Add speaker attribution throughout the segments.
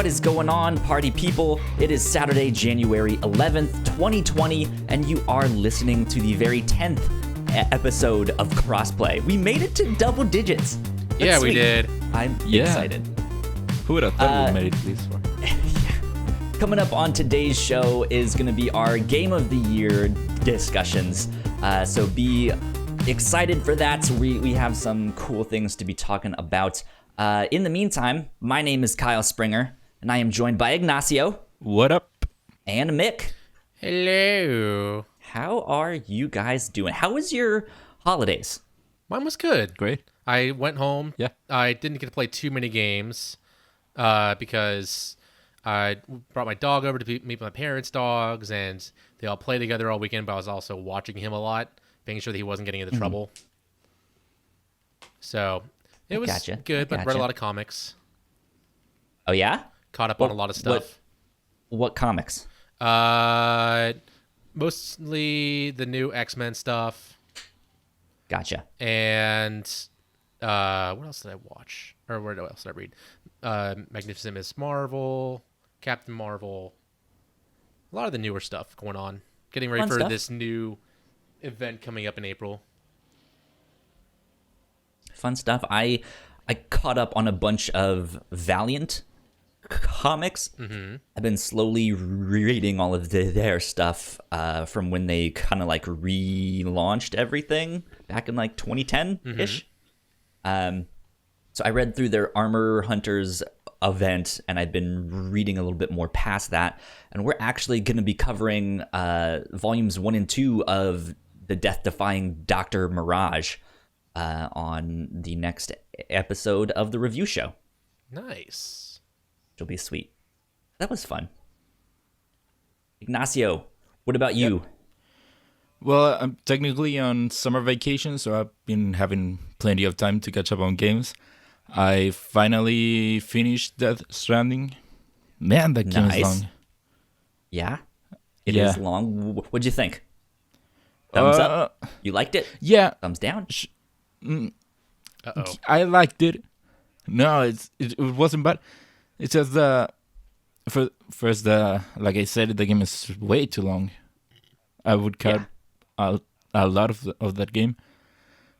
Speaker 1: What is going on, party people? It is Saturday, January 11th, 2020, and you are listening to the very 10th episode of Crossplay. We made it to double digits.
Speaker 2: Yeah, we did.
Speaker 1: I'm excited.
Speaker 3: Who would have thought we made it this far?
Speaker 1: Coming up on today's show is going to be our Game of the Year discussions. So be excited for that. We have some cool things to be talking about. In the meantime, my name is Kyle Springer, and I am joined by Ignacio.
Speaker 3: What up?
Speaker 1: And Mick.
Speaker 2: Hello.
Speaker 1: How are you guys doing? How was your holidays?
Speaker 2: Mine was good.
Speaker 3: Great.
Speaker 2: I went home.
Speaker 3: Yeah.
Speaker 2: I didn't get to play too many games because I brought my dog over to meet my parents' dogs, and they all play together all weekend, but I was also watching him a lot, making sure that he wasn't getting into trouble. So it was good, but read a lot of comics.
Speaker 1: Oh, yeah?
Speaker 2: Caught up on a lot of stuff.
Speaker 1: What comics?
Speaker 2: Mostly the new X-Men stuff.
Speaker 1: Gotcha.
Speaker 2: And what else did I watch? Or what else did I read? Magnificent Miss Marvel, Captain Marvel. A lot of the newer stuff going on. Getting ready for this new event coming up in April.
Speaker 1: Fun stuff. I caught up on a bunch of Valiant comics. I've been slowly reading all of their stuff from when they kind of like relaunched everything back in like 2010-ish. So I read through their Armor Hunters event, and I've been reading a little bit more past that. And we're actually going to be covering volumes 1 and 2 of the death-defying Dr. Mirage on the next episode of the review show.
Speaker 2: Nice.
Speaker 1: It'll be sweet. That was fun. Ignacio, what about you?
Speaker 3: Well, I'm technically on summer vacation, so I've been having plenty of time to catch up on games. I finally finished Death Stranding. Man, that game is long.
Speaker 1: Yeah? It is long. What'd you think? Thumbs up? You liked it?
Speaker 3: Yeah.
Speaker 1: Thumbs down?
Speaker 2: Uh-oh.
Speaker 3: I liked it. No, it wasn't bad. It's just like I said, the game is way too long. I would cut a lot of that game.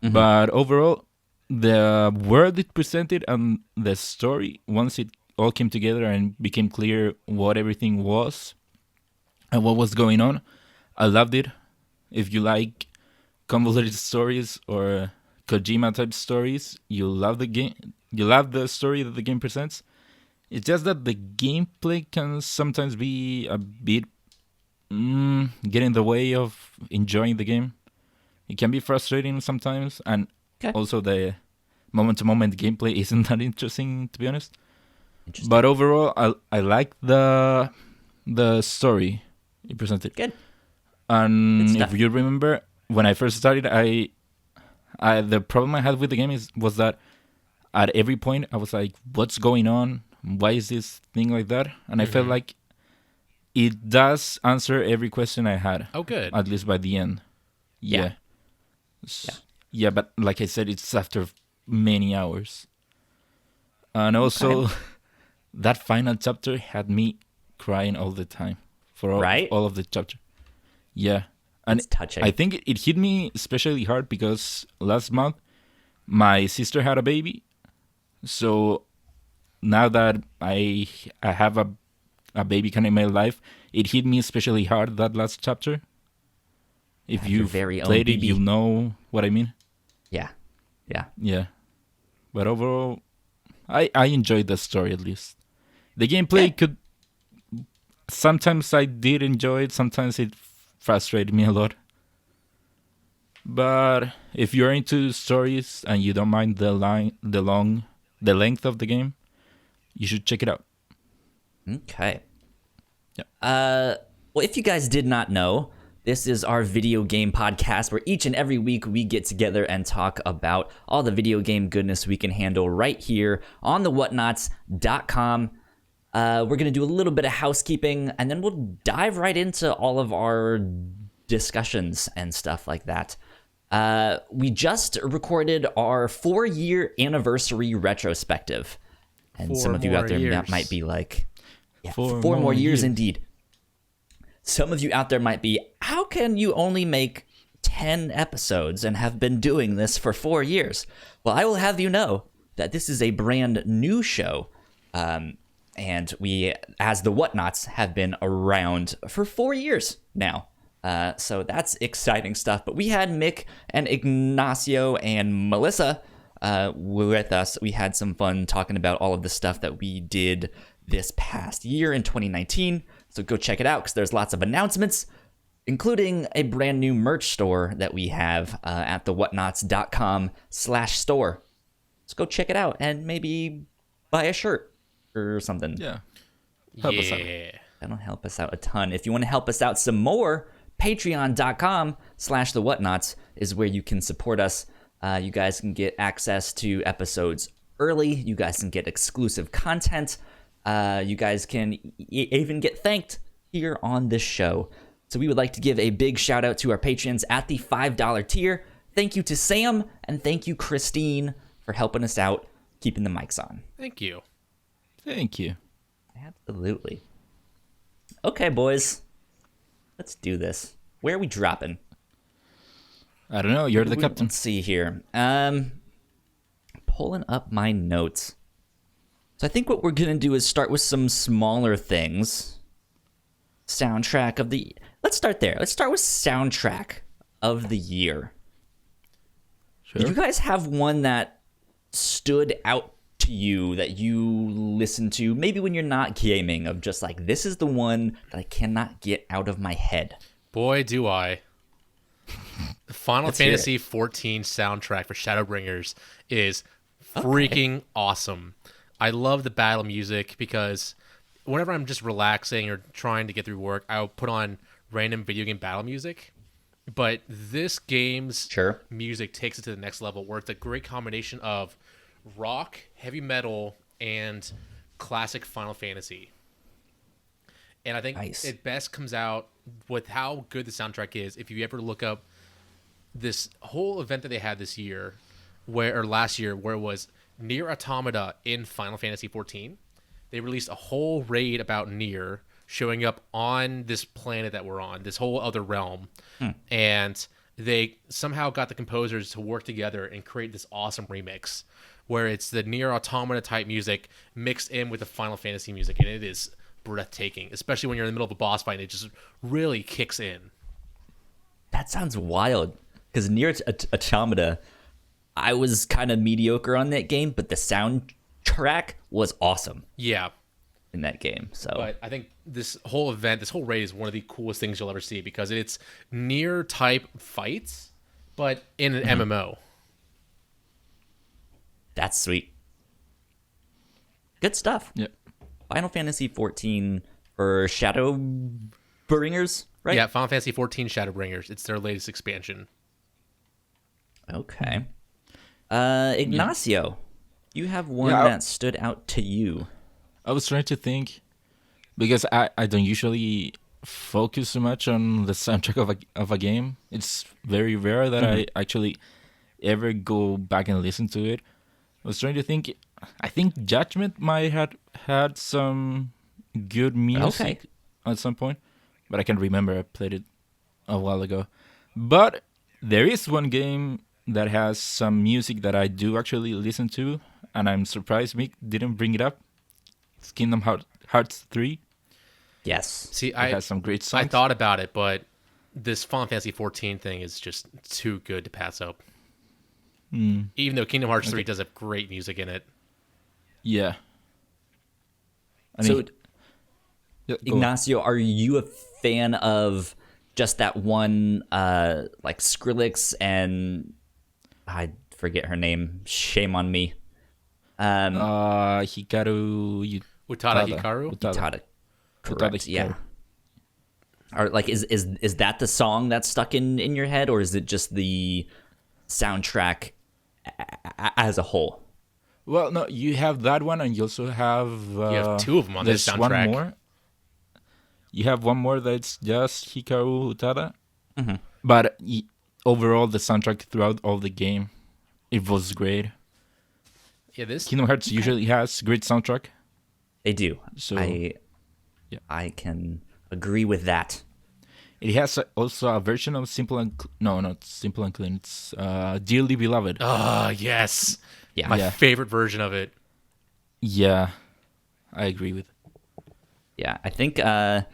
Speaker 3: But overall, the world it presented and the story, once it all came together and became clear what everything was and what was going on, I loved it. If you like convoluted stories or Kojima type stories, you love the game. You love the story that the game presents. It's just that the gameplay can sometimes be a bit get in the way of enjoying the game. It can be frustrating sometimes, and also the moment-to-moment gameplay isn't that interesting, to be honest. But overall, I like the story it presented.
Speaker 1: Good.
Speaker 3: And if you remember, when I first started, the problem I had with the game was that at every point I was like, "What's going on? Why is this thing like that?" And I felt like it does answer every question I had.
Speaker 2: Oh, good.
Speaker 3: At least by the end. Yeah. Yeah, but like I said, it's after many hours. And also, that final chapter had me crying all the time for all of the chapter. Yeah. And
Speaker 1: it's touching.
Speaker 3: I think it hit me especially hard because last month, my sister had a baby. So now that I have a baby kind of in my life, it hit me especially hard, that last chapter. If you've played it, you know what I mean. Yeah. But overall, I enjoyed the story at least. The gameplay could... Sometimes I did enjoy it, sometimes it frustrated me a lot. But if you're into stories and you don't mind the length of the game, you should check it out.
Speaker 1: Okay.
Speaker 3: Yeah.
Speaker 1: Well, if you guys did not know, this is our video game podcast where each and every week we get together and talk about all the video game goodness we can handle right here on the Whatnauts.com. We're going to do a little bit of housekeeping, and then we'll dive right into all of our discussions and stuff like that. We just recorded our 4-year anniversary retrospective. And some of you out there might be like, Yeah, 4 more years indeed. Some of you out there might be, how can you only make 10 episodes and have been doing this for 4 years? Well, I will have you know that this is a brand new show. And we, as the Whatnauts, have been around for 4 years now. So that's exciting stuff. But we had Mick and Ignacio and Melissa with us. We had some fun talking about all of the stuff that we did this past year in 2019. So go check it out because there's lots of announcements, including a brand new merch store that we have at the whatnauts.com/store. So go check it out and maybe buy a shirt or something.
Speaker 3: Yeah. Help us out.
Speaker 1: That'll help us out a ton. If you want to help us out some more, patreon.com/thewhatnauts is where you can support us. You guys can get access to episodes early. You guys can get exclusive content. You guys can even get thanked here on this show. So we would like to give a big shout out to our patrons at the $5 tier. Thank you to Sam and thank you, Christine, for helping us out, keeping the mics on.
Speaker 2: Thank you.
Speaker 3: Thank you.
Speaker 1: Absolutely. Okay, boys. Let's do this. Where are we dropping?
Speaker 3: I don't know. You're the captain.
Speaker 1: Let's see here. Pulling up my notes. So I think what we're going to do is start with some smaller things. Soundtrack of the... Let's start there. Let's start with soundtrack of the year.
Speaker 3: Sure.
Speaker 1: Did you guys have one that stood out to you that you listen to maybe when you're not gaming, of just like, this is the one that I cannot get out of my head?
Speaker 2: Boy, do I. The Final
Speaker 1: Let's hear
Speaker 2: Fantasy 14 soundtrack for Shadowbringers is freaking awesome. I love the battle music because whenever I'm just relaxing or trying to get through work, I'll put on random video game battle music. But this game's music takes it to the next level, where it's a great combination of rock, heavy metal, and classic Final Fantasy. And I think it best comes out with how good the soundtrack is if you ever look up this whole event that they had this year, last year, where it was Nier Automata in Final Fantasy 14. They released a whole raid about Nier showing up on this planet that we're on, this whole other realm. And they somehow got the composers to work together and create this awesome remix where it's the Nier Automata type music mixed in with the Final Fantasy music, and it is breathtaking, especially when you're in the middle of a boss fight and it just really kicks in.
Speaker 1: That sounds wild, because Nier Automata, I was kind of mediocre on that game, but the soundtrack was awesome.
Speaker 2: Yeah.
Speaker 1: In that game. So,
Speaker 2: but I think this whole event, this whole raid is one of the coolest things you'll ever see because it's Nier type fights, but in an MMO.
Speaker 1: That's sweet. Good stuff.
Speaker 3: Yeah.
Speaker 1: Final Fantasy 14 for Shadowbringers, right?
Speaker 2: Yeah, Final Fantasy 14 Shadowbringers. It's their latest expansion.
Speaker 1: Okay. Ignacio, you have one that stood out to you.
Speaker 3: I was trying to think, because I don't usually focus so much on the soundtrack of a game. It's very rare that I actually ever go back and listen to it. I was trying to think. I think Judgment might have had some good music at some point, but I can't remember. I played it a while ago. But there is one game that has some music that I do actually listen to, and I'm surprised Mick didn't bring it up. It's Kingdom Hearts 3.
Speaker 1: Yes.
Speaker 2: See,
Speaker 3: it has some great songs.
Speaker 2: I thought about it, but this Final Fantasy 14 thing is just too good to pass up. Even though Kingdom Hearts 3 does have great music in it.
Speaker 3: Yeah.
Speaker 1: Ignacio, are you a fan of just that one, like Skrillex and I forget her name. Shame on me.
Speaker 3: Hikaru
Speaker 2: Utada Hikaru.
Speaker 1: Utada. Correct.
Speaker 3: Utada
Speaker 1: Yeah. Or like, is that the song that's stuck in your head, or is it just the soundtrack as a whole?
Speaker 3: Well, no, you have that one, and you also have...
Speaker 2: you have two of them on this soundtrack.
Speaker 3: One more. You have one more that's just Hikaru Utada. But overall, the soundtrack throughout all the game, it was great.
Speaker 2: Yeah, this
Speaker 3: Kingdom Hearts usually has great soundtrack.
Speaker 1: They do.
Speaker 3: So Yeah.
Speaker 1: I can agree with that.
Speaker 3: It has also a version of Simple and no, not Simple and Clean. It's Dearly Beloved.
Speaker 2: Ah, yes.
Speaker 1: Yeah.
Speaker 2: My
Speaker 3: Yeah.
Speaker 2: favorite version of it.
Speaker 3: Yeah, I agree with.
Speaker 1: Yeah, I think I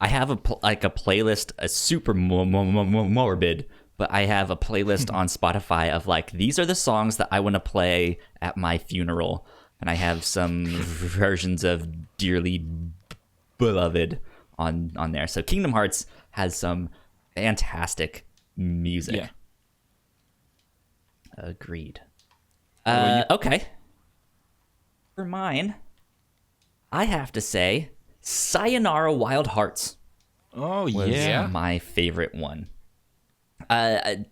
Speaker 1: have a playlist, a super morbid, but I have a playlist on Spotify of like these are the songs that I want to play at my funeral, and I have some versions of Dearly Beloved on there. So Kingdom Hearts has some fantastic music.
Speaker 3: Yeah.
Speaker 1: Agreed.
Speaker 3: about
Speaker 1: Okay. For mine, I have to say Sayonara Wild Hearts
Speaker 3: Oh
Speaker 1: was
Speaker 3: yeah.
Speaker 1: my favorite one. To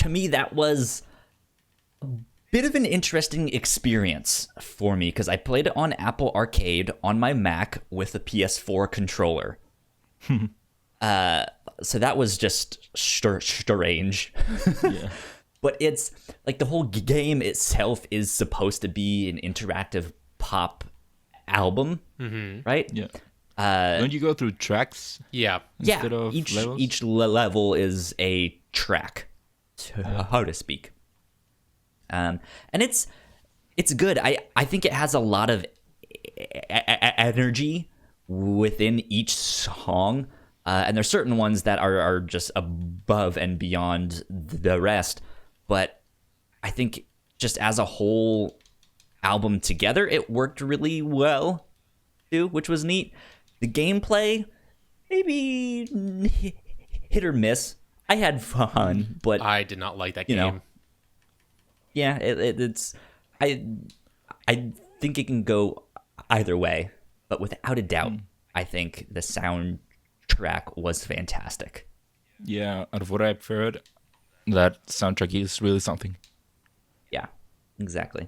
Speaker 1: me, that was a bit of an interesting experience for me because I played it on Apple Arcade on my Mac with a PS4 controller. So that was just strange.
Speaker 3: Yeah.
Speaker 1: But it's like the whole game itself is supposed to be an interactive pop album, right?
Speaker 3: Yeah. Don't you go through tracks?
Speaker 2: Yeah.
Speaker 3: Instead of levels?
Speaker 1: each level is a track, so to speak. And it's good. I think it has a lot of energy within each song, and there's certain ones that are just above and beyond the rest. But I think just as a whole album together, it worked really well too, which was neat. The gameplay, maybe hit or miss. I had fun, but
Speaker 2: I did not like that
Speaker 1: You
Speaker 2: game.
Speaker 1: know. yeah, it's I think it can go either way, but without a doubt, I think the soundtrack was fantastic.
Speaker 3: Yeah, out of what I've heard, that soundtrack is really something.
Speaker 1: Yeah, exactly.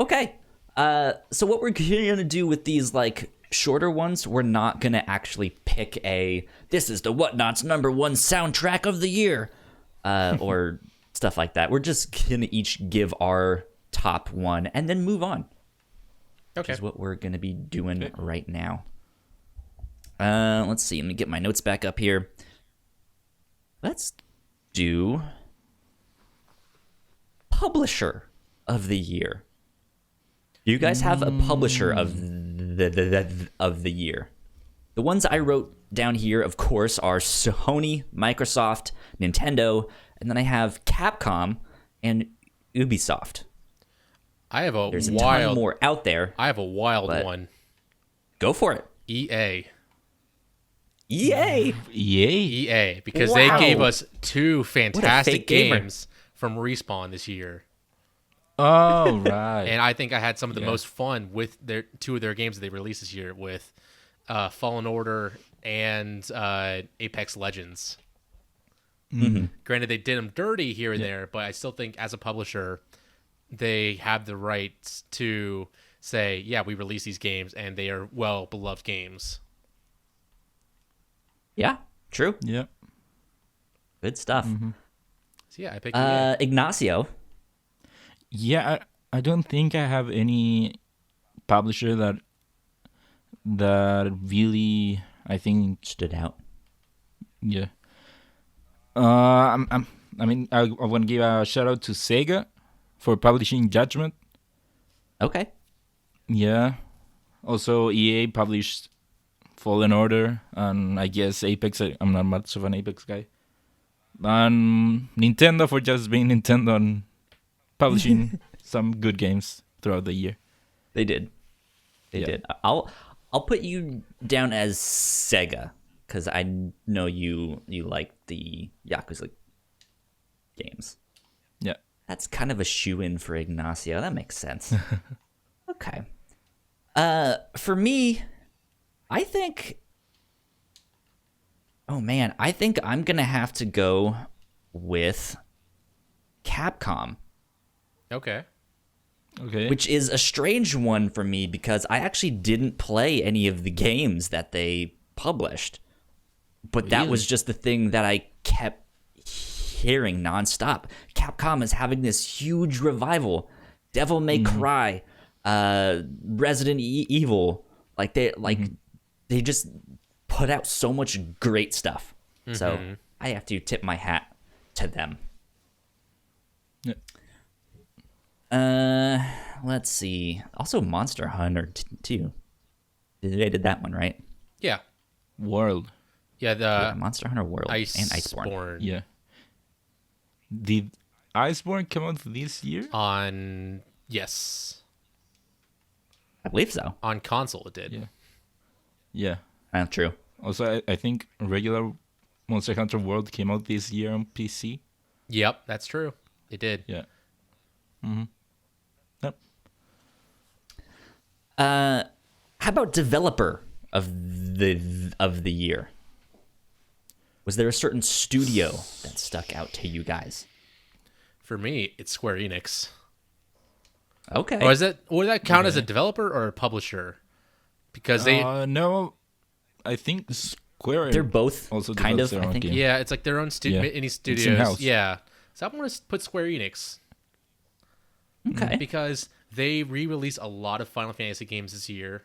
Speaker 1: Okay, so what we're gonna do with these like shorter ones, we're not gonna actually pick this is the Whatnauts #1 soundtrack of the year, or stuff like that. We're just gonna each give our top one and then move on.
Speaker 2: Okay.
Speaker 1: Is what we're gonna be doing right now. Let's see. Let me get my notes back up here. Let's do publisher of the year. Do you guys have a publisher of the year? The ones I wrote down here, of course, are Sony, Microsoft, Nintendo, and then I have Capcom and Ubisoft.
Speaker 2: I have a
Speaker 1: There's a ton
Speaker 2: wild
Speaker 1: more out there.
Speaker 2: I have a wild
Speaker 1: but-
Speaker 2: one.
Speaker 1: Go for it.
Speaker 2: EA.
Speaker 1: Yay!
Speaker 3: Yay!
Speaker 2: EA, because
Speaker 1: Wow.
Speaker 2: they gave us two fantastic
Speaker 1: fake gamer.
Speaker 2: games from Respawn this year.
Speaker 3: Oh, right.
Speaker 2: And I think I had some of the
Speaker 3: Yeah.
Speaker 2: most fun with their two of their games that they released this year with Fallen Order and Apex Legends. Granted, they did them dirty here and there, but I still think as a publisher, they have the rights to say, yeah, we release these games and they are well-beloved games.
Speaker 1: Yeah, true.
Speaker 3: Yeah.
Speaker 1: Good stuff.
Speaker 2: So yeah, I picked EA.
Speaker 1: Ignacio.
Speaker 3: Yeah, I don't think I have any publisher that really, I think,
Speaker 1: Stood out.
Speaker 3: yeah. I mean, I want to give a shout out to Sega for publishing Judgment.
Speaker 1: Okay.
Speaker 3: Yeah. Also, EA published Fallen Order, and I guess Apex. I'm not much of an Apex guy. And Nintendo for just being Nintendo and publishing some good games throughout the year.
Speaker 1: They did. They
Speaker 3: Yeah.
Speaker 1: did. I'll put you down as Sega because I know you like the Yakuza games.
Speaker 3: Yeah.
Speaker 1: That's kind of a shoe-in for Ignacio. That makes sense. Okay. For me, I think... Oh, man. I think I'm going to have to go with Capcom,
Speaker 2: Okay.
Speaker 3: Okay.
Speaker 1: which is a strange one for me because I actually didn't play any of the games that they published. But that was
Speaker 3: Really?
Speaker 1: just the thing that I kept hearing nonstop. Capcom is having this huge revival. Devil May Cry, Resident Evil, Like they just put out so much great stuff. So I have to tip my hat to them.
Speaker 3: Yeah.
Speaker 1: Let's see. Also, Monster Hunter 2. They did that one, right?
Speaker 2: Yeah.
Speaker 3: World.
Speaker 2: Yeah, the
Speaker 1: Yeah, Monster Hunter World and Iceborne.
Speaker 3: Yeah. Did Iceborne come out this year?
Speaker 2: Yes.
Speaker 1: I believe so.
Speaker 2: On console it did.
Speaker 3: Yeah. Yeah.
Speaker 1: True.
Speaker 3: Also, I think regular Monster Hunter World came out this year on PC.
Speaker 2: Yep, that's true. It did.
Speaker 3: Yeah. Mm-hmm. Yep.
Speaker 1: How about developer of the year? Was there a certain studio that stuck out to you guys?
Speaker 2: For me, it's Square Enix.
Speaker 1: Okay.
Speaker 2: Or would that count as a developer or a publisher? Because they
Speaker 3: no, I think Square.
Speaker 1: They're both
Speaker 3: also
Speaker 1: kind of.
Speaker 3: develops their
Speaker 1: I
Speaker 3: own
Speaker 1: think.
Speaker 3: game.
Speaker 2: yeah, it's like their own any studios.
Speaker 3: in-house.
Speaker 2: Yeah. So I want to put Square Enix
Speaker 1: Okay.
Speaker 2: because they re-released a lot of Final Fantasy games this year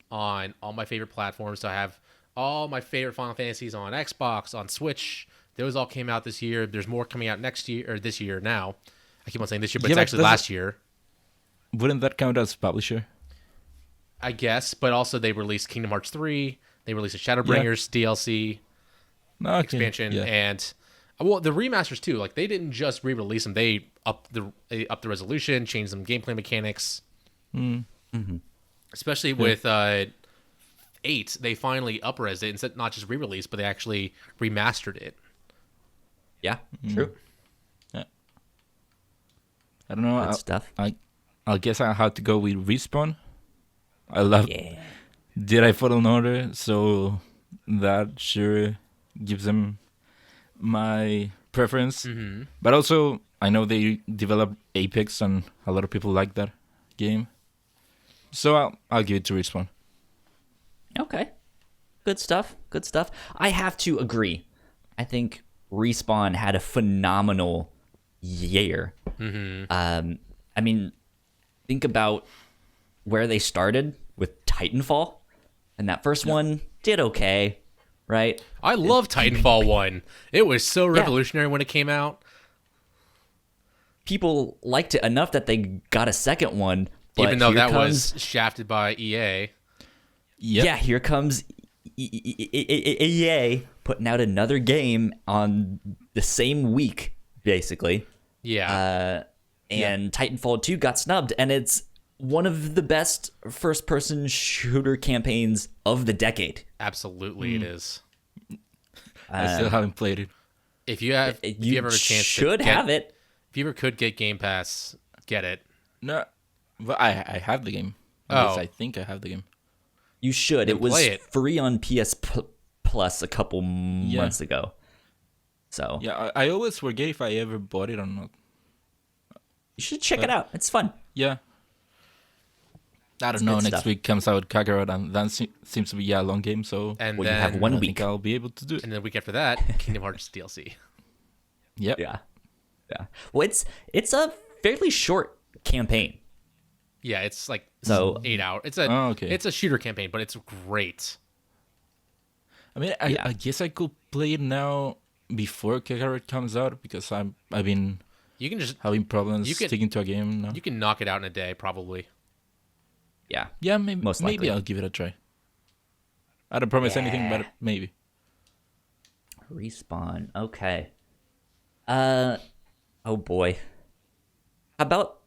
Speaker 2: on all my favorite platforms. So I have all my favorite Final Fantasies on Xbox, on Switch. Those all came out this year. There's more coming out next year or this year now. I keep on saying this year, but
Speaker 3: Yeah,
Speaker 2: it's
Speaker 3: but
Speaker 2: actually last year,
Speaker 3: Wouldn't that count as publisher?
Speaker 2: I guess. But also they released Kingdom Hearts 3. They released a Shadowbringers DLC
Speaker 3: No, okay.
Speaker 2: expansion,
Speaker 3: Yeah.
Speaker 2: and well, the remasters too. Like they didn't just re-release them; they upped the resolution, changed some gameplay mechanics. Especially with 8, they finally up-resed it instead, not just re-released, but they actually remastered it.
Speaker 1: Yeah. True.
Speaker 3: Yeah. I don't know.
Speaker 1: Good stuff.
Speaker 3: I guess I have to go with Respawn. I love
Speaker 1: Yeah.
Speaker 3: Jedi Fallen Order, so that sure gives them my preference. But also, I know they developed Apex, and a lot of people like that game. So I'll give it to Respawn.
Speaker 1: Okay. Good stuff. Good stuff. I have to agree. I think Respawn had a phenomenal year. I mean, think about where they started with Titanfall, and that first one did okay, right?
Speaker 2: I love Titanfall 1. It was so revolutionary when it came out.
Speaker 1: People liked it enough that they got a second one. But
Speaker 2: Even though
Speaker 1: here
Speaker 2: that
Speaker 1: comes,
Speaker 2: was shafted by EA.
Speaker 3: Yep.
Speaker 1: yeah, here comes EA putting out another game on the same week, basically.
Speaker 2: Yeah.
Speaker 1: And Titanfall 2 got snubbed, and it's one of the best first-person shooter campaigns of the decade.
Speaker 2: Absolutely it is.
Speaker 3: I still haven't played it.
Speaker 2: If you have if you ever have a chance
Speaker 1: should
Speaker 2: to get,
Speaker 1: have it.
Speaker 2: If you ever could get Game Pass, get it.
Speaker 3: No, but I have the game. At least I think I have the game.
Speaker 1: You should.
Speaker 2: Then
Speaker 1: It was
Speaker 2: play it.
Speaker 1: free on PS Plus a couple months ago. So
Speaker 3: Yeah, I always forget if I ever bought it or not.
Speaker 1: you should check it out. It's fun.
Speaker 3: Yeah. I don't know.
Speaker 1: good
Speaker 3: Next
Speaker 1: stuff.
Speaker 3: week comes out Kakarot, and that seems to be a long game. So
Speaker 2: And
Speaker 1: Well, you
Speaker 2: then
Speaker 1: have one
Speaker 3: I
Speaker 1: week.
Speaker 3: think I'll be able to do it.
Speaker 2: and then the week after that, Kingdom Hearts DLC.
Speaker 3: Yep.
Speaker 1: Yeah. Well, it's a fairly short campaign.
Speaker 2: Yeah, it's like
Speaker 1: So-
Speaker 2: 8 hours. It's
Speaker 3: okay.
Speaker 2: it's a shooter campaign, but it's great.
Speaker 3: I mean, I guess I could play it now before Kakarot comes out because I've been
Speaker 2: You can just
Speaker 3: having problems
Speaker 2: You can-
Speaker 3: sticking to a game now.
Speaker 2: you can knock it out in a day probably.
Speaker 1: Yeah.
Speaker 3: Yeah, maybe
Speaker 1: Most likely.
Speaker 3: maybe I'll give it a try. I don't promise anything, but maybe.
Speaker 1: Respawn. Okay. Oh boy. How about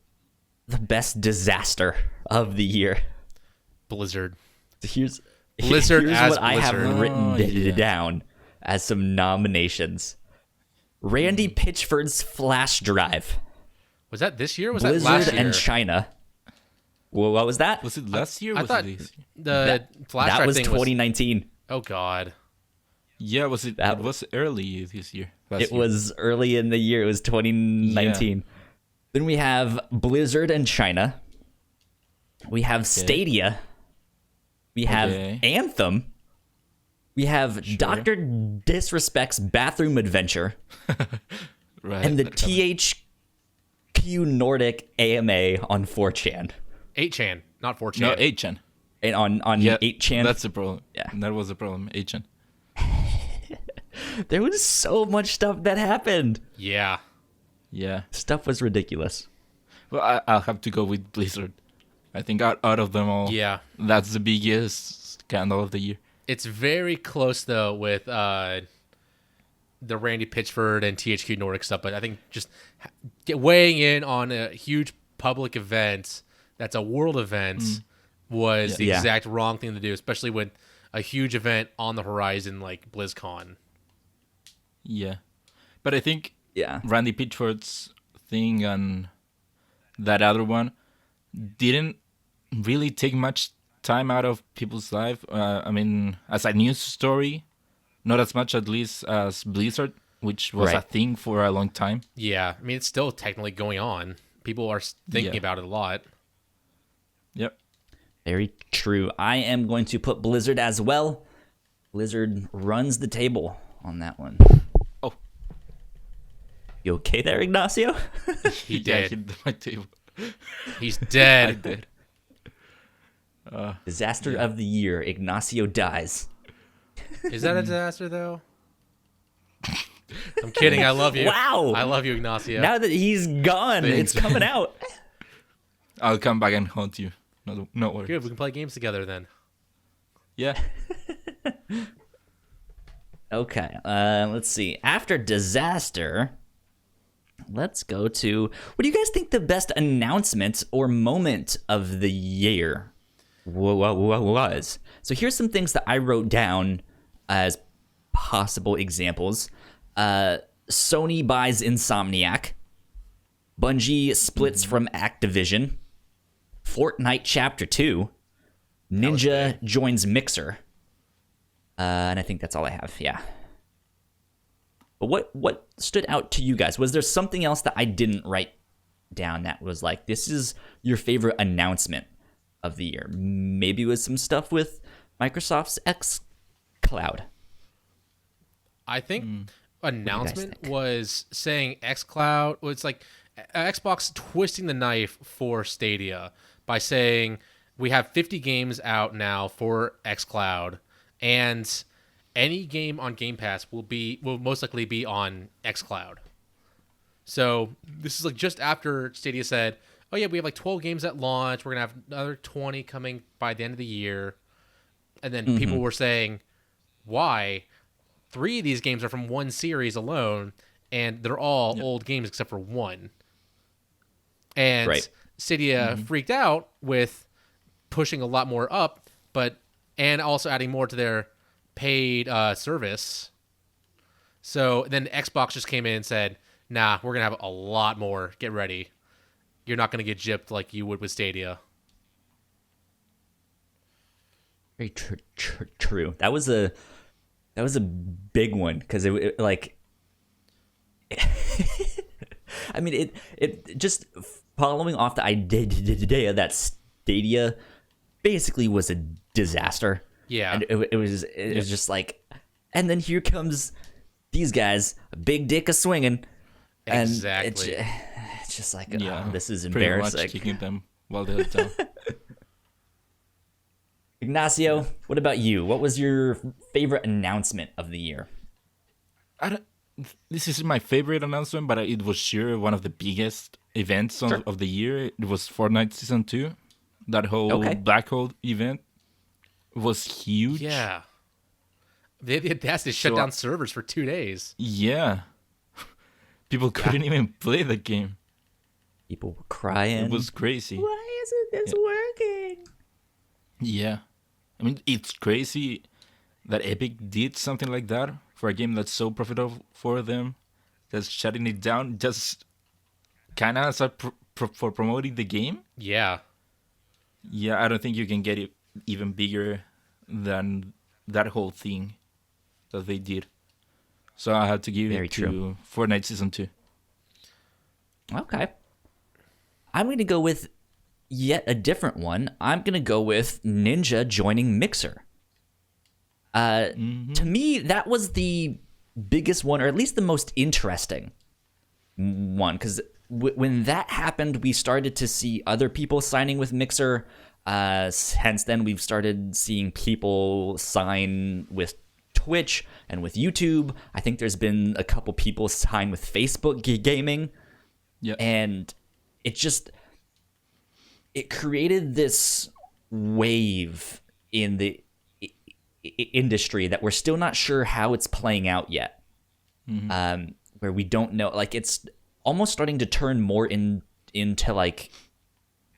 Speaker 1: the best disaster of the year?
Speaker 2: Blizzard.
Speaker 1: Here's
Speaker 2: Blizzard
Speaker 1: here's
Speaker 2: as
Speaker 1: what I have
Speaker 2: Blizzard.
Speaker 1: written
Speaker 3: Oh, yeah.
Speaker 1: down as some nominations. Randy Pitchford's flash drive,
Speaker 2: Was that this year? Or was that
Speaker 1: Blizzard
Speaker 2: last year?
Speaker 1: and China. Well, what was that?
Speaker 3: Was it last year? Or
Speaker 2: I
Speaker 3: was
Speaker 2: thought
Speaker 3: it this year?
Speaker 2: the flash
Speaker 1: that
Speaker 2: drive
Speaker 1: was
Speaker 2: thing
Speaker 1: 2019.
Speaker 2: Oh god.
Speaker 3: Yeah, was it?
Speaker 1: That
Speaker 3: It was early this year.
Speaker 1: It was early in the year. It was 2019. Then we have Blizzard and China. We have Stadia. We have
Speaker 3: Okay.
Speaker 1: Anthem. We have Dr. Disrespect's Bathroom Adventure.
Speaker 3: right.
Speaker 1: And the THQ Nordic AMA on 4chan.
Speaker 2: 8chan, not 4chan.
Speaker 3: No, 8chan.
Speaker 1: and on
Speaker 3: Yeah,
Speaker 1: 8chan.
Speaker 3: that's the problem.
Speaker 1: Yeah.
Speaker 3: That was the problem, 8chan.
Speaker 1: There was so much stuff that happened.
Speaker 2: Yeah.
Speaker 3: Yeah.
Speaker 1: Stuff was ridiculous.
Speaker 3: Well, I'll have to go with Blizzard. I think out of them all,
Speaker 2: Yeah.
Speaker 3: that's the biggest scandal of the year.
Speaker 2: It's very close though with the Randy Pitchford and THQ Nordic stuff, but I think just weighing in on a huge public event that's a world event was the exact wrong thing to do, especially with a huge event on the horizon like BlizzCon.
Speaker 3: Yeah. But I think
Speaker 1: Yeah.
Speaker 3: Randy Pitchford's thing and that other one didn't really take much time out of people's life. I mean, as a news story, not as much at least as Blizzard, which was a
Speaker 1: Right.
Speaker 3: thing for a long time.
Speaker 2: Yeah, I mean it's still technically going on. People are thinking
Speaker 3: Yeah.
Speaker 2: about it a lot.
Speaker 3: Yep.
Speaker 1: Very true. I am going to put Blizzard as well. Blizzard runs the table on that one.
Speaker 3: Oh.
Speaker 1: You okay there, Ignacio?
Speaker 2: He
Speaker 3: Yeah,
Speaker 2: did.
Speaker 3: hit my table.
Speaker 2: He's
Speaker 3: I
Speaker 2: dead.
Speaker 3: did.
Speaker 1: Disaster of the year. Ignacio dies.
Speaker 2: Is that a disaster though? I'm kidding. I love you.
Speaker 1: Wow.
Speaker 2: I love you, Ignacio.
Speaker 1: Now that he's gone,
Speaker 3: Thanks.
Speaker 1: it's coming out.
Speaker 3: I'll come back and haunt you. No worries.
Speaker 2: Good. We can play games together then.
Speaker 3: Yeah.
Speaker 1: Okay, let's see. After disaster, let's go to, what do you guys think the best announcement or moment of the year was? So here's some things that I wrote down as possible examples. Sony buys Insomniac. Bungie splits from Activision. Fortnite Chapter 2. Ninja joins Mixer. And I think that's all I have. Yeah. But what stood out to you guys? Was there something else that I didn't write down that was like, this is your favorite announcement of the year? Maybe it was some stuff with Microsoft's X Cloud.
Speaker 2: I think
Speaker 1: guys
Speaker 2: announcement
Speaker 1: think?
Speaker 2: was saying xCloud. Well, it's like Xbox twisting the knife for Stadia by saying we have 50 games out now for xCloud, and any game on Game Pass will most likely be on xCloud. So this is like just after Stadia said, "Oh yeah, we have like 12 games at launch. We're gonna have another 20 coming by the end of the year," and then people were saying, "Why? 3 of these games are from one series alone, and they're all old games except for one." And
Speaker 1: Right.
Speaker 2: Stadia freaked out with pushing a lot more up, and also adding more to their paid service. So then Xbox just came in and said, "Nah, we're gonna have a lot more. Get ready. You're not gonna get gypped like you would with Stadia."
Speaker 1: Very true. That was a big one because it like, I mean it just following off the idea that Stadia basically was a disaster.
Speaker 2: Yeah.
Speaker 1: And it was just like, and then here comes these guys, a big dick a swinging, and
Speaker 2: Exactly.
Speaker 1: it's just like,
Speaker 3: Yeah.
Speaker 1: this is
Speaker 3: Pretty
Speaker 1: embarrassing.
Speaker 3: much kicking them while they're down.
Speaker 1: Ignacio, what about you? What was your favorite announcement of the year?
Speaker 3: This is my favorite announcement, but it was sure one of the biggest events of the year. It was Fortnite Season 2. That whole Black Hole event was huge.
Speaker 2: Yeah. They had the audacity to shut down servers for 2 days.
Speaker 3: Yeah. People couldn't even play the game.
Speaker 1: People were crying.
Speaker 3: It was crazy.
Speaker 1: Why isn't this working?
Speaker 3: Yeah. I mean, it's crazy that Epic did something like that for a game that's so profitable for them. That's shutting it down just kind of as a for promoting the game.
Speaker 2: Yeah.
Speaker 3: Yeah, I don't think you can get it even bigger than that whole thing that they did. So I had to give
Speaker 1: Very
Speaker 3: it
Speaker 1: true.
Speaker 3: to Fortnite Season 2.
Speaker 1: Okay. I'm going to go with yet a different one. I'm going to go with Ninja joining Mixer. To me, that was the biggest one, or at least the most interesting one, because when that happened, we started to see other people signing with Mixer. Since then, we've started seeing people sign with Twitch and with YouTube. I think there's been a couple people sign with Facebook gaming.
Speaker 3: Yeah.
Speaker 1: And it created this wave in the industry that we're still not sure how it's playing out yet. Where we don't know, like, it's almost starting to turn more into like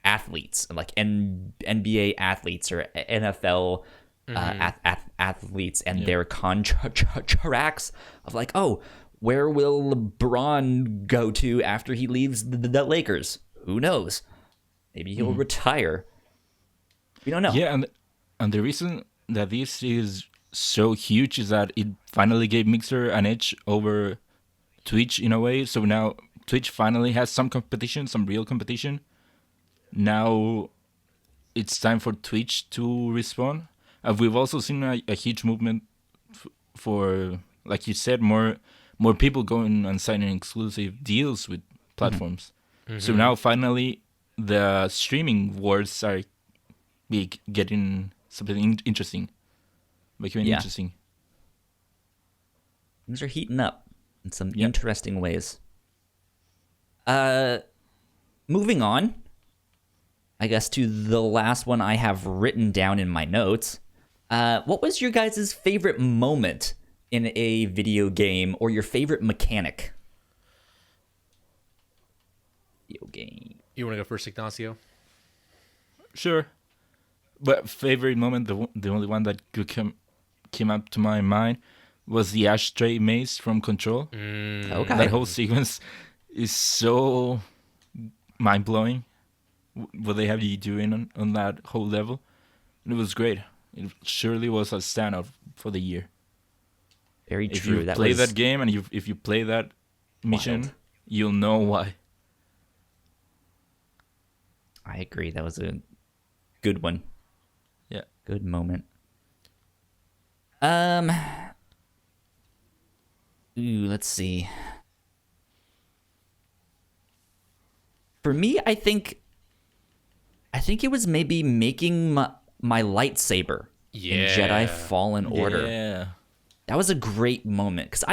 Speaker 1: athletes, like NBA athletes or NFL athletes, and their contracts of like, oh, where will LeBron go to after he leaves the Lakers? Who knows? Maybe he'll retire. We don't know.
Speaker 3: Yeah, and the reason that this is so huge is that it finally gave Mixer an edge over Twitch in a way. So now Twitch finally has some competition, some real competition. Now it's time for Twitch to respond. We've also seen a huge movement for, like you said, more people going and signing exclusive deals with platforms. So now finally the streaming wars are getting something interesting, becoming interesting.
Speaker 1: Things are heating up in some interesting ways. Moving on, I guess, to the last one I have written down in my notes. What was your guys' favorite moment in a video game, or your favorite mechanic? Video game.
Speaker 2: You want to go first, Ignacio?
Speaker 3: Sure. But favorite moment, the only one that came up to my mind was the ashtray maze from Control.
Speaker 1: Okay.
Speaker 3: That whole sequence is so mind-blowing, what they have you doing on that whole level. And it was great. It surely was a standout for the year.
Speaker 1: Very
Speaker 3: If
Speaker 1: true.
Speaker 3: you play that game and if you play that mission,
Speaker 1: wild.
Speaker 3: You'll know why.
Speaker 1: I agree. That was a good one.
Speaker 3: Yeah.
Speaker 1: Good moment. Let's see. For me, I think it was maybe making my lightsaber in Jedi Fallen Order.
Speaker 3: Yeah.
Speaker 1: That was a great moment, because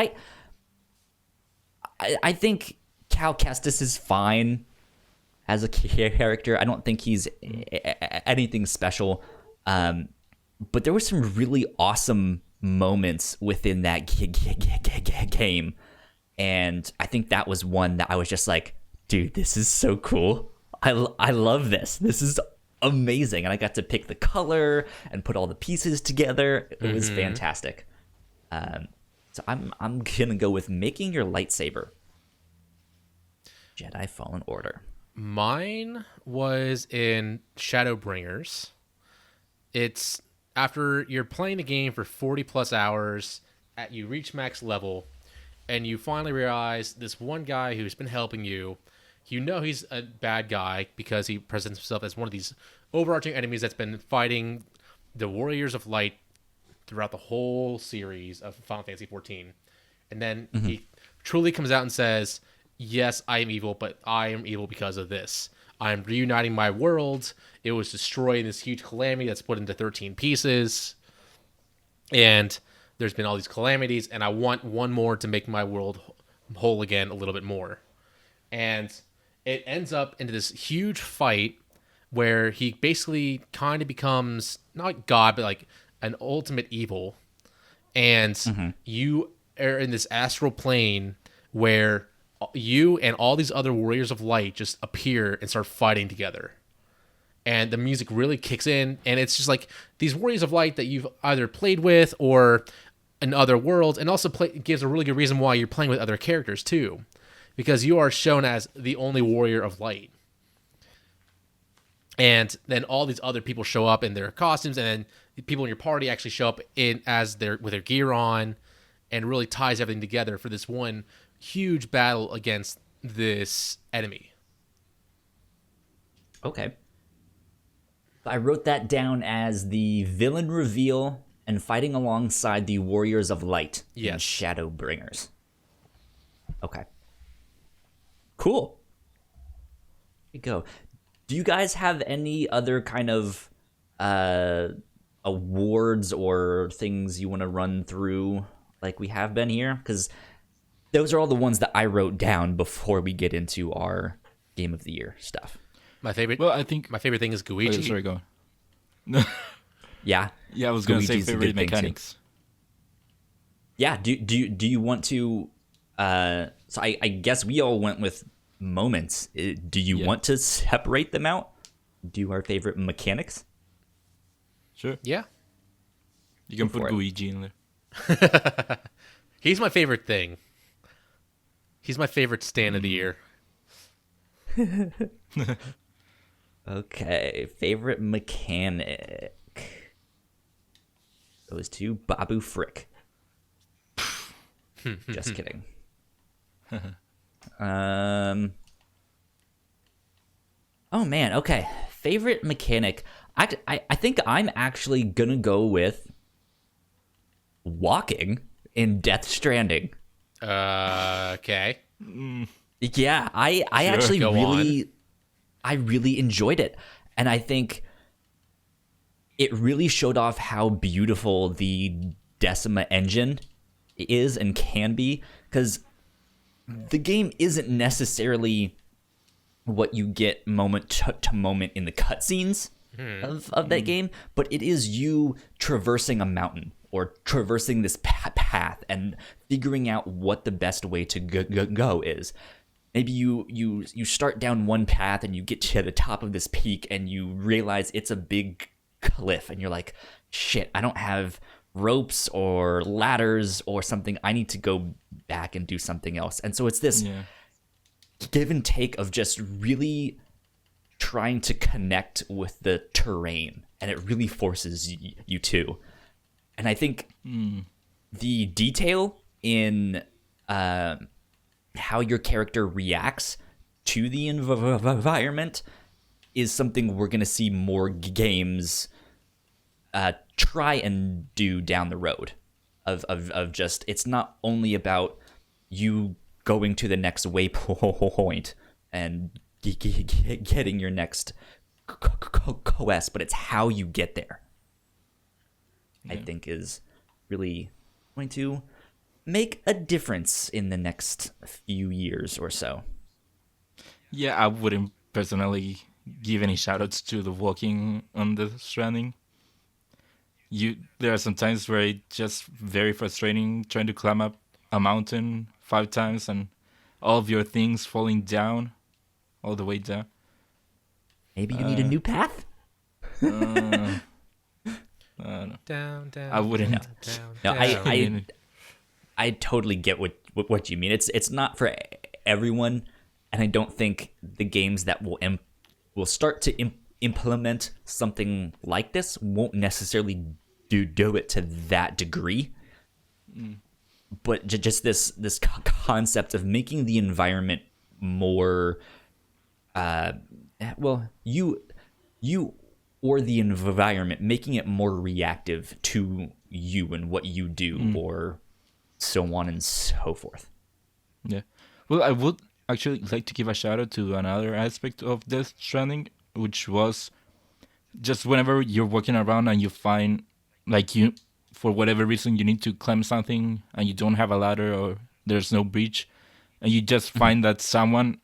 Speaker 1: I think Cal Kestis is fine as a character. I don't think he's anything special. But there were some really awesome moments within that game. And I think that was one that I was just like, dude, this is so cool. I love this. This is amazing. And I got to pick the color and put all the pieces together. It was fantastic. So I'm gonna go with making your lightsaber. Jedi Fallen Order.
Speaker 2: Mine was in Shadowbringers. It's after you're playing the game for 40 plus hours, you reach max level, and you finally realize this one guy who's been helping you, you know he's a bad guy because he presents himself as one of these overarching enemies that's been fighting the Warriors of Light throughout the whole series of Final Fantasy XIV. And then he truly comes out and says, yes, I am evil, but I am evil because of this. I'm reuniting my world. It was destroying this huge calamity that's split into 13 pieces. And there's been all these calamities, and I want one more to make my world whole again a little bit more. And it ends up into this huge fight where he basically kind of becomes, not God, but like an ultimate evil. And you are in this astral plane where you and all these other warriors of light just appear and start fighting together. And the music really kicks in, and it's just like these warriors of light that you've either played with or in other worlds, and also gives a really good reason why you're playing with other characters too, because you are shown as the only warrior of light. And then all these other people show up in their costumes, and then the people in your party actually show up with their gear on, and really ties everything together for this one huge battle against this enemy.
Speaker 1: Okay. I wrote that down as the villain reveal and fighting alongside the Warriors of Light in Shadowbringers. Okay. Cool. Here we go. Do you guys have any other kind of awards or things you want to run through like we have been here? Because those are all the ones that I wrote down before we get into our Game of the Year stuff.
Speaker 2: My favorite.
Speaker 3: Well, I think
Speaker 2: my favorite thing is
Speaker 3: Oh,
Speaker 2: Guiji.
Speaker 3: sorry, go on.
Speaker 1: Yeah.
Speaker 3: Yeah, I was gonna say
Speaker 1: Luigi's a good
Speaker 3: favorite
Speaker 1: thing, too.
Speaker 3: mechanics.
Speaker 1: Yeah. Do you want to? So I guess we all went with moments. Do you
Speaker 3: Yeah.
Speaker 1: want to separate them out? Do our favorite mechanics?
Speaker 3: Sure,
Speaker 2: Yeah,
Speaker 3: you can
Speaker 1: Go
Speaker 3: put
Speaker 1: for it.
Speaker 3: Luigi in there.
Speaker 2: he's my favorite thing. He's my favorite stand of the year.
Speaker 1: Okay, favorite mechanic goes to Babu Frick. Just kidding. Oh man, okay. Favorite mechanic. I think I'm actually gonna go with walking in Death Stranding.
Speaker 2: Okay.
Speaker 1: Yeah, I actually
Speaker 2: Go
Speaker 1: I really enjoyed it. And I think it really showed off how beautiful the Decima engine is and can be, because the game isn't necessarily what you get moment to moment in the cutscenes of that game, but it is you traversing a mountain or traversing this path and figuring out what the best way to go is. Maybe you start down one path and you get to the top of this peak and you realize it's a big cliff and you're like, shit, I don't have ropes or ladders or something. I need to go back and do something else. And so it's this
Speaker 3: Yeah.
Speaker 1: give and take of just really trying to connect with the terrain, and it really forces you to. And I think the detail in how your character reacts to the environment is something we're going to see more games try and do down the road. Of just, it's not only about you going to the next waypoint and getting your next quest, but it's how you get there. I think is really going to make a difference in the next few years or so.
Speaker 3: Yeah, I wouldn't personally give any shoutouts to the walking on the Stranding. There are some times where it's just very frustrating trying to climb up a mountain 5 times and all of your things falling down, all the way down.
Speaker 1: Maybe you need a new path?
Speaker 2: Down, down.
Speaker 3: I wouldn't.
Speaker 2: Down,
Speaker 1: No,
Speaker 2: down.
Speaker 1: I totally get what you mean. It's not for everyone, and I don't think the games that will start to implement something like this won't necessarily do it to that degree. But just this concept of making the environment more, you or the environment, making it more reactive to you and what you do, or so on and so forth.
Speaker 3: Yeah. Well, I would actually like to give a shout out to another aspect of Death Stranding, which was just whenever you're walking around and you find, like, you, for whatever reason, you need to climb something and you don't have a ladder or there's no bridge, and you just find that someone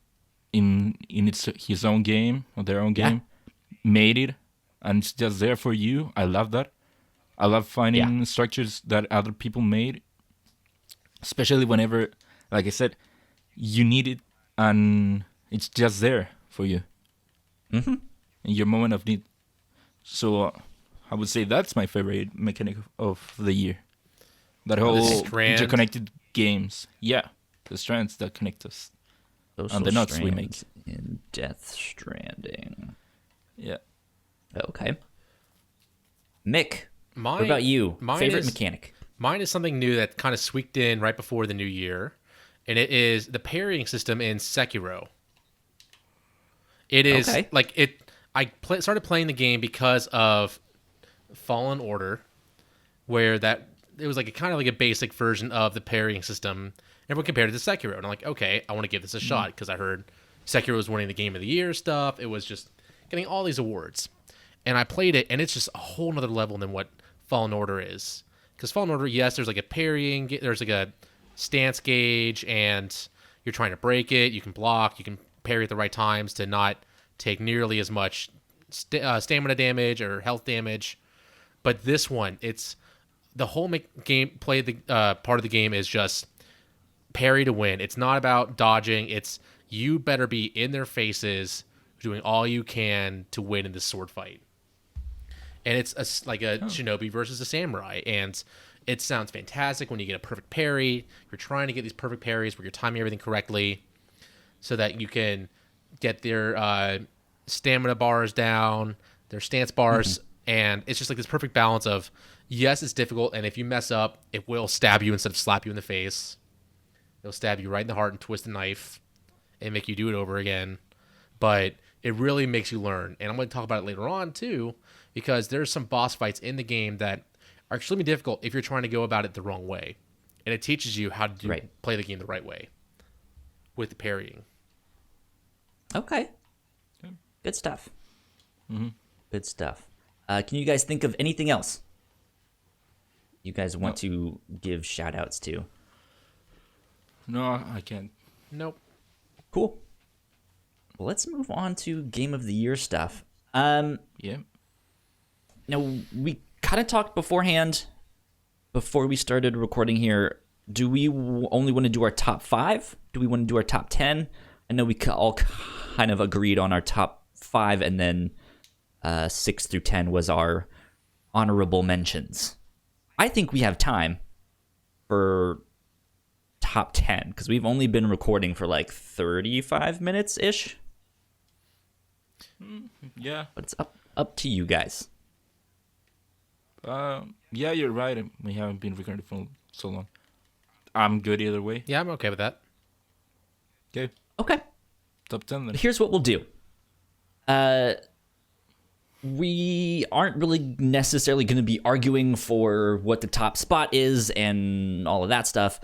Speaker 3: in his own game or their own game made it, and it's just there for you. I love that. I love finding structures that other people made, especially whenever, like I said, you need it and it's just there for you in your moment of need. So I would say that's my favorite mechanic of the year. That whole
Speaker 2: strand.
Speaker 3: interconnected games. Yeah, the strands that connect us.
Speaker 1: Social
Speaker 3: And the nuts we make.
Speaker 1: strands in Death Stranding.
Speaker 3: Yeah.
Speaker 1: Okay. Mick,
Speaker 2: Mine,
Speaker 1: what about you?
Speaker 2: mine
Speaker 1: Favorite
Speaker 2: is-
Speaker 1: mechanic?
Speaker 2: Mine is something new that kind of squeaked in right before the new year, and it is the parrying system in Sekiro. It is
Speaker 1: Okay.
Speaker 2: like it. Started playing the game because of Fallen Order, where that it was like kind of like a basic version of the parrying system. Everyone compared it to Sekiro, and I'm like, okay, I want to give this a shot because I heard Sekiro was winning the Game of the Year stuff. It was just getting all these awards. And I played it, and it's just a whole nother level than what Fallen Order is. Because Fallen Order, yes, there's like a parrying, there's like a stance gauge, and you're trying to break it. You can block, you can parry at the right times to not take nearly as much stamina damage or health damage. But this one, it's the whole part of the game is just parry to win. It's not about dodging. It's you better be in their faces, doing all you can to win in this sword fight. And it's like a shinobi versus a samurai, and it sounds fantastic when you get a perfect parry. You're trying to get these perfect parries where you're timing everything correctly so that you can get their stamina bars down, their stance bars, and it's just like this perfect balance of, yes, it's difficult, and if you mess up, it will stab you instead of slap you in the face. It'll stab you right in the heart and twist the knife and make you do it over again. But it really makes you learn, and I'm going to talk about it later on, too, because there's some boss fights in the game that are extremely difficult if you're trying to go about it the wrong way. And it teaches you how to play the game the right way with the parrying.
Speaker 1: Okay. Good stuff. Good stuff. Can you guys think of anything else you guys want to give shout-outs to?
Speaker 3: No, I can't.
Speaker 2: Nope.
Speaker 1: Cool. Well, let's move on to Game of the Year stuff.
Speaker 3: Yeah.
Speaker 1: Now, we kind of talked beforehand, before we started recording here. Do we only want to do our top 5? Do we want to do our top 10? I know we all kind of agreed on our top 5, and then 6 through 10 was our honorable mentions. I think we have time for top 10, because we've only been recording for like 35 minutes-ish.
Speaker 3: Yeah.
Speaker 1: But it's up to you guys.
Speaker 3: Yeah, you're right. We haven't been recording for so long. I'm good either way.
Speaker 2: Yeah, I'm okay with that.
Speaker 3: Okay.
Speaker 1: Okay.
Speaker 3: Top 10 then.
Speaker 1: Here's what we'll do. We aren't really necessarily going to be arguing for what the top spot is and all of that stuff.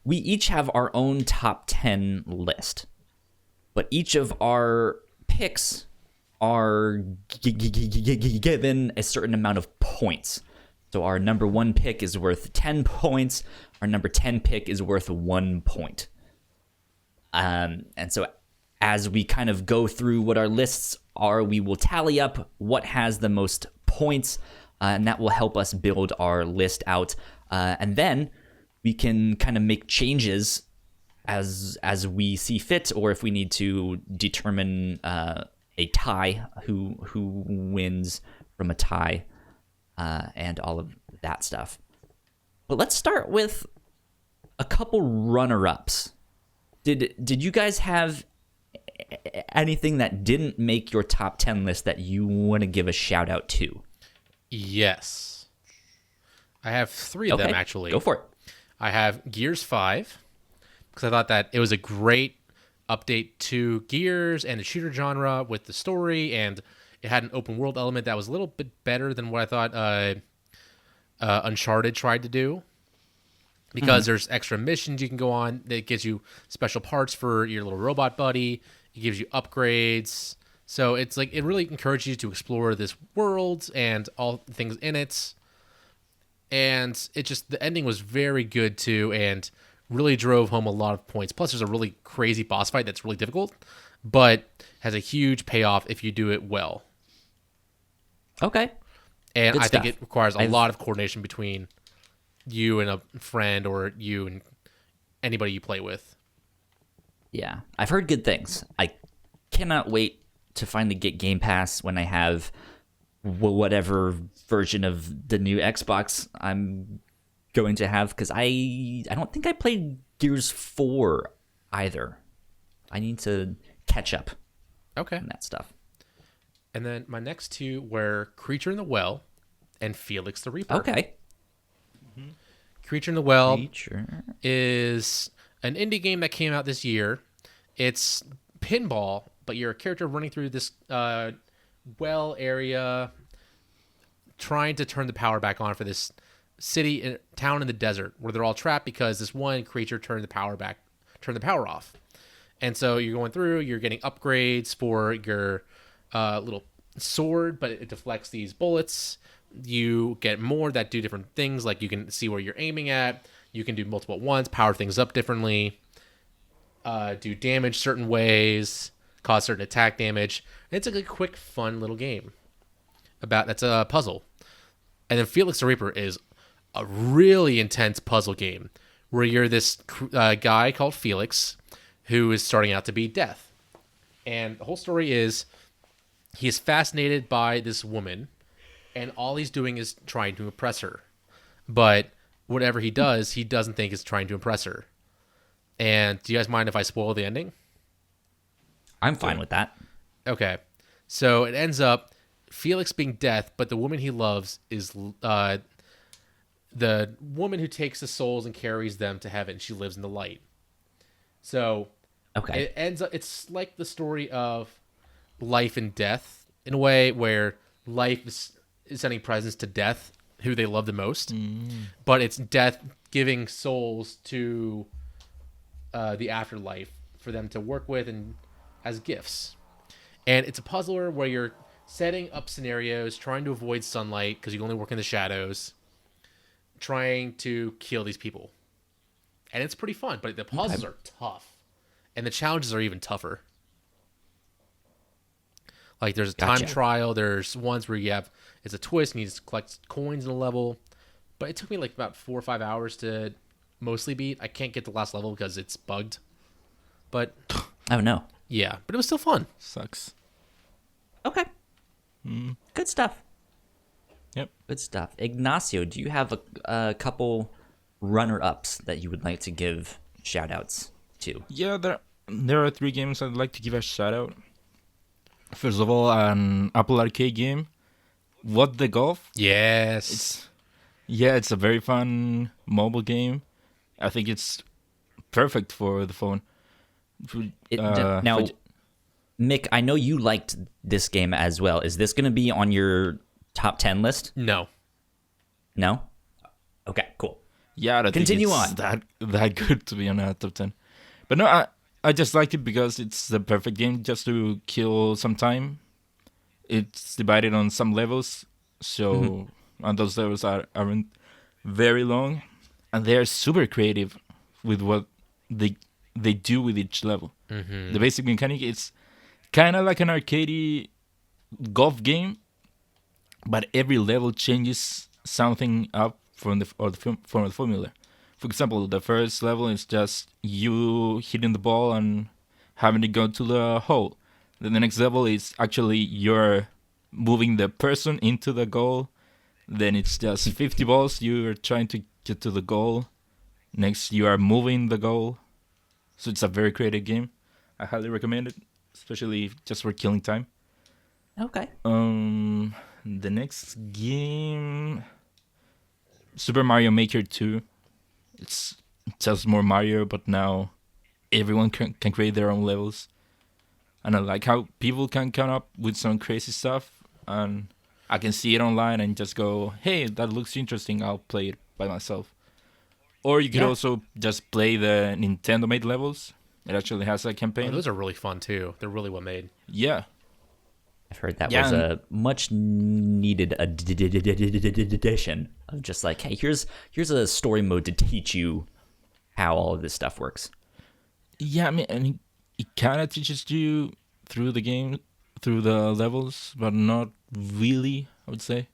Speaker 1: We each have our own top 10 list. But each of our picks are given a certain amount of points. So our number 1 pick is worth 10 points. Our number 10 pick is worth 1 point. And so as we kind of go through what our lists are, we will tally up what has the most points, and that will help us build our list out. And then we can kind of make changes as we see fit, or if we need to determine a tie, who wins from a tie, and all of that stuff. But let's start with a couple runner-ups. Did you guys have anything that didn't make your top 10 list that you want to give a shout out to?
Speaker 2: Yes. I have 3 of them, actually.
Speaker 1: Go for it.
Speaker 2: I have Gears 5, because I thought that it was a great update to Gears and the shooter genre with the story, and it had an open world element that was a little bit better than what I thought Uncharted tried to do. Because there's extra missions you can go on that gives you special parts for your little robot buddy. It gives you upgrades. So it's like it really encourages you to explore this world and all the things in it. And it just, the ending was very good too, and really drove home a lot of points. Plus, there's a really crazy boss fight that's really difficult, but has a huge payoff if you do it well.
Speaker 1: Okay.
Speaker 2: And
Speaker 1: Good
Speaker 2: I
Speaker 1: stuff.
Speaker 2: think it requires a lot of coordination between you and a friend, or you and anybody you play with.
Speaker 1: Yeah, I've heard good things. I cannot wait to finally get Game Pass when I have whatever version of the new Xbox I'm going to have, because I don't think I played Gears 4 either. I need to catch up on that stuff.
Speaker 2: And then my next 2 were Creature in the Well and Felix the Reaper.
Speaker 1: Okay.
Speaker 2: Creature in the Well
Speaker 1: Creature.
Speaker 2: is an indie game that came out this year. It's pinball, but you're a character running through this well area, trying to turn the power back on for this city, town in the desert, where they're all trapped because this one creature turned the power off. And so you're going through, you're getting upgrades for your little sword, but it deflects these bullets. You get more that do different things, like you can see where you're aiming at. You can do multiple at once, power things up differently, do damage certain ways, cause certain attack damage. It's a good, quick, fun little game. That's a puzzle. And then Felix the Reaper is a really intense puzzle game where you're this guy called Felix who is starting out to be Death. And the whole story is he is fascinated by this woman, and all he's doing is trying to impress her. But whatever he does, he doesn't think is trying to impress her. And do you guys mind if I spoil the ending?
Speaker 1: I'm fine with that.
Speaker 2: Okay. So it ends up Felix being Death, but the woman he loves is the woman who takes the souls and carries them to heaven. She lives in the light. So
Speaker 1: Okay.
Speaker 2: it ends up, it's like the story of life and death in a way where life is sending presents to Death, who they love the most, but it's Death giving souls to the afterlife for them to work with and as gifts. And it's a puzzler where you're setting up scenarios, trying to avoid sunlight because you only work in the shadows, trying to kill these people. And it's pretty fun, but the puzzles are tough. And the challenges are even tougher. Like there's a time trial, there's ones where it's a twist and you just collect coins in a level. But it took me like about 4 or 5 hours to mostly beat. I can't get the last level because it's bugged. But
Speaker 1: Oh no.
Speaker 2: yeah, but it was still fun.
Speaker 3: Sucks.
Speaker 1: Okay. Good stuff.
Speaker 3: Yep.
Speaker 1: Good stuff. Ignacio, do you have a couple runner-ups that you would like to give shout-outs to?
Speaker 3: Yeah, there are 3 games I'd like to give a shout out. First of all, an Apple Arcade game, What the Golf.
Speaker 2: Yes.
Speaker 3: It's a very fun mobile game. I think it's perfect for the phone.
Speaker 1: Now, Mick, I know you liked this game as well. Is this going to be on your top 10 list?
Speaker 2: No.
Speaker 1: No? Okay, cool.
Speaker 3: Yeah, I don't
Speaker 1: Continue
Speaker 3: think it's that good to be on a top 10. But no, I just liked it because it's the perfect game just to kill some time. It's divided on some levels, so and those levels aren't very long, and they're super creative with what they do with each level. The basic mechanic is kind of like an arcade golf game, but every level changes something up from the formula. For example, the first level is just you hitting the ball and having it go to the hole. Then the next level is actually you're moving the person into the goal. Then it's just 50 balls. You're trying to get to the goal. Next, you are moving the goal. So it's a very creative game. I highly recommend it, especially just for killing time.
Speaker 1: Okay.
Speaker 3: The next game, Super Mario Maker 2. It's just more Mario, but now everyone can create their own levels. And I like how people can come up with some crazy stuff, and I can see it online and just go, hey, that looks interesting, I'll play it by myself. Or you could also just play the Nintendo-made levels. It actually has a campaign.
Speaker 2: Oh, those are really fun, too. They're really well made.
Speaker 3: Yeah.
Speaker 1: I've heard that was a much needed addition of just like, hey, here's a story mode to teach you how all of this stuff works.
Speaker 3: Yeah, I mean, and it kind of teaches you through the game, through the levels, but not really, I would say.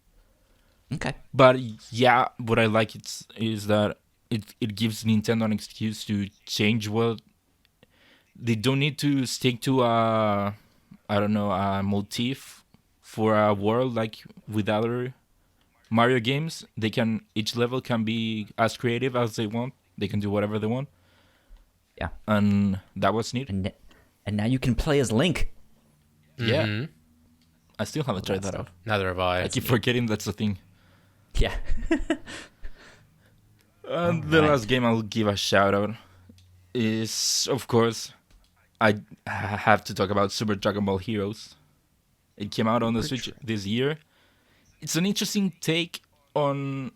Speaker 1: Okay.
Speaker 3: But yeah, what I like is that it gives Nintendo an excuse to change what they don't need to stick to a motif for a world like with other Mario games. Each level can be as creative as they want. They can do whatever they want.
Speaker 1: Yeah.
Speaker 3: And that was neat.
Speaker 1: And now you can play as Link.
Speaker 3: Yeah. I still haven't tried that out.
Speaker 2: Neither have I.
Speaker 3: I keep forgetting that's the thing.
Speaker 1: Yeah.
Speaker 3: And the last game I'll give a shout out is, of course, I have to talk about Super Dragon Ball Heroes. It came out on the Switch this year. It's an interesting take on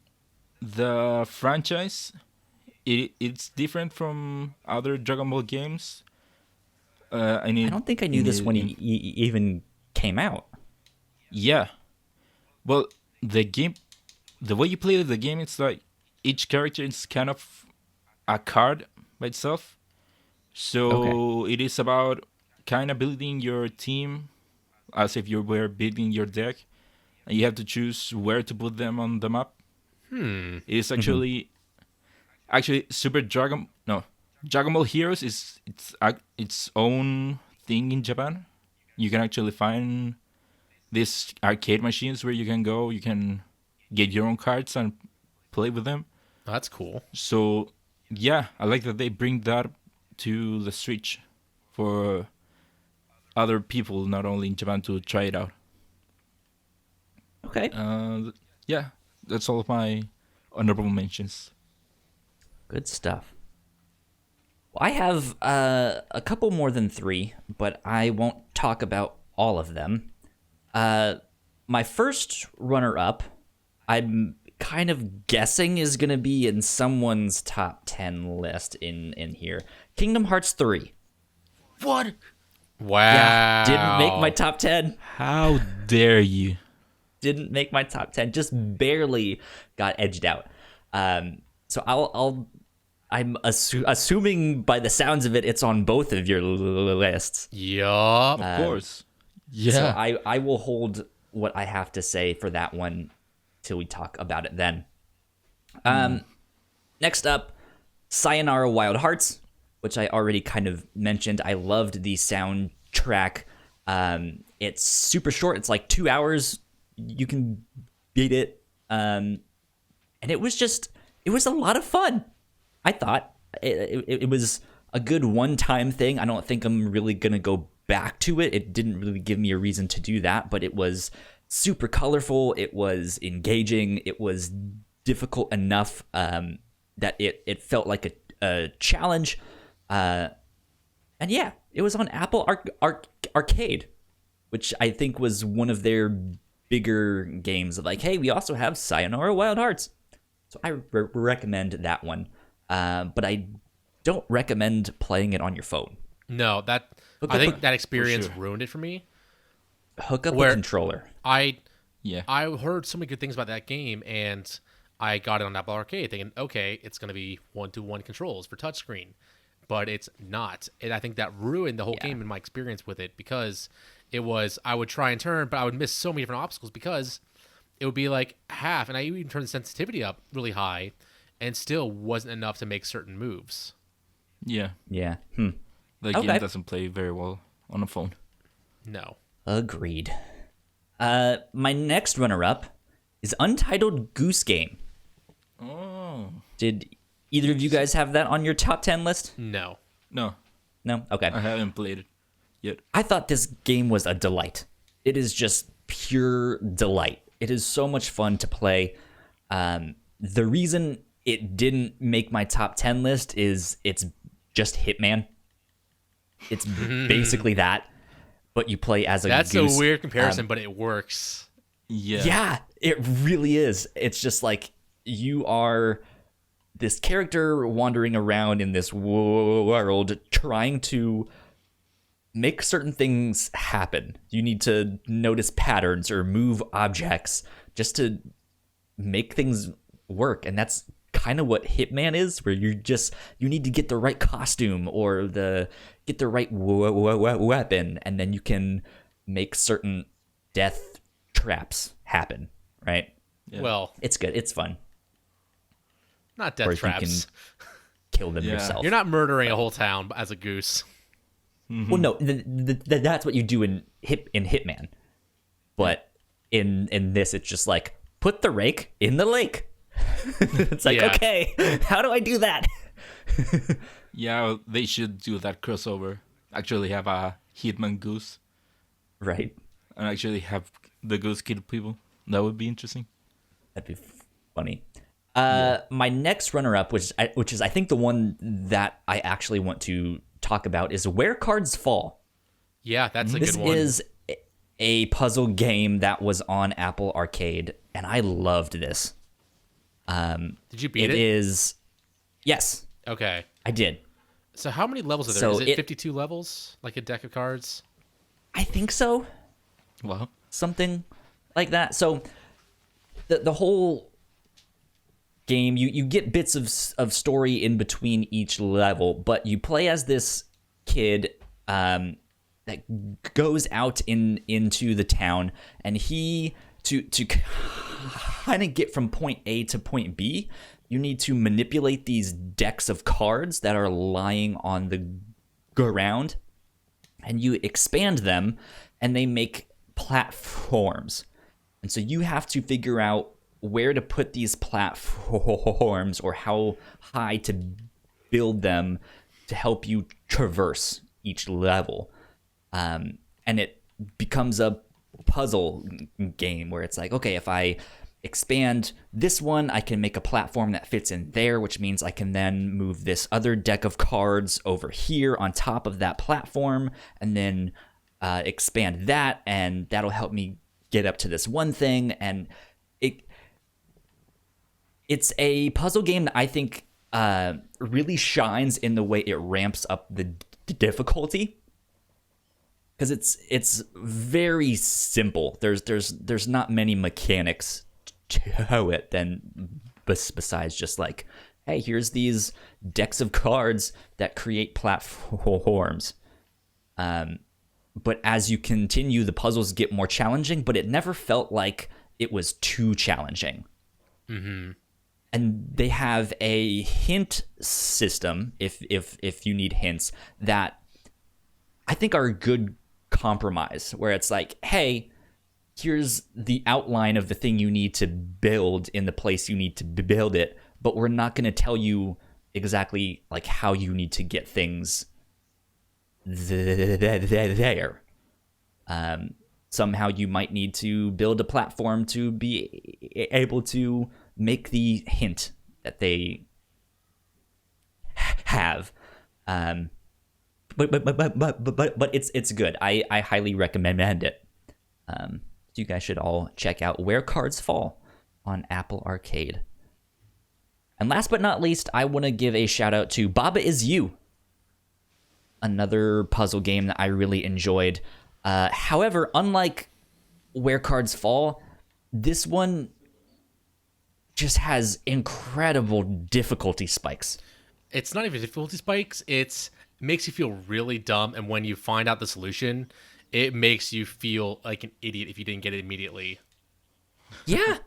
Speaker 3: the franchise. It's different from other Dragon Ball games.
Speaker 1: I don't think I knew this when he even came out.
Speaker 3: Yeah. Well, the way you play the game, it's like each character is kind of a card by itself. So it is about kind of building your team as if you were building your deck, and you have to choose where to put them on the map. It is actually Dragon Ball Heroes is its own thing in Japan. You can actually find these arcade machines where you can go, you can get your own cards and play with them.
Speaker 2: Oh, that's cool.
Speaker 3: So yeah, I like that they bring that to the Switch for other people, not only in Japan, to try it out.
Speaker 1: Okay.
Speaker 3: Yeah, that's all of my honorable mentions.
Speaker 1: Good stuff. Well, I have a couple more than 3, but I won't talk about all of them. My first runner-up, I'm kind of guessing is going to be in someone's top 10 list in here. Kingdom Hearts 3.
Speaker 3: What?
Speaker 2: Wow.
Speaker 1: Yeah, didn't make my top 10.
Speaker 3: How dare you?
Speaker 1: Didn't make my top 10. Just barely got edged out. So I'm assuming by the sounds of it, it's on both of your lists.
Speaker 2: Yup.
Speaker 3: Of course. Yeah.
Speaker 1: So I will hold what I have to say for that one till we talk about it then. Next up, Sayonara Wild Hearts, which I already kind of mentioned. I loved the soundtrack. It's super short. It's like 2 hours. You can beat it. And it was a lot of fun. I thought it was a good one-time thing. I don't think I'm really going to go back to it. It didn't really give me a reason to do that, but it was super colorful. It was engaging. It was difficult enough that it felt like a challenge. And yeah, it was on Apple Arcade, which I think was one of their bigger games of like, hey, we also have Sayonara Wild Hearts. So I recommend that one. But I don't recommend playing it on your phone.
Speaker 2: No, I think that experience ruined it for me.
Speaker 1: Hook up a controller.
Speaker 2: I heard so many good things about that game, and I got it on Apple Arcade thinking, okay, it's going to be 1-to-1 controls for touchscreen. But it's not. And I think that ruined the whole game and my experience with it, because it was, I would try and turn, but I would miss so many different obstacles because it would be like half, and I even turned the sensitivity up really high, and still wasn't enough to make certain moves.
Speaker 3: Yeah.
Speaker 1: Yeah.
Speaker 3: The game doesn't play very well on a phone.
Speaker 2: No.
Speaker 1: Agreed. My next runner-up is Untitled Goose Game.
Speaker 3: Oh.
Speaker 1: Did either of you guys have that on your top 10 list?
Speaker 2: No.
Speaker 3: No.
Speaker 1: No? Okay.
Speaker 3: I haven't played it yet.
Speaker 1: I thought this game was a delight. It is just pure delight. It is so much fun to play. The reason it didn't make my top 10 list is it's just Hitman. It's basically that, but you play as a goose.
Speaker 2: That's a weird comparison, but it works.
Speaker 3: Yeah.
Speaker 1: Yeah, it really is. It's just like you are this character wandering around in this world trying to make certain things happen. You need to notice patterns or move objects just to make things work. And that's kind of what Hitman is, where you need to get the right costume or get the right weapon, and then you can make certain death traps happen, right?
Speaker 3: Yeah.
Speaker 2: Well,
Speaker 1: It's good. It's fun.
Speaker 2: not
Speaker 1: Or
Speaker 2: death
Speaker 1: if you
Speaker 2: traps.
Speaker 1: can kill them
Speaker 3: Yeah.
Speaker 1: yourself.
Speaker 2: You're not murdering a whole town as a goose.
Speaker 1: Well, no, that's what you do in Hitman. But in this, it's just like, put the rake in the lake. It's like,
Speaker 2: Yeah.
Speaker 1: okay, how do I do that?
Speaker 3: Yeah, they should do that crossover. Actually have a Hitman goose
Speaker 1: Right.
Speaker 3: and actually have the goose kill people. That would be interesting.
Speaker 1: That'd be funny. My next runner-up, which is I think the one that I actually want to talk about, is Where Cards Fall.
Speaker 2: Yeah, that's a
Speaker 1: This
Speaker 2: good one.
Speaker 1: is a puzzle game that was on Apple Arcade, and I loved this.
Speaker 2: Did you beat
Speaker 1: It
Speaker 2: it?
Speaker 1: is, yes,
Speaker 2: Okay.
Speaker 1: I did.
Speaker 2: So how many levels are there?
Speaker 1: So
Speaker 2: Is it
Speaker 1: it-
Speaker 2: 52 levels? Like a deck of cards?
Speaker 1: I think so.
Speaker 3: Well,
Speaker 1: something like that. So the whole game, you get bits of story in between each level, but you play as this kid that goes out into the town, and he to kind of get from point A to point B, you need to manipulate these decks of cards that are lying on the ground, and you expand them, and they make platforms. And so you have to figure out where to put these platforms or how high to build them to help you traverse each level. And it becomes a puzzle game where it's like, okay, if I expand this one, I can make a platform that fits in there, which means I can then move this other deck of cards over here on top of that platform, and then expand that, and that'll help me get up to this one thing. And it's a puzzle game that I think really shines in the way it ramps up the difficulty, because it's very simple. There's not many mechanics to it than besides just like, hey, here's these decks of cards that create platforms. But as you continue, the puzzles get more challenging, but it never felt like it was too challenging. Mm-hmm. And they have a hint system, if you need hints, that I think are a good compromise, where it's like, hey, here's the outline of the thing you need to build in the place you need to build it, but we're not going to tell you exactly like how you need to get things there. Somehow you might need to build a platform to be able to make the hint that they have. But it's good. I highly recommend it. So you guys should all check out Where Cards Fall on Apple Arcade. And last but not least, I want to give a shout out to Baba Is You, another puzzle game that I really enjoyed. However, unlike Where Cards Fall, this one just has incredible difficulty spikes.
Speaker 2: It's not even difficulty spikes. It makes you feel really dumb, and when you find out the solution, it makes you feel like an idiot if you didn't get it immediately.
Speaker 1: Yeah.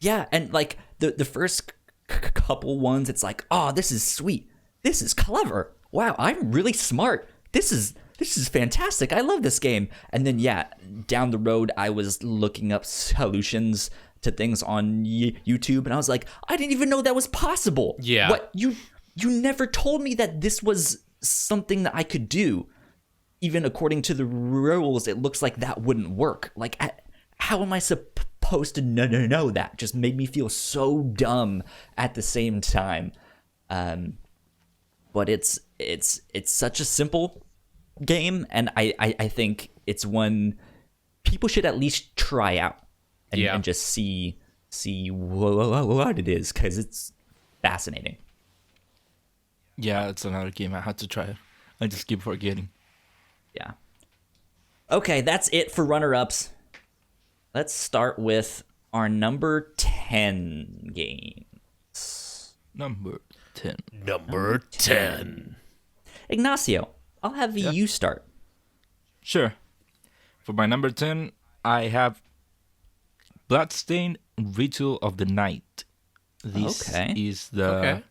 Speaker 1: Yeah, and like the first couple ones, it's like, oh, this is sweet. This is clever. Wow, I'm really smart. This is fantastic. I love this game. And then, yeah, down the road, I was looking up solutions to things on YouTube, and I was like, I didn't even know that was possible.
Speaker 2: Yeah.
Speaker 1: What? You never told me that this was something that I could do. Even according to the rules, it looks like that wouldn't work. Like, how am I supposed to know that? Just made me feel so dumb at the same time. But it's such a simple game, and I think it's one people should at least try out and just see what it is, because it's fascinating.
Speaker 3: Yeah, it's another game I had to try. I just keep forgetting.
Speaker 1: Yeah. Okay, that's it for runner-ups. Let's start with our number 10 games.
Speaker 3: Number 10.
Speaker 2: Number 10.
Speaker 1: Ignacio, I'll have you start.
Speaker 3: Sure. For my number 10, I have Bloodstained Ritual of the Night. This is the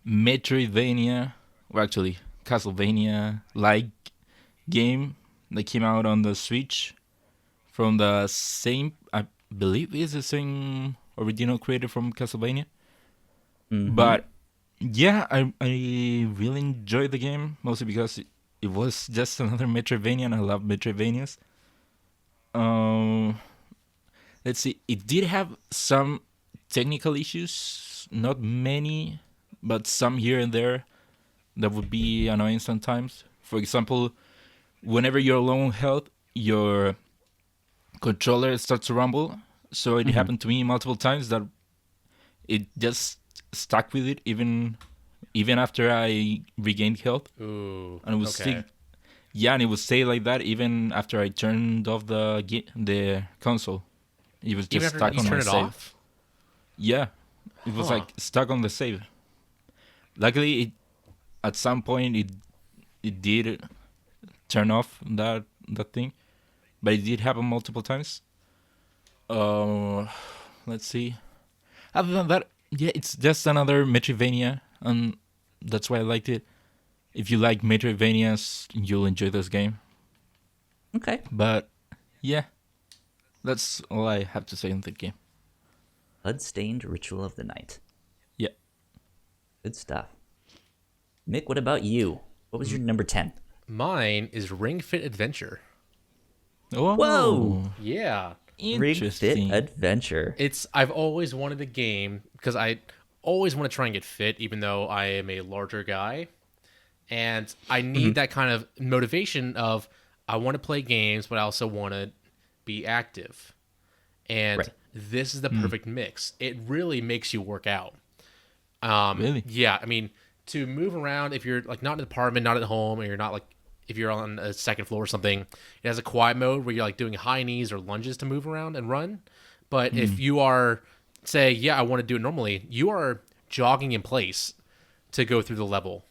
Speaker 3: Metroidvania, or actually Castlevania-like game that came out on the Switch from the same, I believe it's the same original creator from Castlevania. Mm-hmm. But yeah, I really enjoyed the game, mostly because it was just another Metroidvania, and I love Metroidvanias. Let's see, it did have some technical issues, not many, but some here and there that would be annoying sometimes. For example, whenever you're low on health, your controller starts to rumble. So it happened to me multiple times that it just stuck with it even after I regained health.
Speaker 2: Ooh,
Speaker 3: and it Yeah, and it would stay like that even after I turned off the console. It was
Speaker 2: Even
Speaker 3: just
Speaker 2: after
Speaker 3: stuck
Speaker 2: you
Speaker 3: on my
Speaker 2: turn it
Speaker 3: save.
Speaker 2: off?
Speaker 3: Yeah, it was
Speaker 2: Huh.
Speaker 3: like stuck on the save. Luckily, at some point it did turn off that thing, but it did happen multiple times. Let's see. Other than that, yeah, it's just another Metroidvania, and that's why I liked it. If you like Metroidvanias, you'll enjoy this game.
Speaker 1: Okay.
Speaker 3: But yeah, that's all I have to say on the game.
Speaker 1: Bloodstained Ritual of the Night.
Speaker 3: Yeah.
Speaker 1: Good stuff. Mick, what about you? What was your number 10?
Speaker 2: Mine is Ring Fit Adventure.
Speaker 3: Oh,
Speaker 1: Whoa!
Speaker 2: Yeah.
Speaker 1: Ring Fit
Speaker 3: interesting.
Speaker 1: Adventure.
Speaker 2: I've always wanted a game because I always want to try and get fit, even though I am a larger guy. And I need that kind of motivation of I want to play games, but I also want to be active. And
Speaker 1: Right.
Speaker 2: this is the perfect mix. It really makes you work out.
Speaker 3: Really?
Speaker 2: Yeah, I mean, to move around, if you're like not in an apartment, not at home, or you're not like if you're on a second floor or something, it has a quiet mode where you're like doing high knees or lunges to move around and run. But if you are, say, yeah, I want to do it normally, you are jogging in place to go through the level.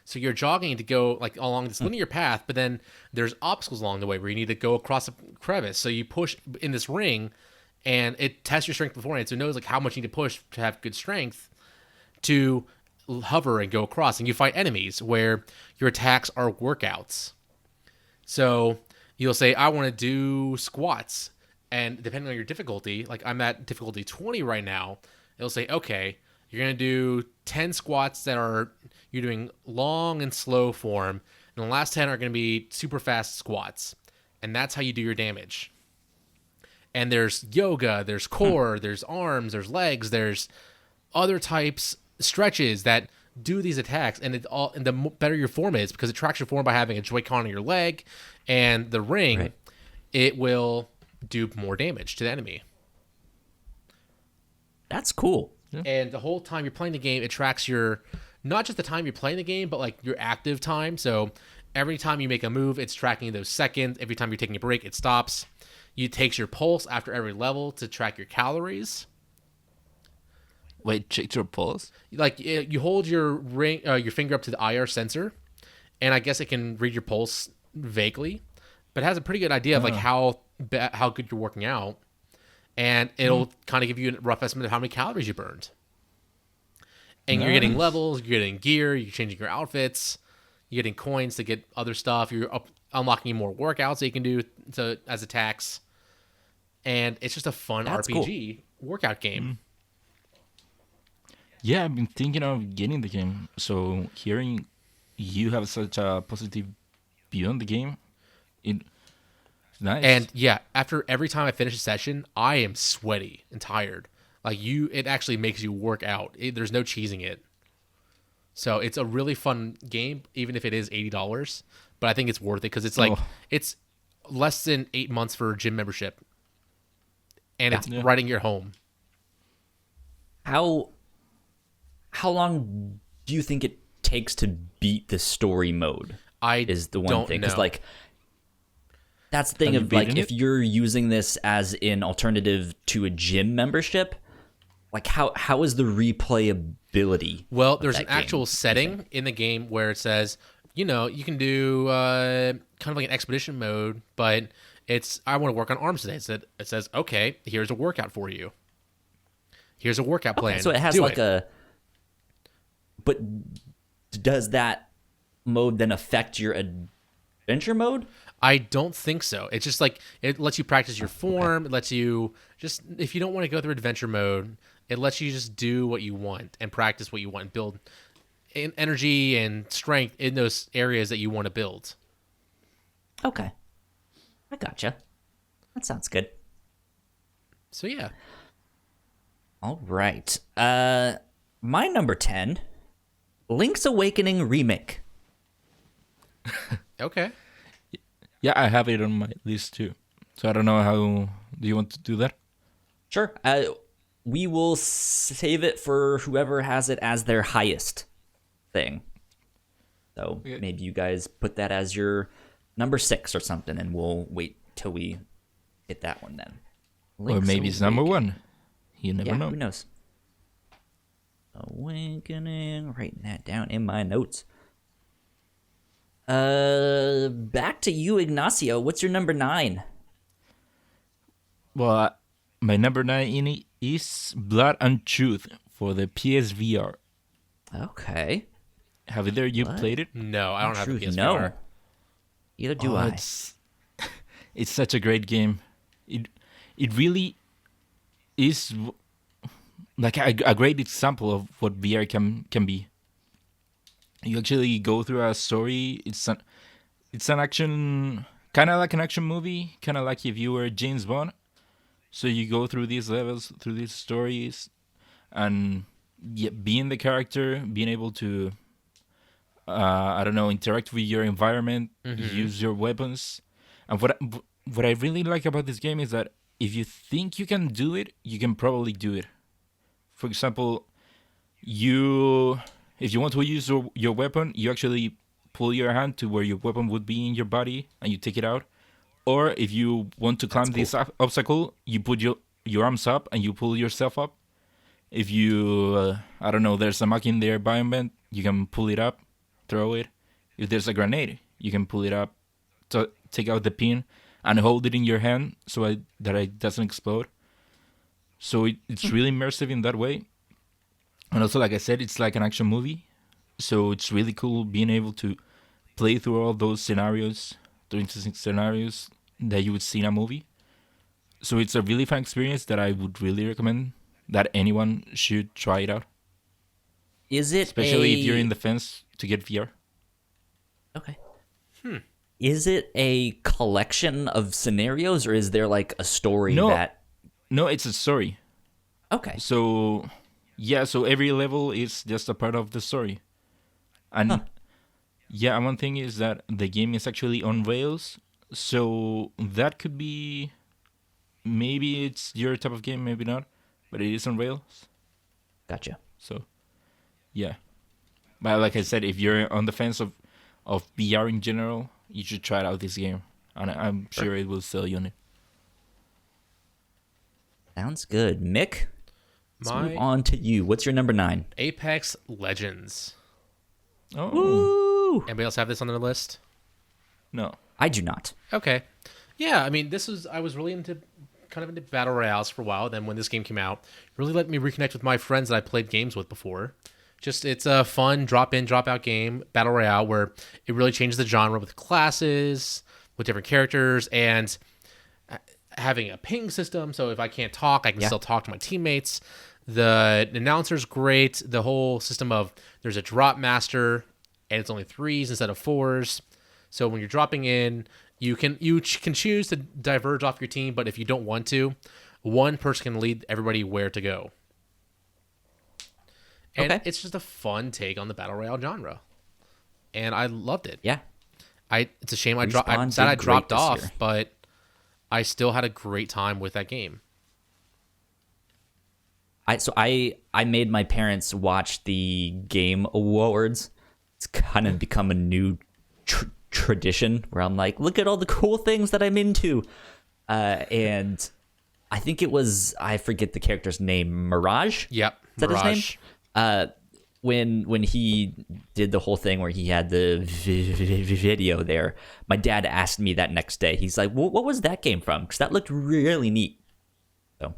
Speaker 2: So you're jogging to go like along this linear path, but then there's obstacles along the way where you need to go across a crevice. So you push in this ring, and it tests your strength beforehand, so it knows like how much you need to push to have good strength to hover and go across. And you fight enemies where your attacks are workouts. So you'll say, I want to do squats, and depending on your difficulty, like I'm at difficulty 20 right now, it'll say, okay, you're going to do 10 squats that are you're doing long and slow form, and the last 10 are going to be super fast squats. And that's how you do your damage. And there's yoga, there's core, there's arms, there's legs, there's other types stretches that do these attacks, and the better your form is, because it tracks your form by having a Joy-Con on your leg, and the ring,
Speaker 1: Right.
Speaker 2: it will do more damage to the enemy.
Speaker 1: That's cool.
Speaker 2: And the whole time you're playing the game, it tracks your, not just the time you're playing the game, but like your active time. So every time you make a move, it's tracking those seconds. Every time you're taking a break, it stops. It takes your pulse after every level to track your calories.
Speaker 3: Wait, check your pulse?
Speaker 2: Like you hold your your finger up to the IR sensor, and I guess it can read your pulse vaguely, but it has a pretty good idea of like how good you're working out. And it'll kind of give you a rough estimate of how many calories you burned. And you're getting levels, you're getting gear, you're changing your outfits, you're getting coins to get other stuff, you're unlocking more workouts that you can do as attacks. And it's just a fun
Speaker 1: That's
Speaker 2: RPG workout game.
Speaker 3: Yeah, I've been thinking of getting the game. So hearing you have such a positive view on the game, it's nice.
Speaker 2: And yeah, after every time I finish a session, I am sweaty and tired. Like it actually makes you work out. There's no cheesing it. So it's a really fun game, even if it is $80. But I think it's worth it because it's like it's less than 8 months for a gym membership, and it's right in your home.
Speaker 1: How long do you think it takes to beat the story mode? Is the one
Speaker 2: don't
Speaker 1: thing,
Speaker 2: know.
Speaker 1: because like that's the thing
Speaker 3: Have you
Speaker 1: of like
Speaker 3: beaten
Speaker 1: if
Speaker 3: it?
Speaker 1: you're using this as an alternative to a gym membership, like how is the replayability?
Speaker 2: Well,
Speaker 1: of
Speaker 2: there's
Speaker 1: that
Speaker 2: an actual
Speaker 1: game,
Speaker 2: setting in the game where it says, you can do kind of like an expedition mode, but I want to work on arms today. It says, okay, here's a workout for you. Here's a workout plan.
Speaker 1: Okay, so it has
Speaker 2: Do
Speaker 1: like
Speaker 2: it.
Speaker 1: but does that mode then affect your adventure mode?
Speaker 2: I don't think so. It's just like it lets you practice your form. It lets you just, if you don't want to go through adventure mode, it lets you just do what you want and practice what you want and build energy and strength in those areas that you want to build.
Speaker 1: Okay, I gotcha. That sounds good.
Speaker 2: So yeah.
Speaker 1: All right. My number 10, Link's Awakening Remake.
Speaker 2: Okay.
Speaker 3: Yeah, I have it on my list too. So I don't know how. Do you want to do that?
Speaker 1: Sure. We will save it for whoever has it as their highest thing. So
Speaker 2: Okay.
Speaker 1: maybe you guys put that as your number 6 or something, and we'll wait till we hit that one then.
Speaker 3: Or
Speaker 1: Link's
Speaker 3: maybe it's number
Speaker 1: Awakening.
Speaker 3: 1. You never
Speaker 1: Yeah,
Speaker 3: know.
Speaker 1: who knows? Awakening. Writing that down in my notes. Back to you, Ignacio. What's your number 9?
Speaker 3: Well, my number 9 is Blood and Truth for the PSVR.
Speaker 1: Okay.
Speaker 3: Have either you
Speaker 1: What?
Speaker 3: played it?
Speaker 2: No, I don't have a
Speaker 1: Truth,
Speaker 2: PSVR.
Speaker 1: no. Either do I.
Speaker 3: It's such a great game. It really is like a great example of what VR can be. You actually go through a story. It's an action, kind of like an action movie, kind of like if you were James Bond. So you go through these levels, through these stories, and being the character, being able to, I don't know, interact with your environment, use your weapons. And what I really like about this game is that if you think you can do it, you can probably do it. For example, if you want to use your weapon, you actually pull your hand to where your weapon would be in your body, and you take it out. Or if you want to climb this obstacle, you put your arms up and you pull yourself up. If you, I don't know, there's a mach in the environment, you can pull it up, throw it. If there's a grenade, you can pull it up, take out the pin, and hold it in your hand so that it doesn't explode. So it's really immersive in that way. And also, like I said, it's like an action movie. So it's really cool being able to play through all those scenarios, the interesting scenarios that you would see in a movie. So it's a really fun experience that I would really recommend that anyone should try it out.
Speaker 1: Is it
Speaker 3: Especially if you're in the fence to get VR.
Speaker 1: Okay. Is it a collection of scenarios, or is there like a story that...
Speaker 3: No, it's a story.
Speaker 1: Okay.
Speaker 3: So, so every level is just a part of the story. And one thing is that the game is actually on rails. So that could be... Maybe it's your type of game, maybe not. But it is on rails.
Speaker 1: Gotcha.
Speaker 3: So, yeah. But like I said, if you're on the fence of VR in general, you should try out this game. And I'm sure it will sell you on it.
Speaker 1: Sounds good. Mick, let's
Speaker 2: My
Speaker 1: move on to you. What's your number 9?
Speaker 2: Apex Legends.
Speaker 3: Oh,
Speaker 1: Woo!
Speaker 2: Anybody else have this on their list?
Speaker 3: no.
Speaker 1: I do not.
Speaker 2: Okay. Yeah, I mean, I was really into battle royales for a while. Then when this game came out, it really let me reconnect with my friends that I played games with before. It's a fun drop in, drop out game, battle royale, where it really changes the genre with classes, with different characters, and having a ping system. So if I can't talk, I can still talk to my teammates. The announcer's great. The whole system of there's a drop master, and it's only 3s instead of 4s. So when you're dropping in, you can choose to diverge off your team, but if you don't want to, one person can lead everybody where to go. And it's just a fun take on the battle royale genre, and I loved it.
Speaker 1: Yeah.
Speaker 2: It's a shame I'm
Speaker 1: Respawn
Speaker 2: sad I
Speaker 1: did great
Speaker 2: dropped
Speaker 1: this
Speaker 2: off,
Speaker 1: year.
Speaker 2: but I still had a great time with that game.
Speaker 1: I made my parents watch the Game Awards. It's kind of become a new tradition where I'm like, look at all the cool things that I'm into. And I think it was, I forget the character's name, Mirage?
Speaker 2: Yep,
Speaker 1: Is that
Speaker 2: Mirage.
Speaker 1: his name? When he did the whole thing where he had the video there, my dad asked me that next day. He's like, well, what was that game from? Because that looked really neat. So,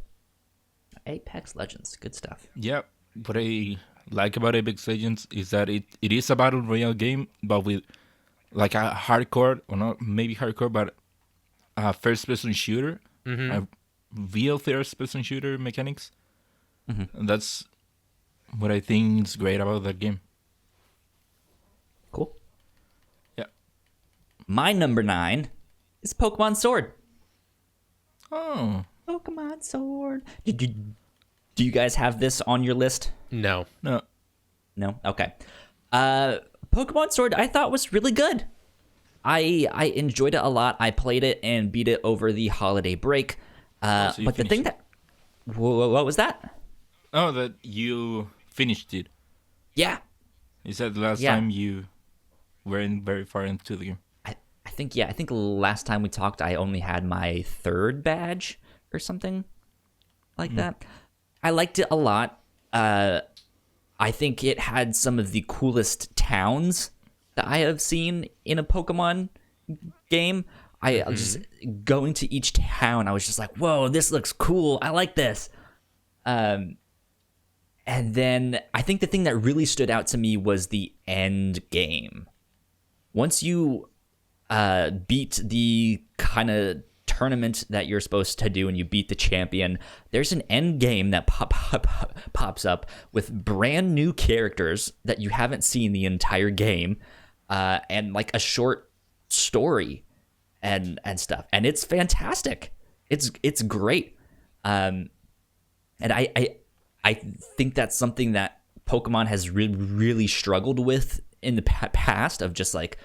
Speaker 1: Apex Legends, good stuff.
Speaker 3: Yeah, what I like about Apex Legends is that it is a battle royale game, but with like a hardcore, or not maybe hardcore, but a first-person shooter, a real first-person shooter mechanics. And that's what I think is great about that game.
Speaker 1: Cool.
Speaker 3: Yeah.
Speaker 1: My number 9 is Pokemon Sword.
Speaker 3: Oh,
Speaker 1: Pokemon Sword. Do you guys have this on your list?
Speaker 2: No.
Speaker 3: no.
Speaker 1: No? Okay. Pokemon Sword I thought was really good. I enjoyed it a lot. I played it and beat it over the holiday break.
Speaker 3: So you
Speaker 1: But the thing
Speaker 3: finished
Speaker 1: that... What was that?
Speaker 3: Oh, that you finished it.
Speaker 1: Yeah.
Speaker 3: You said the last
Speaker 1: Yeah.
Speaker 3: time you weren't very far into the game.
Speaker 1: I think last time we talked, I only had my 3rd badge or something like that. I liked it a lot. I think it had some of the coolest towns that I have seen in a Pokemon game. I was just going to each town. I was just like, whoa, this looks cool. I like this. And then I think the thing that really stood out to me was the end game. Once you beat the kind of tournament that you're supposed to do and you beat the champion, there's an end game that pops up with brand new characters that you haven't seen the entire game, and like a short story and stuff, and it's fantastic. It's great. And I think that's something that Pokemon has really struggled with in the past, of just like,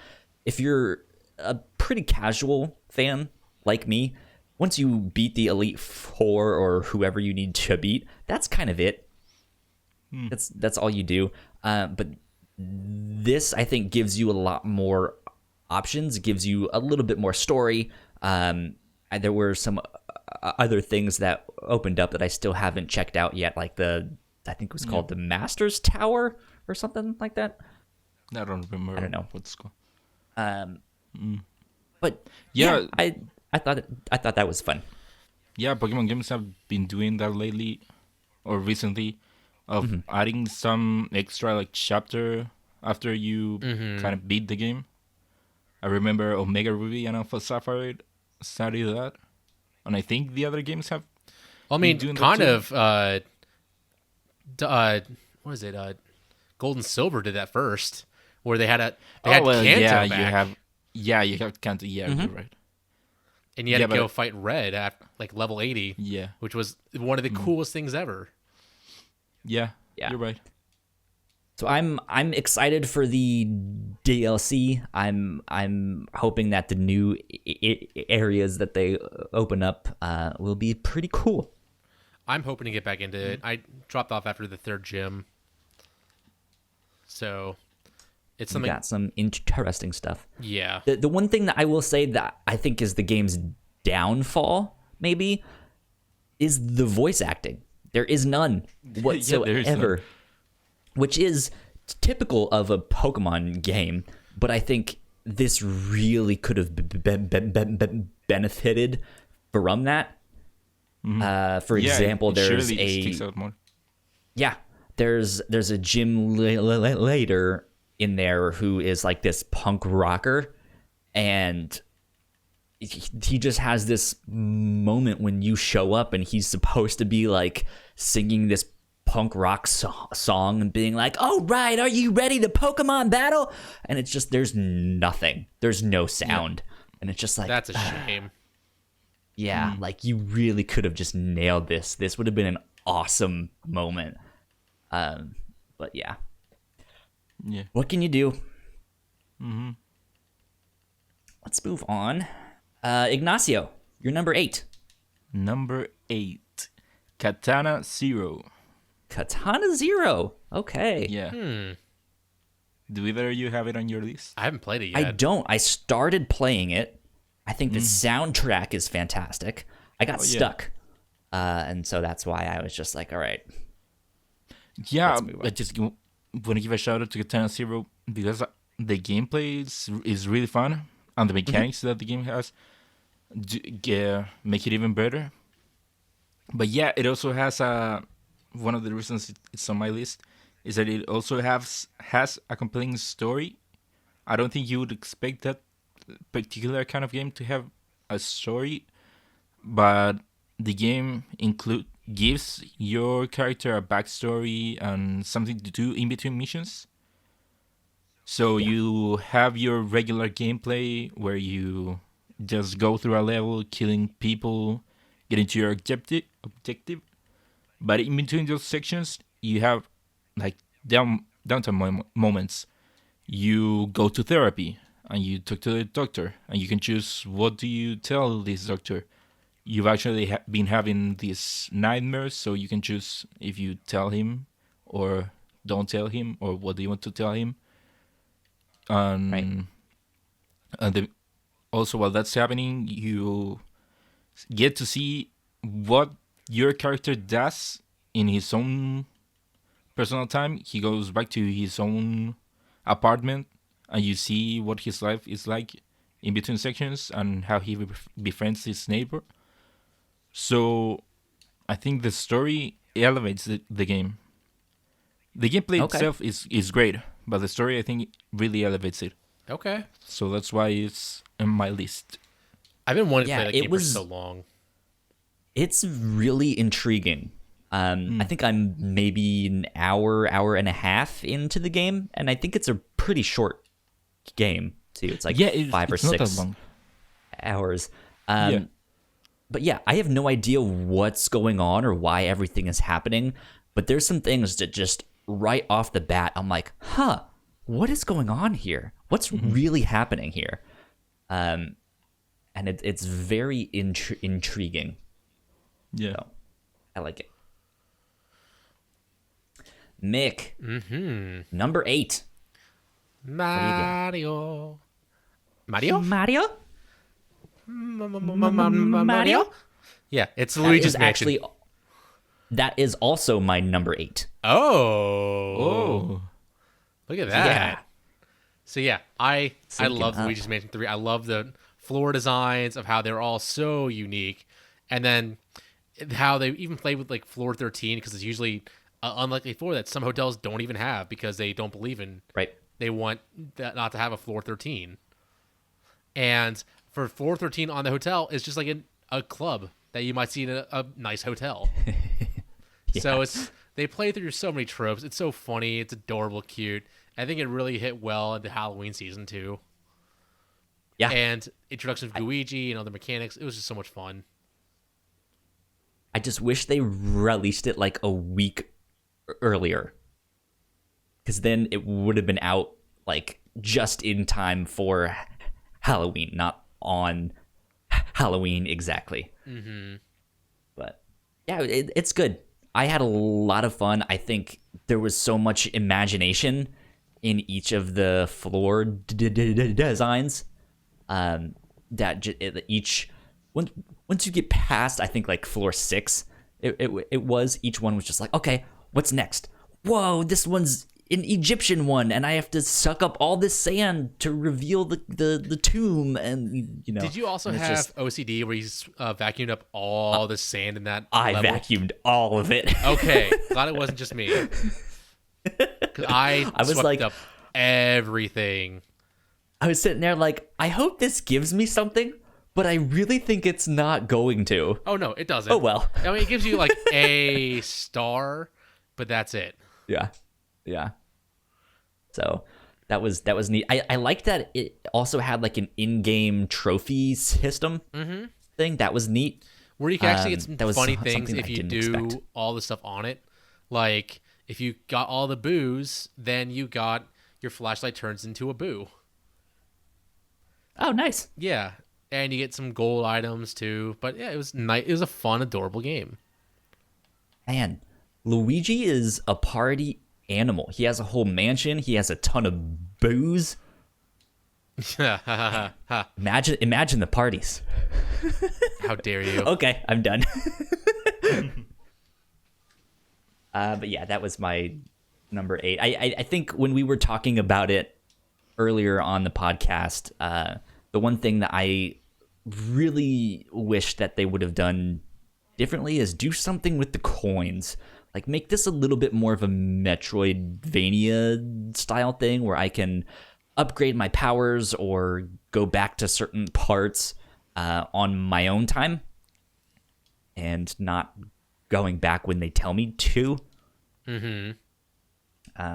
Speaker 1: if you're a pretty casual fan like me, once you beat the Elite Four or whoever you need to beat, that's kind of it. That's all you do. But this, I think, gives you a lot more options, gives you a little bit more story. And there were some other things that opened up that I still haven't checked out yet, like I think it was called the Master's Tower or something like that.
Speaker 3: I don't remember.
Speaker 1: I don't know
Speaker 3: what's called.
Speaker 1: But
Speaker 3: Yeah.
Speaker 1: I thought that was fun.
Speaker 3: Yeah, Pokemon games have been doing that lately or recently, of adding some extra like chapter after you kind of beat the game. I remember Omega Ruby and Alpha Sapphire started that, and I think the other games have.
Speaker 2: I mean,
Speaker 3: doing
Speaker 2: kind
Speaker 3: that too.
Speaker 2: of. What is it? Gold and Silver did that first, where they had Kanto
Speaker 3: yeah,
Speaker 2: back.
Speaker 3: you have Kanto. Yeah, you're right.
Speaker 2: And you had to
Speaker 3: Yeah,
Speaker 2: go
Speaker 3: but-
Speaker 2: fight Red at like level 80,
Speaker 3: Yeah,
Speaker 2: which was one of the coolest things ever.
Speaker 3: yeah,
Speaker 1: Yeah.
Speaker 3: you're right.
Speaker 1: So I'm excited for the DLC. I'm hoping that the new areas that they open up will be pretty cool.
Speaker 2: I'm hoping to get back into it. I dropped off after the 3rd gym. So it's
Speaker 1: We
Speaker 2: something.
Speaker 1: got some interesting stuff.
Speaker 2: Yeah.
Speaker 1: The one thing that I will say that I think is the game's downfall, maybe, is the voice acting. There is none whatsoever, which is typical of a Pokemon game. But I think this really could have benefited from that. For example,
Speaker 3: it
Speaker 1: there's
Speaker 3: surely sticks out more.
Speaker 1: there's a gym later in there who is like this punk rocker, and he just has this moment when you show up and he's supposed to be like singing this punk rock song and being like, "Oh right, are you ready to Pokemon battle?" And it's just, there's nothing, there's no sound, and it's just like,
Speaker 2: That's a shame.
Speaker 1: yeah, like you really could have just nailed this. This would have been an awesome moment. But yeah, what can you do? Let's move on. Ignacio, you're number 8.
Speaker 3: Number 8, Katana Zero.
Speaker 1: Katana Zero. Okay.
Speaker 3: Yeah. Do either of you have it on your list?
Speaker 2: I haven't played it yet.
Speaker 1: I don't. I started playing it. I think the soundtrack is fantastic. I got stuck. And so that's why I was just like, all right.
Speaker 3: Yeah,
Speaker 1: Let's move on.
Speaker 3: I just want to give a shout out to Katana Zero because the gameplay is really fun, and the mechanics that the game has make it even better. But yeah, it also has one of the reasons it's on my list is that it also has a compelling story. I don't think you would expect that particular kind of game to have a story, but the game gives your character a backstory and something to do in between missions. So you have your regular gameplay where you just go through a level, killing people, getting to your objective. But in between those sections, you have like downtime moments. You go to therapy and you talk to the doctor, and you can choose what do you tell this doctor. You've actually been having these nightmares, so you can choose if you tell him or don't tell him, or what do you want to tell him. And also, while that's happening, you get to see what your character does in his own personal time. He goes back to his own apartment, and you see what his life is like in between sections and how he befriends his neighbor. So I think the story elevates the game. The gameplay itself is great, but the story, I think, really elevates it.
Speaker 2: Okay.
Speaker 3: So that's why it's in my list.
Speaker 2: I've been wanting to play that game for so long.
Speaker 1: It's really intriguing. I think I'm maybe an hour and a half into the game, and I think it's a pretty short game too. It's like 5 or 6
Speaker 3: not that long.
Speaker 1: hours. But yeah, I have no idea what's going on or why everything is happening, but there's some things that just right off the bat, I'm like, what is going on here? What's really happening here? And it's very intriguing.
Speaker 3: Yeah.
Speaker 1: So, I like it. Mick, number 8.
Speaker 2: Mario. Mario?
Speaker 1: Mario?
Speaker 2: Mario? Yeah, it's Luigi's Mansion.
Speaker 1: That is also my number 8.
Speaker 2: Oh. Look at that.
Speaker 1: Yeah.
Speaker 2: So yeah, I love Luigi's Mansion 3. I love the floor designs of how they're all so unique. And then how they even play with like floor 13, because it's usually an unlikely floor that some hotels don't even have because they don't believe in.
Speaker 1: Right.
Speaker 2: They want that not to have a floor 13. And for floor 13 on the hotel, it's just like a club that you might see in a nice hotel.
Speaker 1: Yeah.
Speaker 2: So they play through so many tropes. It's so funny. It's adorable, cute. I think it really hit well in the Halloween season too.
Speaker 1: Yeah.
Speaker 2: And introduction of Luigi and other mechanics. It was just so much fun.
Speaker 1: I just wish they released it like a week earlier, because then it would have been out like just in time for Halloween, not on Halloween exactly. But yeah, it's good. I had a lot of fun. I think there was so much imagination in each of the floor designs that each once you get past, I think like floor 6, it was, each one was just like, okay, what's next? Whoa, this one's an Egyptian one, and I have to suck up all this sand to reveal the tomb, and you know.
Speaker 2: Did you also have OCD where you vacuumed up all the sand in that
Speaker 1: I
Speaker 2: level?
Speaker 1: vacuumed all of it.
Speaker 2: Okay, glad it wasn't just me. Because I was swept
Speaker 1: like,
Speaker 2: up everything.
Speaker 1: I was sitting there like, I hope this gives me something, but I really think it's not going to.
Speaker 2: Oh no, it doesn't.
Speaker 1: Oh well.
Speaker 2: I mean, it gives you like a star, but that's it.
Speaker 1: Yeah. So that was neat. I like that it also had like an in-game trophy system thing. That was neat.
Speaker 2: Where you can actually get some funny things
Speaker 1: something
Speaker 2: if
Speaker 1: I
Speaker 2: you
Speaker 1: didn't
Speaker 2: do
Speaker 1: expect.
Speaker 2: all the stuff on it. Like if you got all the boos, then you got your flashlight turns into a boo.
Speaker 1: Oh, nice.
Speaker 2: Yeah, and you get some gold items too. But yeah, it was nice. It was a fun, adorable game.
Speaker 1: Man, Luigi is a party animal. He has a whole mansion. He has a ton of booze. Imagine the parties.
Speaker 2: How dare you?
Speaker 1: Okay, I'm done. But yeah, that was my number 8. I think when we were talking about it earlier on the podcast, the one thing that I really wish that they would have done differently is do something with the coins. Like, make this a little bit more of a Metroidvania style thing where I can upgrade my powers or go back to certain parts on my own time and not going back when they tell me to.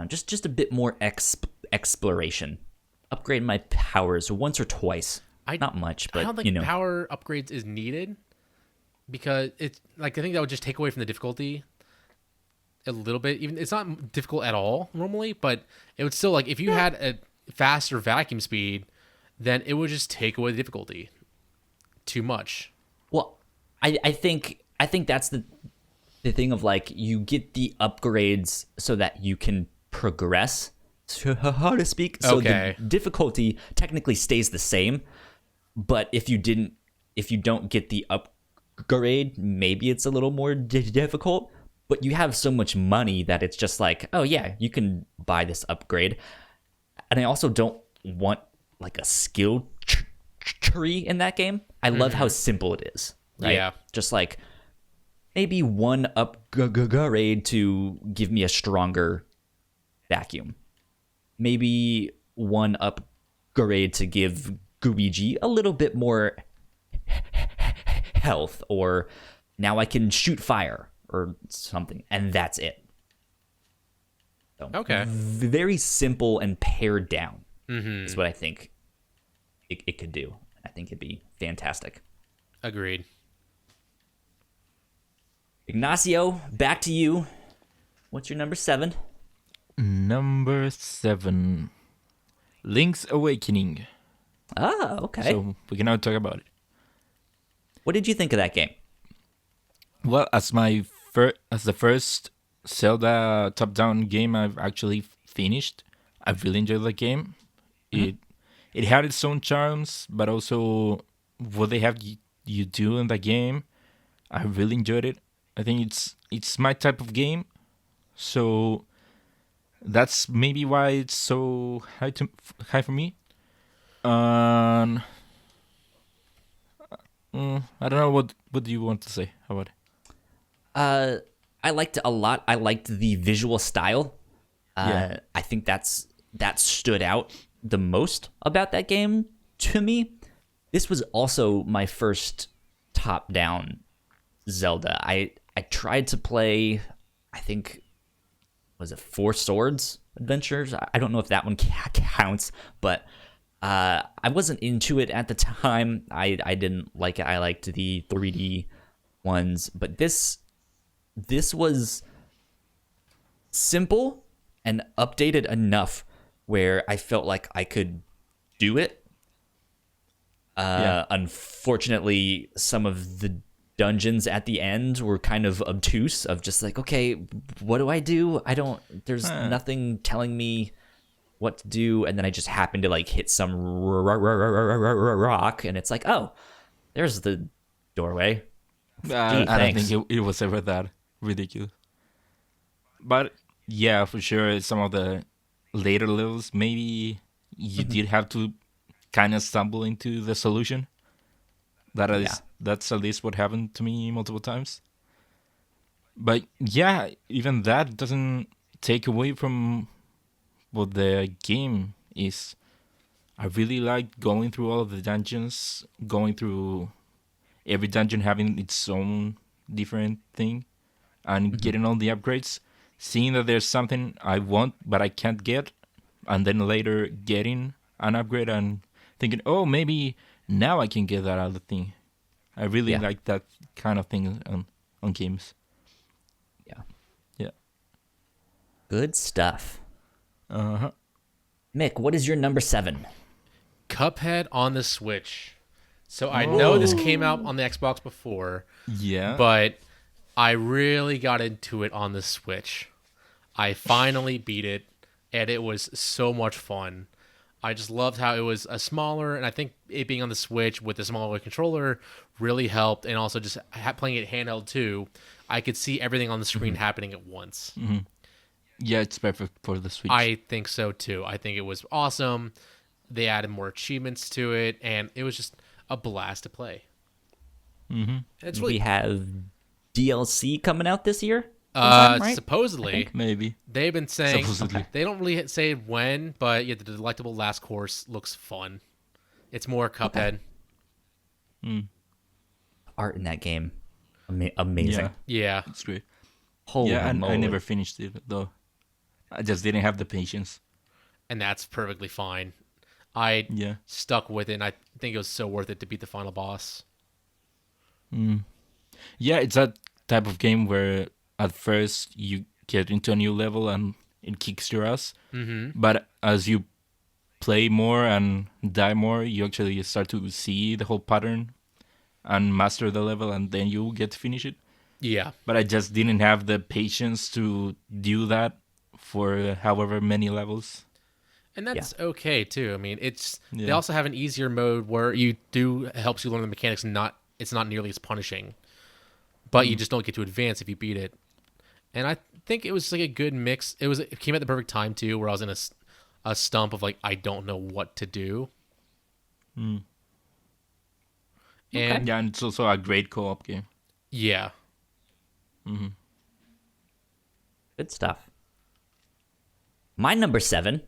Speaker 1: Just a bit more exploration. Upgrade my powers once or twice. Not much, but
Speaker 2: I don't think power upgrades is needed, because it's like, I think that would just take away from the difficulty a little bit. Even it's not difficult at all normally, but it would still, like, if you had a faster vacuum speed, then it would just take away the difficulty too much.
Speaker 1: Well, I think that's the thing of, like, you get the upgrades so that you can progress so to speak. So
Speaker 2: Okay.
Speaker 1: the difficulty technically stays the same, but if you don't get the upgrade, maybe it's a little more difficult. But you have so much money that it's just like, oh yeah, you can buy this upgrade. And I also don't want like a skill tree in that game. I love how simple it is. Right?
Speaker 2: Yeah.
Speaker 1: Just like maybe one upgrade to give me a stronger vacuum. Maybe one upgrade to give Luigi a little bit more health, or now I can shoot fire or something, and that's it. So,
Speaker 2: Okay.
Speaker 1: very simple and pared down is what I think it could do. I think it'd be fantastic.
Speaker 2: Agreed.
Speaker 1: Ignacio, back to you. What's your number 7?
Speaker 3: Number 7, Link's Awakening.
Speaker 1: Ah, okay.
Speaker 3: So we can now talk about it.
Speaker 1: What did you think of that game?
Speaker 3: Well, as the first Zelda top-down game I've actually finished, I really enjoyed the game. It had its own charms, but also what they have you do in the game, I really enjoyed it. I think it's my type of game, so that's maybe why it's so high for me. I don't know what do you want to say about it?
Speaker 1: I liked it a lot. I liked the visual style.
Speaker 3: Yeah.
Speaker 1: I think that stood out the most about that game to me. This was also my first top-down Zelda. I tried to play, I think, was it Four Swords Adventures? I don't know if that one counts, but I wasn't into it at the time. I didn't like it. I liked the 3D ones, but this was simple and updated enough where I felt like I could do it. Unfortunately, some of the dungeons at the end were kind of obtuse, of just like, okay, what do I do? There's nothing telling me what to do, and then I just happen to like hit some rock, and it's like, oh, there's the doorway.
Speaker 3: I don't
Speaker 1: thanks.
Speaker 3: think it was ever that ridiculous. But yeah, for sure, some of the later levels, maybe you did have to kind of stumble into the solution. That's at least what happened to me multiple times. But yeah, even that doesn't take away from what the game is. I really liked going through all of the dungeons, going through every dungeon having its own different thing, and getting all the upgrades, seeing that there's something I want but I can't get, and then later getting an upgrade and thinking, oh, maybe now I can get that other thing. I really like that kind of thing on games.
Speaker 1: Yeah.
Speaker 3: Yeah.
Speaker 1: Good stuff.
Speaker 3: Uh-huh.
Speaker 1: Mick, what is your number 7?
Speaker 2: Cuphead on the Switch. So I know this came out on the Xbox before,
Speaker 3: Yeah.
Speaker 2: but I really got into it on the Switch. I finally beat it, and it was so much fun. I just loved how it was a smaller, and I think it being on the Switch with the smaller controller really helped, and also just playing it handheld too, I could see everything on the screen happening at once.
Speaker 3: Yeah, it's perfect for the Switch.
Speaker 2: I think so too. I think it was awesome. They added more achievements to it, and it was just a blast to play. It's really
Speaker 1: We have DLC coming out this year? sometime, right?
Speaker 2: supposedly
Speaker 3: Maybe.
Speaker 2: they've been saying
Speaker 3: Supposedly.
Speaker 2: they don't really say when, but yeah, the delectable last course looks fun. It's more Cuphead.
Speaker 1: Art in that game, amazing.
Speaker 3: Yeah,
Speaker 2: Yeah.
Speaker 3: it's great.
Speaker 1: Holy
Speaker 3: Yeah, and I
Speaker 1: moly.
Speaker 3: never finished it though. I just didn't have the patience.
Speaker 2: And that's perfectly fine. I
Speaker 3: Yeah.
Speaker 2: stuck with it, and I think it was so worth it to beat the final boss.
Speaker 3: Yeah, it's that type of game where at first you get into a new level and it kicks your ass. But as you play more and die more, you actually start to see the whole pattern and master the level, and then you get to finish it.
Speaker 2: Yeah.
Speaker 3: But I just didn't have the patience to do that for however many levels.
Speaker 2: And that's okay too. I mean, they
Speaker 3: Yeah.
Speaker 2: also have an easier mode where it helps you learn the mechanics. It's not nearly as punishing, but you just don't get to advance if you beat it. And I think it was like a good mix. It came at the perfect time too, where I was in a stump of like I don't know what to do.
Speaker 3: Mm.
Speaker 2: And
Speaker 3: Yeah, and it's also a great co-op game.
Speaker 2: yeah,
Speaker 1: Good stuff. My number 7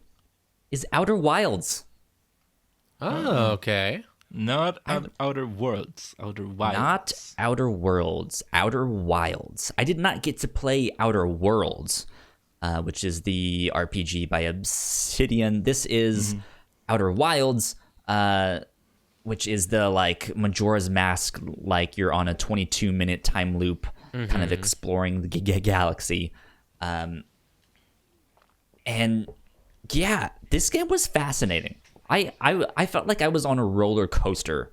Speaker 1: is Outer Wilds.
Speaker 2: oh okay.
Speaker 3: Not Outer Worlds, Outer Wilds.
Speaker 1: Not Outer Worlds, Outer Wilds. I did not get to play Outer Worlds, which is the RPG by Obsidian. This is Outer Wilds, which is the like Majora's Mask, like you're on a 22-minute time loop, kind of exploring the galaxy. And yeah, this game was fascinating. I felt like I was on a roller coaster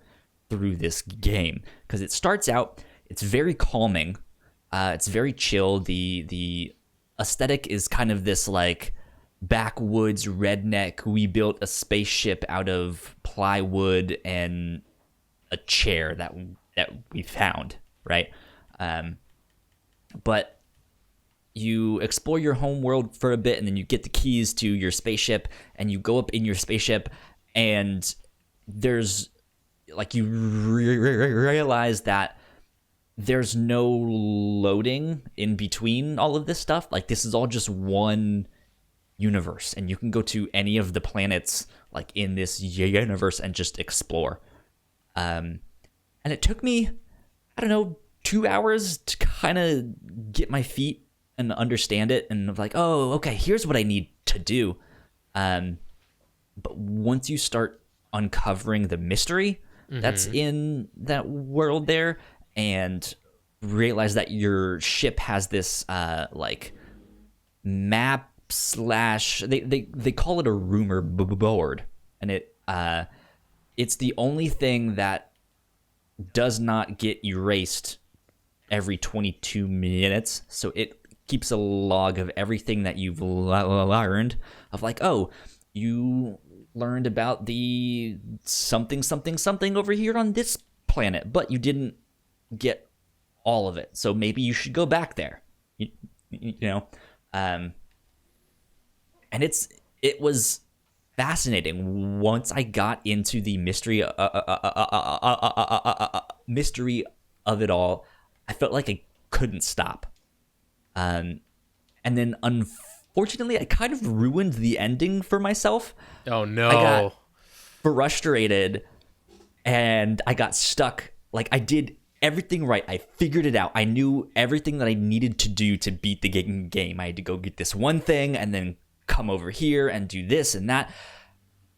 Speaker 1: through this game because it starts out, it's very calming, it's very chill. The aesthetic is kind of this like backwoods redneck. We built a spaceship out of plywood and a chair that we found, right? But you explore your home world for a bit, and then you get the keys to your spaceship, and you go up in your spaceship, and there's like you realize that there's no loading in between all of this stuff. Like this is all just one universe, and you can go to any of the planets like in this universe and just explore. And it took me, I don't know, 2 hours to kind of get my feet and understand it, and like, oh, okay, here's what I need to do. But once you start uncovering the mystery that's in that world there, and realize that your ship has this like map slash they call it a rumor board, and it's the only thing that does not get erased every 22 minutes, so it keeps a log of everything that you've learned, of like, oh, you learned about the something over here on this planet, but you didn't get all of it, so maybe you should go back there, you know. And it was fascinating once I got into the mystery of it all. I felt like I couldn't stop. And then unfortunately, I kind of ruined the ending for myself.
Speaker 2: Oh no.
Speaker 1: I got frustrated and I got stuck. Like I did everything right. I figured it out. I knew everything that I needed to do to beat the game. I had to go get this one thing and then come over here and do this and that.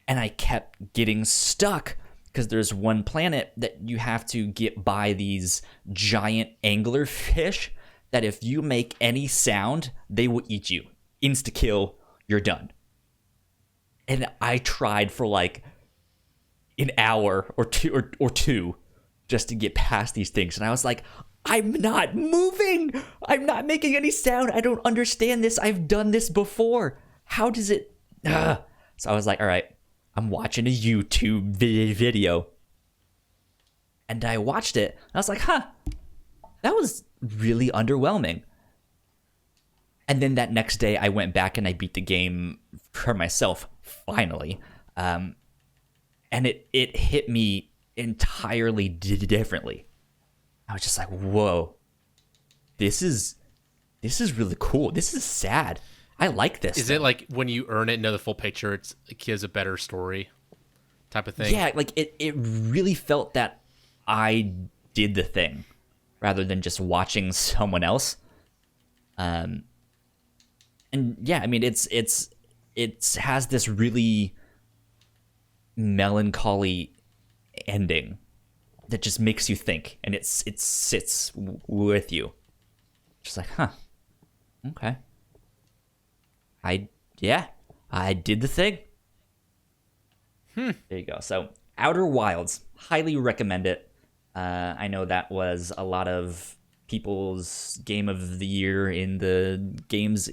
Speaker 1: And I kept getting stuck because there's one planet that you have to get by these giant anglerfish that if you make any sound, they will eat you. Insta-kill, you're done. And I tried for like an hour or two just to get past these things. And I was like, I'm not moving. I'm not making any sound. I don't understand this. I've done this before. How does it... So I was like, all right, I'm watching a YouTube video. And I watched it. And I was like, that was really underwhelming. And then that next day, I went back and I beat the game for myself, finally. And it hit me entirely differently. I was just like, whoa, this is really cool. This is sad. I like this.
Speaker 2: Is it like when you earn it and know the full picture, it gives a better story type of thing?
Speaker 1: Yeah, like it really felt that I did the thing rather than just watching someone else. And yeah, I mean, it has this really melancholy ending that just makes you think, and it sits with you. Just like, okay. I did the thing. There you go. So, Outer Wilds, highly recommend it. I know that was a lot of people's game of the year in the games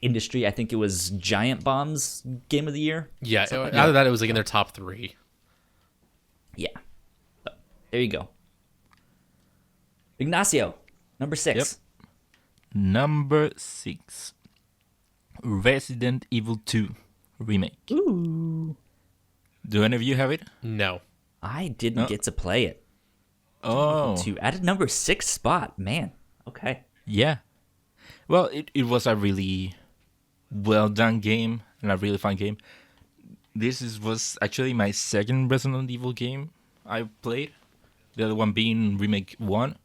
Speaker 1: industry. I think it was Giant Bomb's Game of the Year.
Speaker 2: Yeah, out of that, it was like in their top 3.
Speaker 1: Yeah. So, there you go. Ignacio, number 6.
Speaker 3: Yep. Number 6. Resident Evil 2 remake.
Speaker 1: Ooh.
Speaker 3: Do any of you have it?
Speaker 2: No.
Speaker 1: I didn't get to play it.
Speaker 3: Oh.
Speaker 1: At a number 6 spot, man. Okay.
Speaker 3: Yeah. Well, it was a really well done game and a really fun game. Was actually my second Resident Evil game I played. The other one being Remake 1.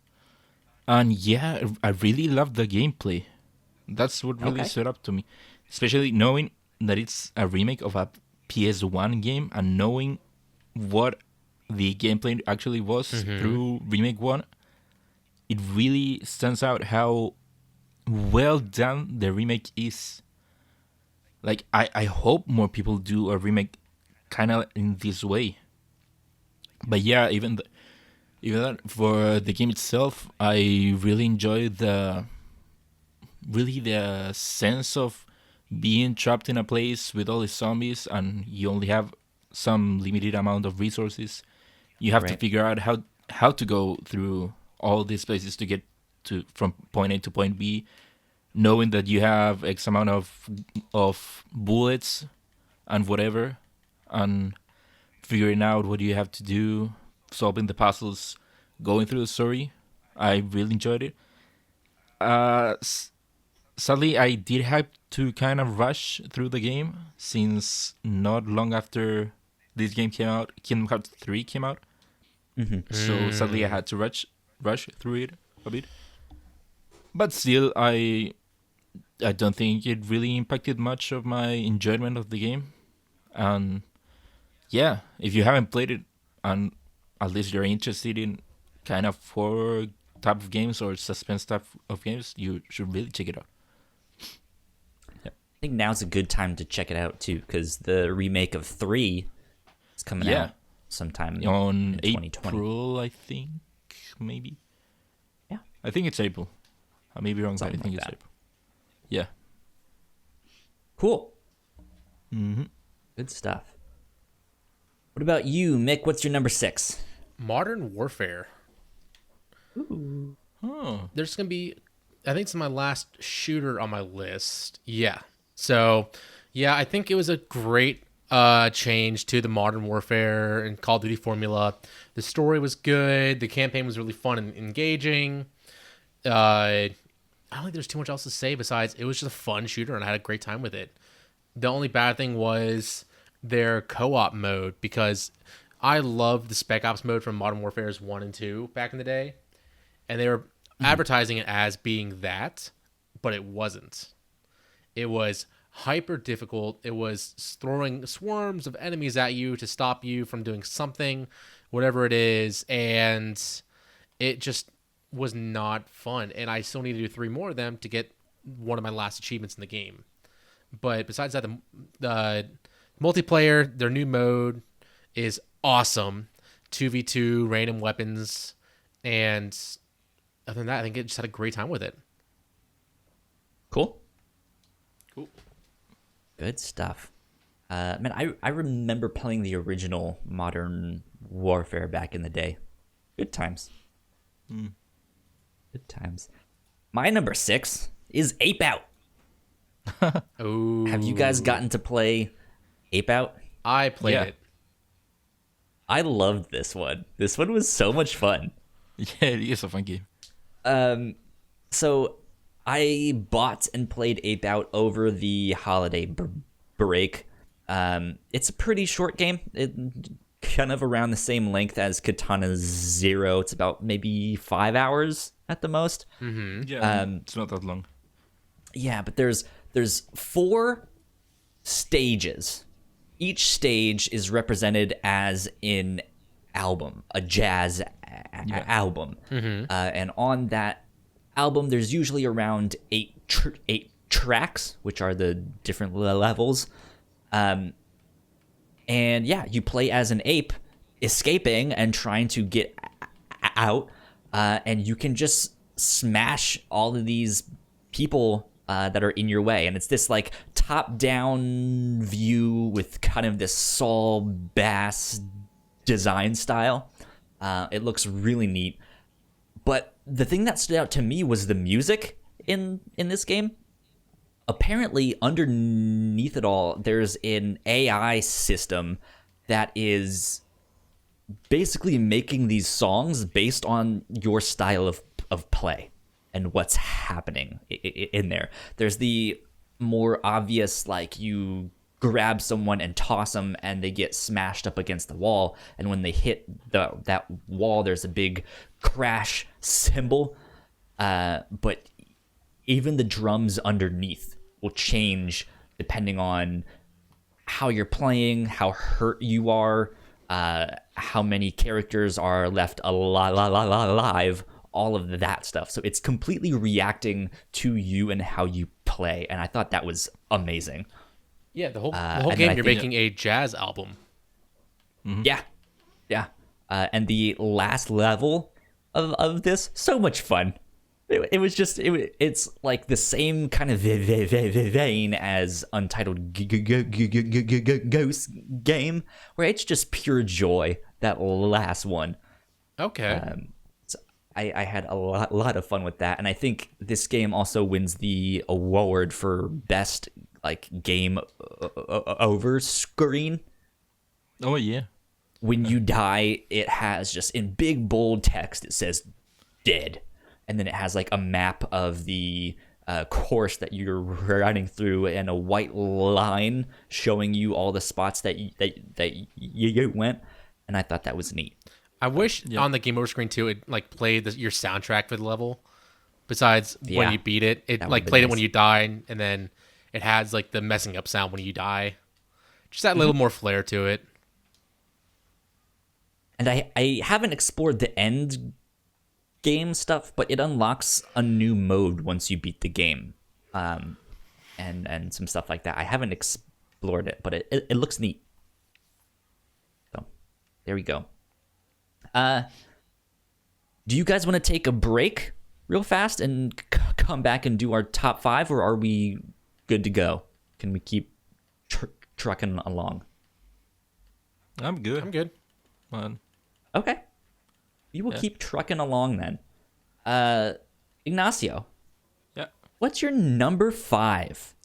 Speaker 3: And yeah, I really loved the gameplay. That's what really stood up to me. Especially knowing that it's a remake of a PS1 game and knowing what the gameplay actually was through Remake 1. It really stands out how well done the remake is. Like, I hope more people do a remake kind of in this way. But yeah, even that for the game itself, I really enjoy the sense of being trapped in a place with all these zombies and you only have some limited amount of resources. You have to figure out how to go through all these places to get from point A to point B, knowing that you have X amount of bullets and whatever, and figuring out what you have to do, solving the puzzles, going through the story. I really enjoyed it. Sadly, I did have to kind of rush through the game since not long after this game came out, Kingdom Hearts 3 came out. So sadly, I had to rush through it a bit. But still, I don't think it really impacted much of my enjoyment of the game. And yeah, if you haven't played it and at least you're interested in kind of horror type of games or suspense type of games, you should really check it out.
Speaker 1: I think now's a good time to check it out too, because the remake of 3 is coming out sometime
Speaker 3: on
Speaker 1: in 2020.
Speaker 3: April, I think, maybe.
Speaker 1: Yeah,
Speaker 3: I think it's April. I may be wrong, but I think it's April. Yeah.
Speaker 1: Cool.
Speaker 3: Mm-hmm.
Speaker 1: Good stuff. What about you, Mick? What's your number 6?
Speaker 2: Modern Warfare.
Speaker 1: Ooh.
Speaker 3: Oh.
Speaker 2: There's going to be, I think it's my last shooter on my list. Yeah. So, yeah, I think it was a great change to the Modern Warfare and Call of Duty formula. The story was good. The campaign was really fun and engaging. I don't think there's too much else to say besides it was just a fun shooter and I had a great time with it. The only bad thing was their co-op mode, because I loved the Spec Ops mode from Modern Warfare's 1 and 2 back in the day. And they were advertising it as being that, but it wasn't. It was hyper difficult. It was throwing swarms of enemies at you to stop you from doing something, whatever it is. And it just was not fun. And I still need to do 3 more of them to get one of my last achievements in the game. But besides that, the multiplayer, their new mode is awesome. 2v2, random weapons. And other than that, I think I just had a great time with it.
Speaker 1: Cool. Good stuff. Man, I remember playing the original Modern Warfare back in the day. Good times. Good times. My number 6 is Ape Out.
Speaker 2: Oh,
Speaker 1: Have you guys gotten to play Ape Out?
Speaker 2: I played it.
Speaker 1: I loved this one. This one was so much fun.
Speaker 3: Yeah, it is a fun game.
Speaker 1: So I bought and played Ape Out over the holiday break. It's a pretty short game. It kind of around the same length as Katana Zero. It's about maybe 5 hours at the most.
Speaker 2: Mm-hmm.
Speaker 3: Yeah, it's not that long.
Speaker 1: Yeah, but there's 4 stages. Each stage is represented as an album, a jazz album.
Speaker 2: Mm-hmm.
Speaker 1: And on that album, there's usually around 8 tracks, which are the different levels. And yeah, you play as an ape escaping and trying to get out. And you can just smash all of these people that are in your way, and it's this like top-down view with kind of this Saul Bass design style. It looks really neat. But the thing that stood out to me was the music in this game. Apparently, underneath it all, there's an AI system that is basically making these songs based on your style of play and what's happening in there. There's the more obvious, like, you grab someone and toss them and they get smashed up against the wall, and when they hit that wall, there's a big crash symbol. But even the drums underneath will change depending on how you're playing, how hurt you are, how many characters are left alive, all of that stuff. So it's completely reacting to you and how you play, and I thought that was amazing.
Speaker 2: Yeah, the whole
Speaker 1: and
Speaker 2: game,
Speaker 1: then
Speaker 2: you're making a jazz album.
Speaker 1: Yeah. And the last level of this, so much fun. It was just, it's like the same kind of vein as Untitled Ghost game, where it's just pure joy, that last one.
Speaker 2: Okay.
Speaker 1: So I had a lot of fun with that, and I think this game also wins the award for best like game over screen.
Speaker 3: Oh yeah.
Speaker 1: When you die, it has just in big bold text, it says dead, and then it has like a map of the course that you're running through and a white line showing you all the spots that you went, and I thought that was neat.
Speaker 2: I wish on the game over screen too, it like played your soundtrack for the level. Besides when you beat it, it like played it when you die, and then it has like the messing up sound when you die. Just that little more flair to it.
Speaker 1: And I haven't explored the end game stuff, but it unlocks a new mode once you beat the game, and some stuff like that. I haven't explored it, but it looks neat. So there we go. Do you guys want to take a break real fast and come back and do our top 5, or are we good to go? Can we keep trucking along?
Speaker 3: I'm good.
Speaker 2: I'm good.
Speaker 1: Okay. We will keep trucking along then. Ignacio.
Speaker 3: Yeah.
Speaker 1: What's your number 5?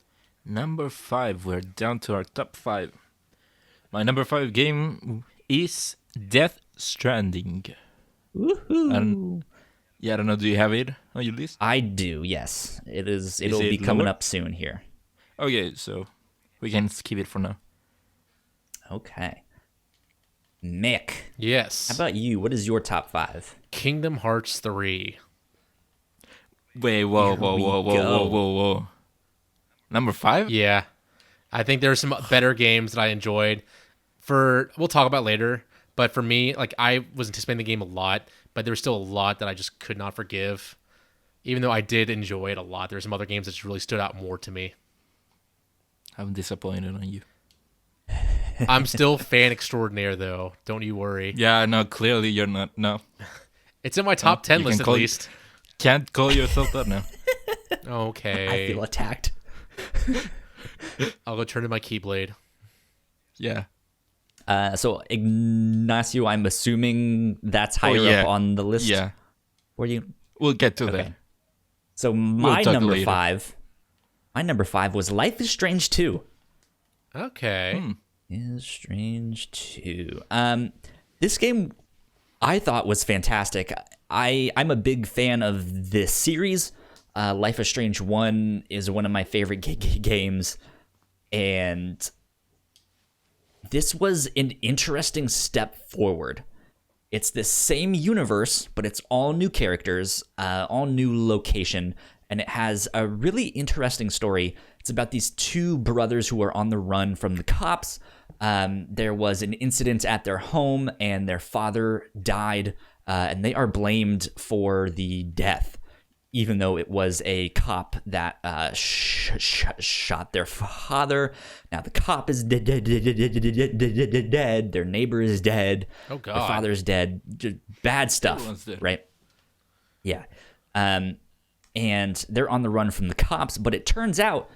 Speaker 3: Number 5. We're down to our top 5. My number 5 game is Death Stranding.
Speaker 1: Woohoo!
Speaker 3: And I don't know. Do you have it on your list?
Speaker 1: I do. Yes, it is. It'll be coming up soon here.
Speaker 3: Okay, so we can skip it for now.
Speaker 1: Okay. Mick.
Speaker 2: Yes.
Speaker 1: How about you? What is your top 5?
Speaker 2: Kingdom Hearts 3.
Speaker 3: Wait, whoa. Number 5?
Speaker 2: Yeah. I think there are some better games that I enjoyed. We'll talk about later, but for me, like I was anticipating the game a lot, but there was still a lot that I just could not forgive. Even though I did enjoy it a lot, there's some other games that just really stood out more to me.
Speaker 3: I'm disappointed on you.
Speaker 2: I'm still fan extraordinaire, though. Don't you worry.
Speaker 3: Yeah, no, clearly you're not. No.
Speaker 2: It's in my top 10 list at least.
Speaker 3: Can't call yourself that now.
Speaker 2: Okay.
Speaker 1: I feel attacked.
Speaker 2: I'll go turn in my Keyblade.
Speaker 3: Yeah.
Speaker 1: So Ignacio, I'm assuming that's higher up on the list.
Speaker 3: Yeah.
Speaker 1: Were you?
Speaker 3: We'll get to that.
Speaker 1: So my number 5. My number 5 was Life is Strange 2.
Speaker 2: Okay.
Speaker 1: Is Strange 2. This game I thought was fantastic. I'm a big fan of this series. Life is Strange 1 is one of my favorite games, and this was an interesting step forward. It's the same universe, but it's all new characters, all new location, and it has a really interesting story. It's about these two brothers who are on the run from the cops. There was an incident at their home, and their father died, and they are blamed for the death, even though it was a cop that shot their father. Now the cop is dead. Their neighbor is dead.
Speaker 2: Oh, God.
Speaker 1: Their father's dead. Just bad stuff, right? Yeah. and they're on the run from the cops, but it turns out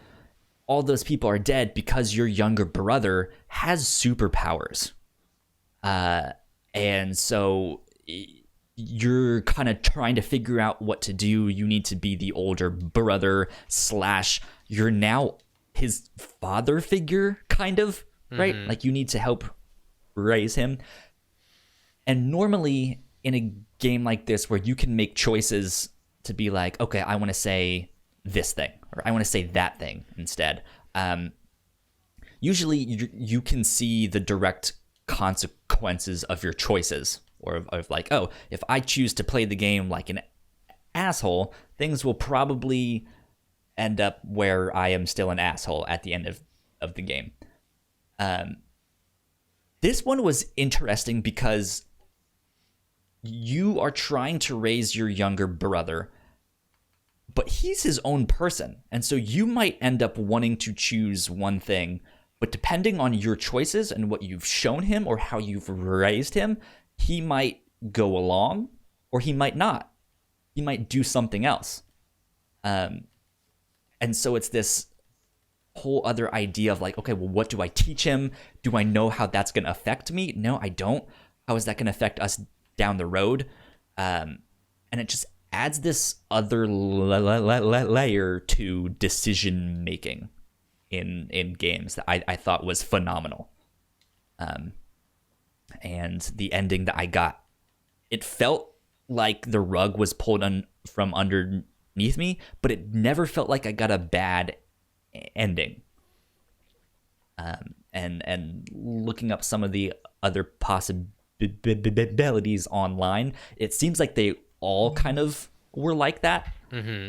Speaker 1: all those people are dead because your younger brother has superpowers. And so you're kind of trying to figure out what to do. You need to be the older brother / you're now his father figure, kind of, right? Like you need to help raise him. And normally in a game like this where you can make choices to be like, okay, I want to say this thing, or I want to say that thing instead. Usually you can see the direct consequences of your choices, or of like, oh, if I choose to play the game like an asshole, things will probably end up where I am still an asshole at the end of the game. This one was interesting because you are trying to raise your younger brother, but he's his own person. And so you might end up wanting to choose one thing, but depending on your choices and what you've shown him or how you've raised him, he might go along or he might not. He might do something else. And so it's this whole other idea of like, okay, well, what do I teach him? Do I know how that's going to affect me? No, I don't. How is that going to affect us down the road? And it just adds this other layer to decision making in games that I thought was phenomenal. And the ending that I got, it felt like the rug was pulled from underneath me, but it never felt like I got a bad ending. And looking up some of the other possibilities online, it seems like they all kind of were like that,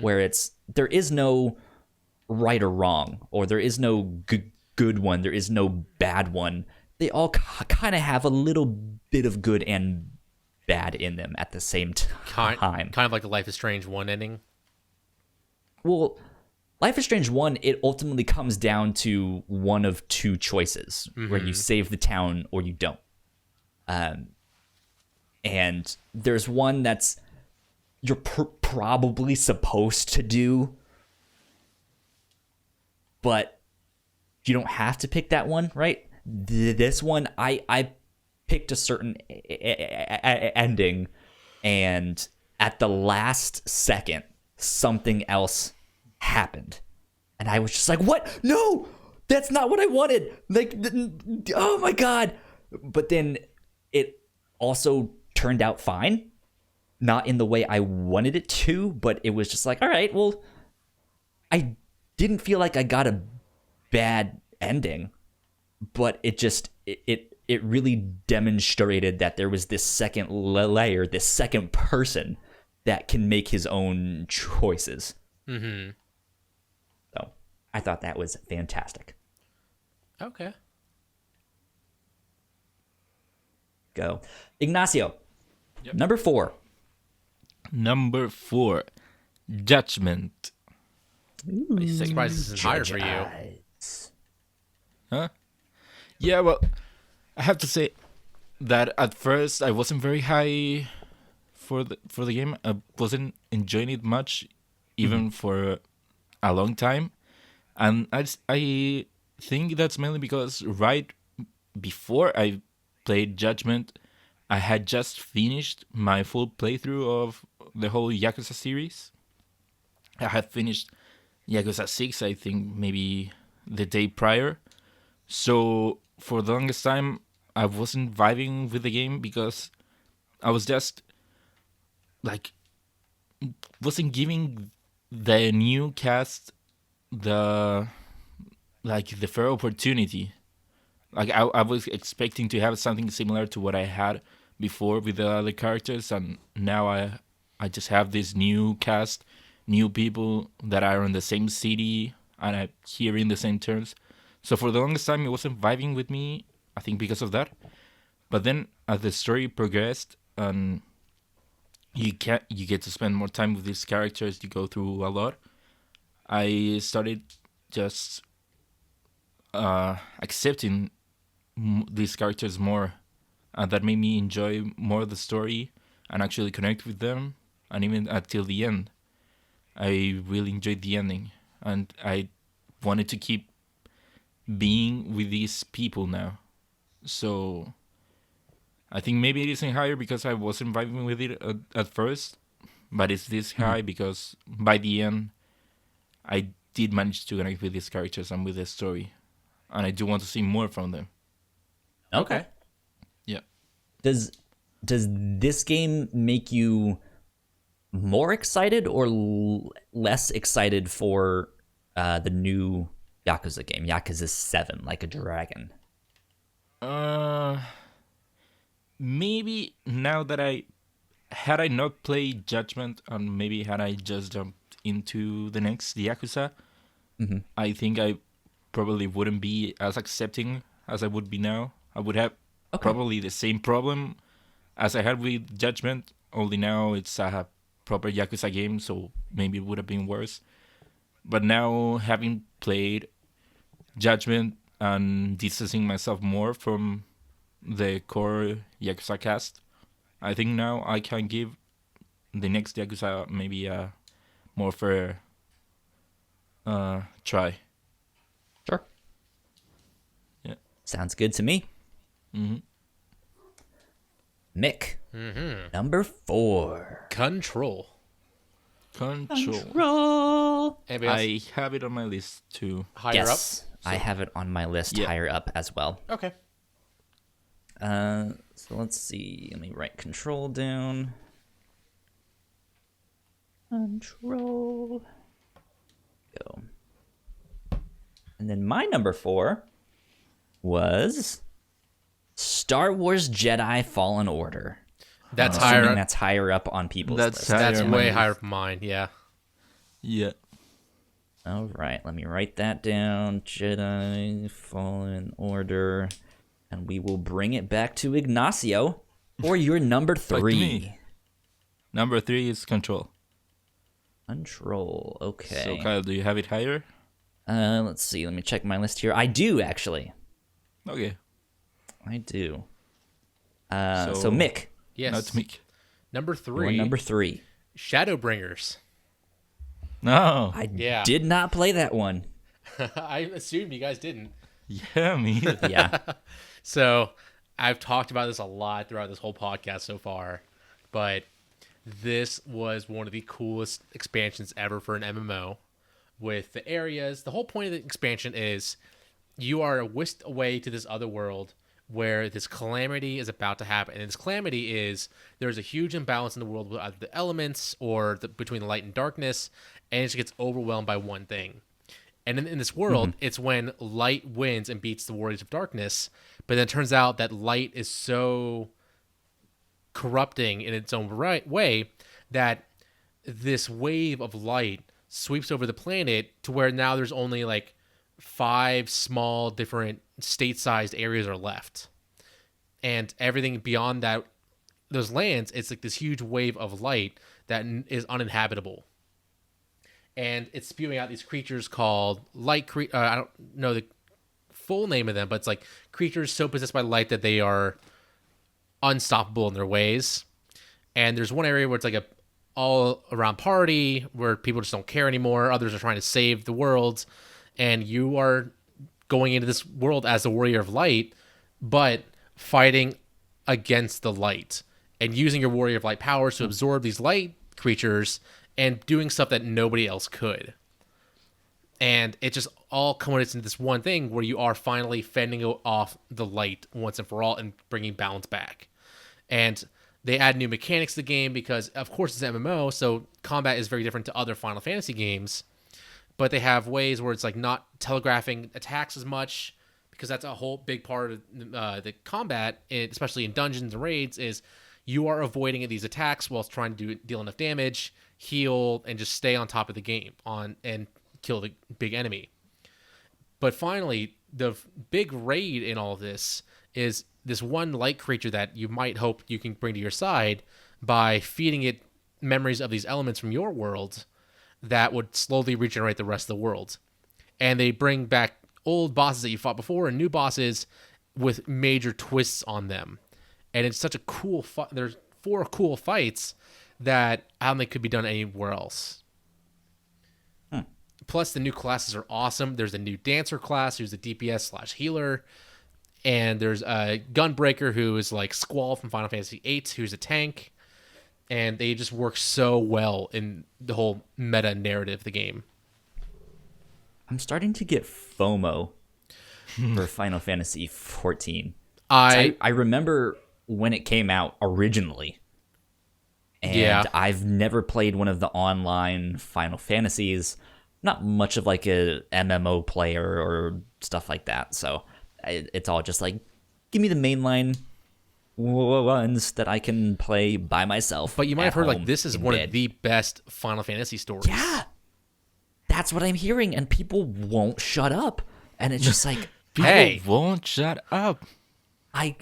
Speaker 1: where there is no right or wrong, or there is no good one, there is no bad one. They all kind of have a little bit of good and bad in them at the same time.
Speaker 2: Kind of like the Life is Strange 1 ending.
Speaker 1: Well, Life is Strange 1, it ultimately comes down to one of two choices, where you save the town or you don't. And there's one that's you're probably supposed to do, but you don't have to pick that one, right? This one, I picked a certain ending, and at the last second, something else happened. And I was just like, what? No, that's not what I wanted. Like, oh my God. But then it also turned out fine. Not in the way I wanted it to, but it was just like, all right, well, I didn't feel like I got a bad ending, but it just, it really demonstrated that there was this second layer, this second person that can make his own choices. So I thought that was fantastic.
Speaker 2: Okay.
Speaker 1: Go. Ignacio.
Speaker 3: Yep.
Speaker 1: Number 4.
Speaker 3: Number 4, Judgment.
Speaker 2: I'm surprised this isn't higher for you.
Speaker 3: Huh? Yeah, well, I have to say that at first I wasn't very high for the game. I wasn't enjoying it much, even for a long time, and I think that's mainly because right before I played Judgment, I had just finished my full playthrough of the whole Yakuza series. I had finished Yakuza 6, I think, maybe the day prior. So for the longest time, I wasn't vibing with the game because I was just like wasn't giving the new cast the fair opportunity. Like I was expecting to have something similar to what I had before with the other characters, and now I just have this new cast, new people that are in the same city and are hearing the same terms. So for the longest time, it wasn't vibing with me, I think because of that. But then as the story progressed and you get to spend more time with these characters, you go through a lot, I started just accepting these characters more. And that made me enjoy more of the story and actually connect with them, and even until the end. I really enjoyed the ending, and I wanted to keep being with these people now. So I think maybe it isn't higher because I wasn't vibing with it at first, but it's this high because by the end, I did manage to connect with these characters and with the story, and I do want to see more from them.
Speaker 1: Okay.
Speaker 3: Yeah.
Speaker 1: Does this game make you more excited or less excited for the new Yakuza game, Yakuza 7, Like a Dragon?
Speaker 3: Maybe now that had I not played Judgment and maybe had I just jumped into the next Yakuza, I think I probably wouldn't be as accepting as I would be now. I would have probably the same problem as I had with Judgment, only now it's a proper Yakuza game, so maybe it would have been worse. But now, having played Judgment and distancing myself more from the core Yakuza cast, I think now I can give the next Yakuza maybe a more fair try.
Speaker 1: Sure.
Speaker 3: Yeah.
Speaker 1: Sounds good to me.
Speaker 3: Mm-hmm.
Speaker 1: Mick, number 4.
Speaker 2: Control.
Speaker 3: Control.
Speaker 2: Anybody else?
Speaker 3: I have it on my list too.
Speaker 2: Higher
Speaker 1: Yes, I have it on my list
Speaker 3: Yeah.
Speaker 1: higher up as well.
Speaker 2: up? Okay.
Speaker 1: So let's see. Let me write Control down. Control. Go. And then my number 4 was Star Wars Jedi Fallen Order.
Speaker 2: That's
Speaker 1: I'm
Speaker 2: higher
Speaker 1: assuming
Speaker 2: up.
Speaker 1: that's higher up on people's
Speaker 3: That's
Speaker 1: list.
Speaker 3: higher
Speaker 2: That's
Speaker 3: on my
Speaker 2: way
Speaker 3: list.
Speaker 2: higher up mine, yeah.
Speaker 3: Yeah.
Speaker 1: All right, let me write that down. Jedi Fallen Order. And we will bring it back to Ignacio for your number
Speaker 3: to
Speaker 1: 3.
Speaker 3: me. Number 3 is Control.
Speaker 1: Control, okay.
Speaker 3: So Kyle, do you have it higher?
Speaker 1: Let's see. Let me check my list here. I do, actually.
Speaker 3: Okay.
Speaker 1: I do. So
Speaker 3: So-
Speaker 1: Mick,
Speaker 2: Yes.
Speaker 3: Not Mick.
Speaker 2: Number
Speaker 1: your
Speaker 2: 3.
Speaker 1: number 3.
Speaker 2: Shadowbringers.
Speaker 3: No.
Speaker 1: I
Speaker 2: Yeah.
Speaker 1: did not play that one.
Speaker 2: I assumed you guys didn't.
Speaker 3: Yeah, me.
Speaker 1: Yeah.
Speaker 2: So I've talked about this a lot throughout this whole podcast so far, but this was one of the coolest expansions ever for an MMO. With the areas, the whole point of the expansion is you are whisked away to this other world where this calamity is about to happen. And this calamity is there's a huge imbalance in the world with either the elements or between the light and darkness, and it just gets overwhelmed by one thing. And in this world, it's when light wins and beats the warriors of darkness. But then it turns out that light is so corrupting in its own right way that this wave of light sweeps over the planet to where now there's only like 5 small different state-sized areas are left. And everything beyond that, those lands, it's like this huge wave of light that is uninhabitable. And it's spewing out these creatures called light I don't know the full name of them, but it's like creatures so possessed by light that they are unstoppable in their ways. And there's one area where it's like a all around party where people just don't care anymore. Others are trying to save the world, and you are going into this world as the warrior of light, but fighting against the light and using your warrior of light powers to absorb these light creatures and doing stuff that nobody else could. And it just all culminates into this one thing where you are finally fending off the light once and for all and bringing balance back. And they add new mechanics to the game because, of course, it's an MMO, so combat is very different to other Final Fantasy games. But they have ways where it's like not telegraphing attacks as much, because that's a whole big part of the combat, especially in dungeons and raids, is you are avoiding these attacks while trying to deal enough damage, heal, and just stay on top of the game and kill the big enemy. But finally, the big raid in all of this is this one light creature that you might hope you can bring to your side by feeding it memories of these elements from your world that would slowly regenerate the rest of the world. And they bring back old bosses that you fought before and new bosses with major twists on them. And it's such a cool fight. There's 4 cool fights that I don't think could be done anywhere else. Plus, the new classes are awesome. There's a new dancer class who's a DPS/healer. And there's a Gunbreaker who is like Squall from Final Fantasy VIII, who's a tank. And they just work so well in the whole meta narrative of the game.
Speaker 1: I'm starting to get FOMO for Final Fantasy 14.
Speaker 2: I
Speaker 1: I remember when it came out originally. And
Speaker 2: Yeah.
Speaker 1: I've never played one of the online Final Fantasies. Not much of like a MMO player or stuff like that. So it's all just like, give me the mainline ones that I can play by myself.
Speaker 2: But you might have
Speaker 1: at
Speaker 2: heard like
Speaker 1: home
Speaker 2: this is
Speaker 1: in
Speaker 2: one
Speaker 1: bed.
Speaker 2: of the best Final Fantasy stories.
Speaker 1: Yeah, that's what I'm hearing, and people won't shut up. And it's just like,
Speaker 3: People
Speaker 2: Hey.
Speaker 3: won't shut up.
Speaker 1: I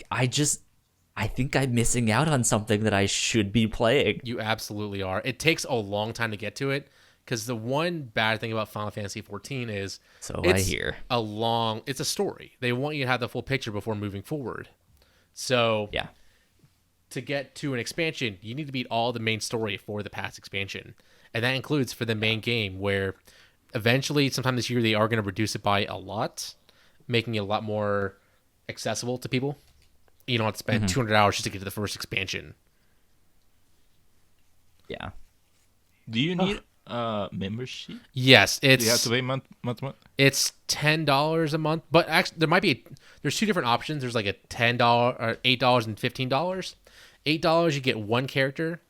Speaker 1: think I'm missing out on something that I should be playing.
Speaker 2: You absolutely are. It takes a long time to get to it because the one bad thing about Final Fantasy 14 is
Speaker 1: So I hear.
Speaker 2: it's a story. They want you to have the full picture before moving forward. So
Speaker 1: Yeah.
Speaker 2: to get to an expansion, you need to beat all the main story for the past expansion. And that includes for the main game where eventually sometime this year they are going to reduce it by a lot, making it a lot more accessible to people. You don't have to spend 200 hours just to get to the first expansion.
Speaker 1: Yeah.
Speaker 3: Do you need a membership?
Speaker 2: Yes,
Speaker 3: Do you have
Speaker 2: it's
Speaker 3: to pay month?
Speaker 2: it's $10 a month, but actually there's two different options. There's like a $10 or $8 and $15. $8 you get one character,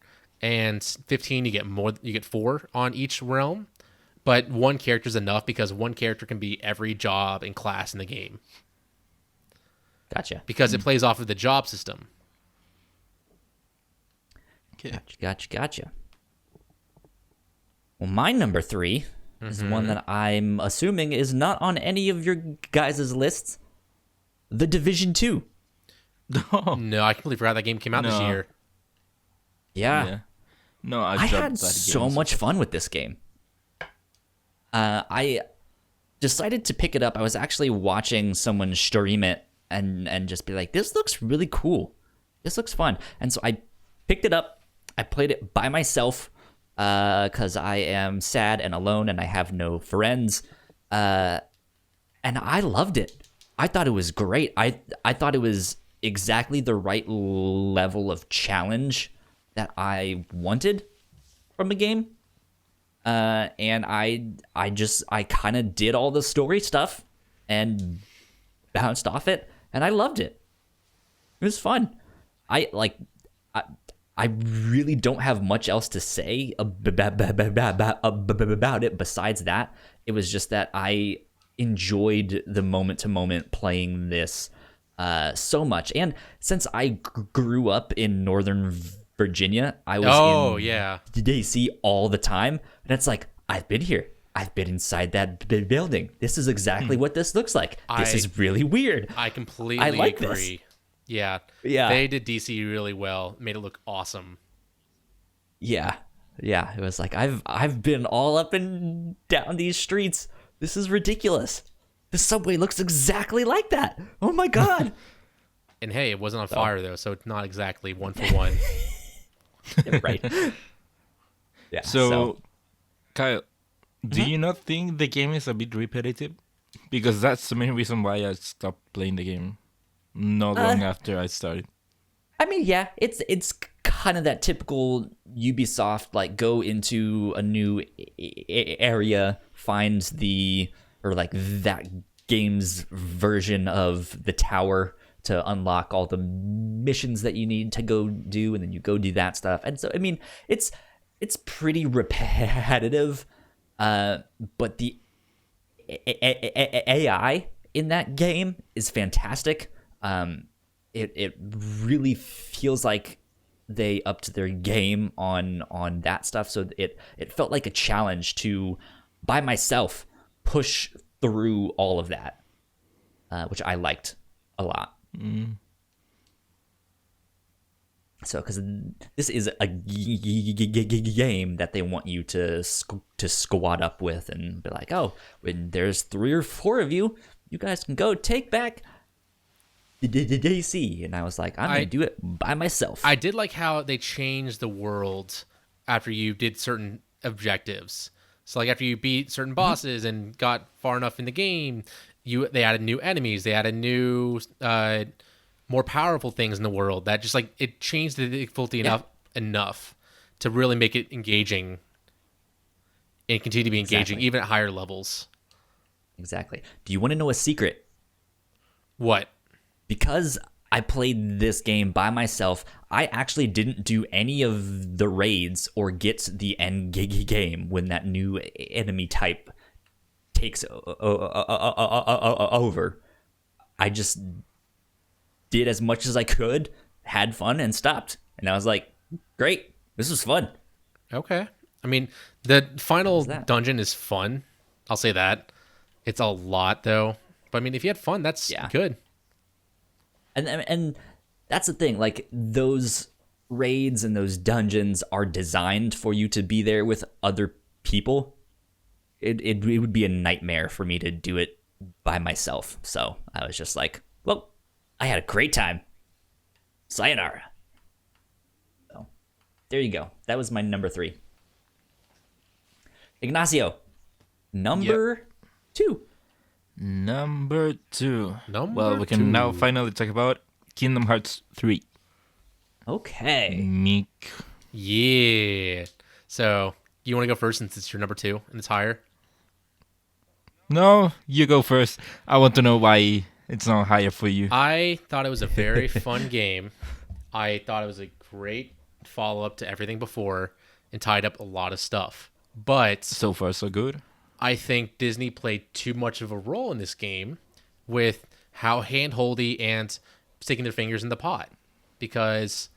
Speaker 2: and 15 you get more. You get 4 on each realm, but one character is enough because one character can be every job and class in the game
Speaker 1: Gotcha.
Speaker 2: because it plays off of the job system.
Speaker 3: Okay.
Speaker 1: Gotcha. Well, my number 3 is one that I'm assuming is not on any of your guys' lists. The Division 2.
Speaker 3: No.
Speaker 2: No, I completely forgot that game came out this
Speaker 3: No.
Speaker 2: year.
Speaker 1: Yeah.
Speaker 3: No, I
Speaker 1: I
Speaker 3: dropped
Speaker 1: had
Speaker 3: that
Speaker 1: so
Speaker 3: game.
Speaker 1: much fun with this game. I decided to pick it up. I was actually watching someone stream it and just be like, this looks really cool. This looks fun. And so I picked it up. I played it by myself because I am sad and alone and I have no friends. And I loved it. I thought it was great. I thought it was exactly the right level of challenge that I wanted from a game. And I kind of did all the story stuff and bounced off it, and I loved it. It was fun. I really don't have much else to say about it besides that. It was just that I enjoyed the moment-to-moment playing this so much. And since I grew up in Northern Virginia, I was in
Speaker 2: Yeah.
Speaker 1: DC all the time. And it's like, I've been here. I've been inside that building. This is exactly what this looks like. This is really weird.
Speaker 2: I completely
Speaker 1: I like
Speaker 2: agree.
Speaker 1: this.
Speaker 2: Yeah.
Speaker 1: Yeah.
Speaker 2: They did DC really well. Made it look awesome.
Speaker 1: Yeah. It was like, I've been all up and down these streets. This is ridiculous. The subway looks exactly like that. Oh my God.
Speaker 2: And hey, it wasn't on fire though, so it's not exactly one for one.
Speaker 1: Right. Yeah.
Speaker 3: So, Kyle, do you not think the game is a bit repetitive? Because that's the main reason why I stopped playing the game not long after I started.
Speaker 1: I mean, yeah, it's kind of that typical Ubisoft, like, go into a new area, find that game's version of the tower to unlock all the missions that you need to go do, and then you go do that stuff. And so, I mean, it's pretty repetitive, but the AI in that game is fantastic. It really feels like they upped their game on that stuff. So it felt like a challenge to, by myself, push through all of that, which I liked a lot. So, because this is a game that they want you to squad up with and be like, oh, when there's 3 or 4 of you, you guys can go take back the DC. And I was like, I'm going to do it by myself.
Speaker 2: I did like how they changed the world after you did certain objectives. So like after you beat certain bosses and got far enough in the game, they added new enemies, they added new more powerful things in the world that just like it changed the difficulty enough to really make it engaging and continue to be engaging even at higher levels.
Speaker 1: Exactly. Do you want to know a secret?
Speaker 2: What?
Speaker 1: Because I played this game by myself, I actually didn't do any of the raids or get the end game when that new enemy type takes over. I just did as much as I could, had fun, and stopped. And I was like, great, this was fun.
Speaker 2: Okay. I mean, the final dungeon is fun. I'll say that. It's a lot, though. But I mean, if you had fun, that's good.
Speaker 1: And that's the thing. Like, those raids and those dungeons are designed for you to be there with other people. It would be a nightmare for me to do it by myself. So I was just like, well, I had a great time. Sayonara. So there you go. That was my number 3. Ignacio, number 2.
Speaker 3: Number 2.
Speaker 2: Number
Speaker 3: we can now finally talk about Kingdom Hearts 3.
Speaker 1: Okay.
Speaker 3: Meek.
Speaker 2: Yeah. So, you want to go first since it's your number 2 and it's higher?
Speaker 3: No, you go first. I want to know why it's not higher for you.
Speaker 2: I thought it was a very fun game. I thought it was a great follow-up to everything before and tied up a lot of stuff. But
Speaker 3: so far, so good.
Speaker 2: I think Disney played too much of a role in this game with how hand-holdy and sticking their fingers in the pot, because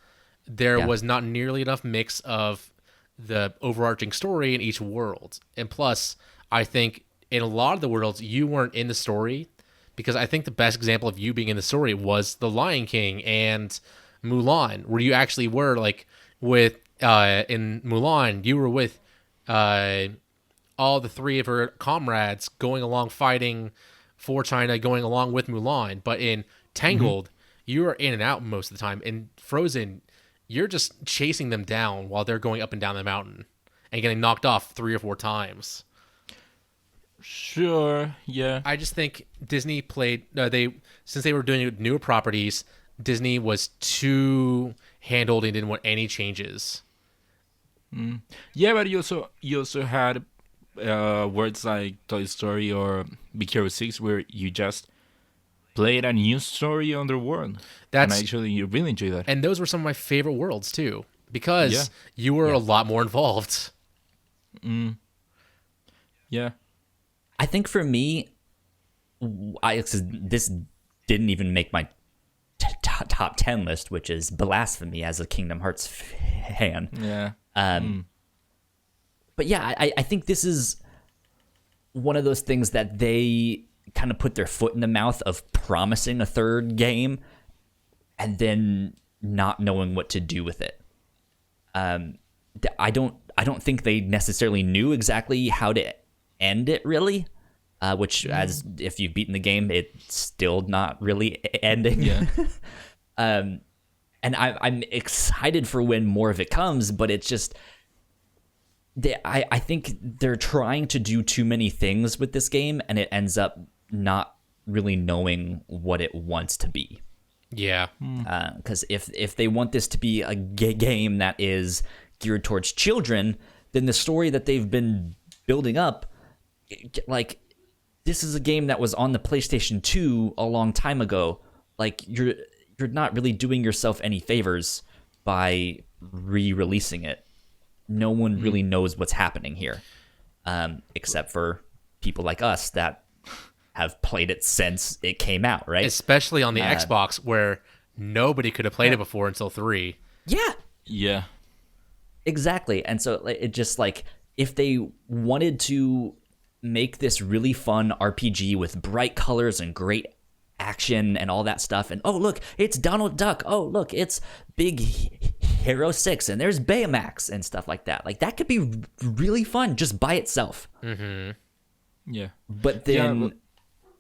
Speaker 2: there was not nearly enough mix of the overarching story in each world. And plus, I think in a lot of the worlds, you weren't in the story, because I think the best example of you being in the story was The Lion King and Mulan, where you actually were like with in Mulan, you were with all the 3 of her comrades going along fighting for China, going along with Mulan. But in Tangled, you are in and out most of the time. In Frozen, you're just chasing them down while they're going up and down the mountain and getting knocked off 3 or 4 times.
Speaker 3: Sure, yeah.
Speaker 2: I just think Disney played since they were doing newer properties, Disney was too hand-holding, didn't want any changes.
Speaker 3: Yeah, but you also had words like Toy Story or Big Hero 6 where you just played a new story on the world. And actually, you really enjoy that.
Speaker 2: And those were some of my favorite worlds too, because you were a lot more involved.
Speaker 3: Yeah.
Speaker 1: I think for me, this didn't even make my top 10 list, which is blasphemy as a Kingdom Hearts fan.
Speaker 3: Yeah.
Speaker 1: But yeah, I think this is one of those things that they kind of put their foot in the mouth of promising a third game and then not knowing what to do with it. I don't think they necessarily knew exactly how to end it, really. Which, as if you've beaten the game, it's still not really ending.
Speaker 3: Yeah.
Speaker 1: And I'm excited for when more of it comes, but it's just I think they're trying to do too many things with this game, and it ends up not really knowing what it wants to be.
Speaker 2: Yeah.
Speaker 1: Because if they want this to be a game that is geared towards children, then the story that they've been building up, like, this is a game that was on the PlayStation 2 a long time ago. Like, you're not really doing yourself any favors by re-releasing it. No one really knows what's happening here, except for people like us that have played it since it came out, right?
Speaker 2: Especially on the Xbox, where nobody could have played it before until 3.
Speaker 1: Yeah.
Speaker 3: Yeah.
Speaker 1: Exactly. And so it just, like, if they wanted to make this really fun RPG with bright colors and great action and all that stuff, and oh look, it's Donald Duck, oh look, it's Big Hero 6 and there's Baymax and stuff like that, like that could be really fun just by itself.
Speaker 3: Yeah.
Speaker 1: But then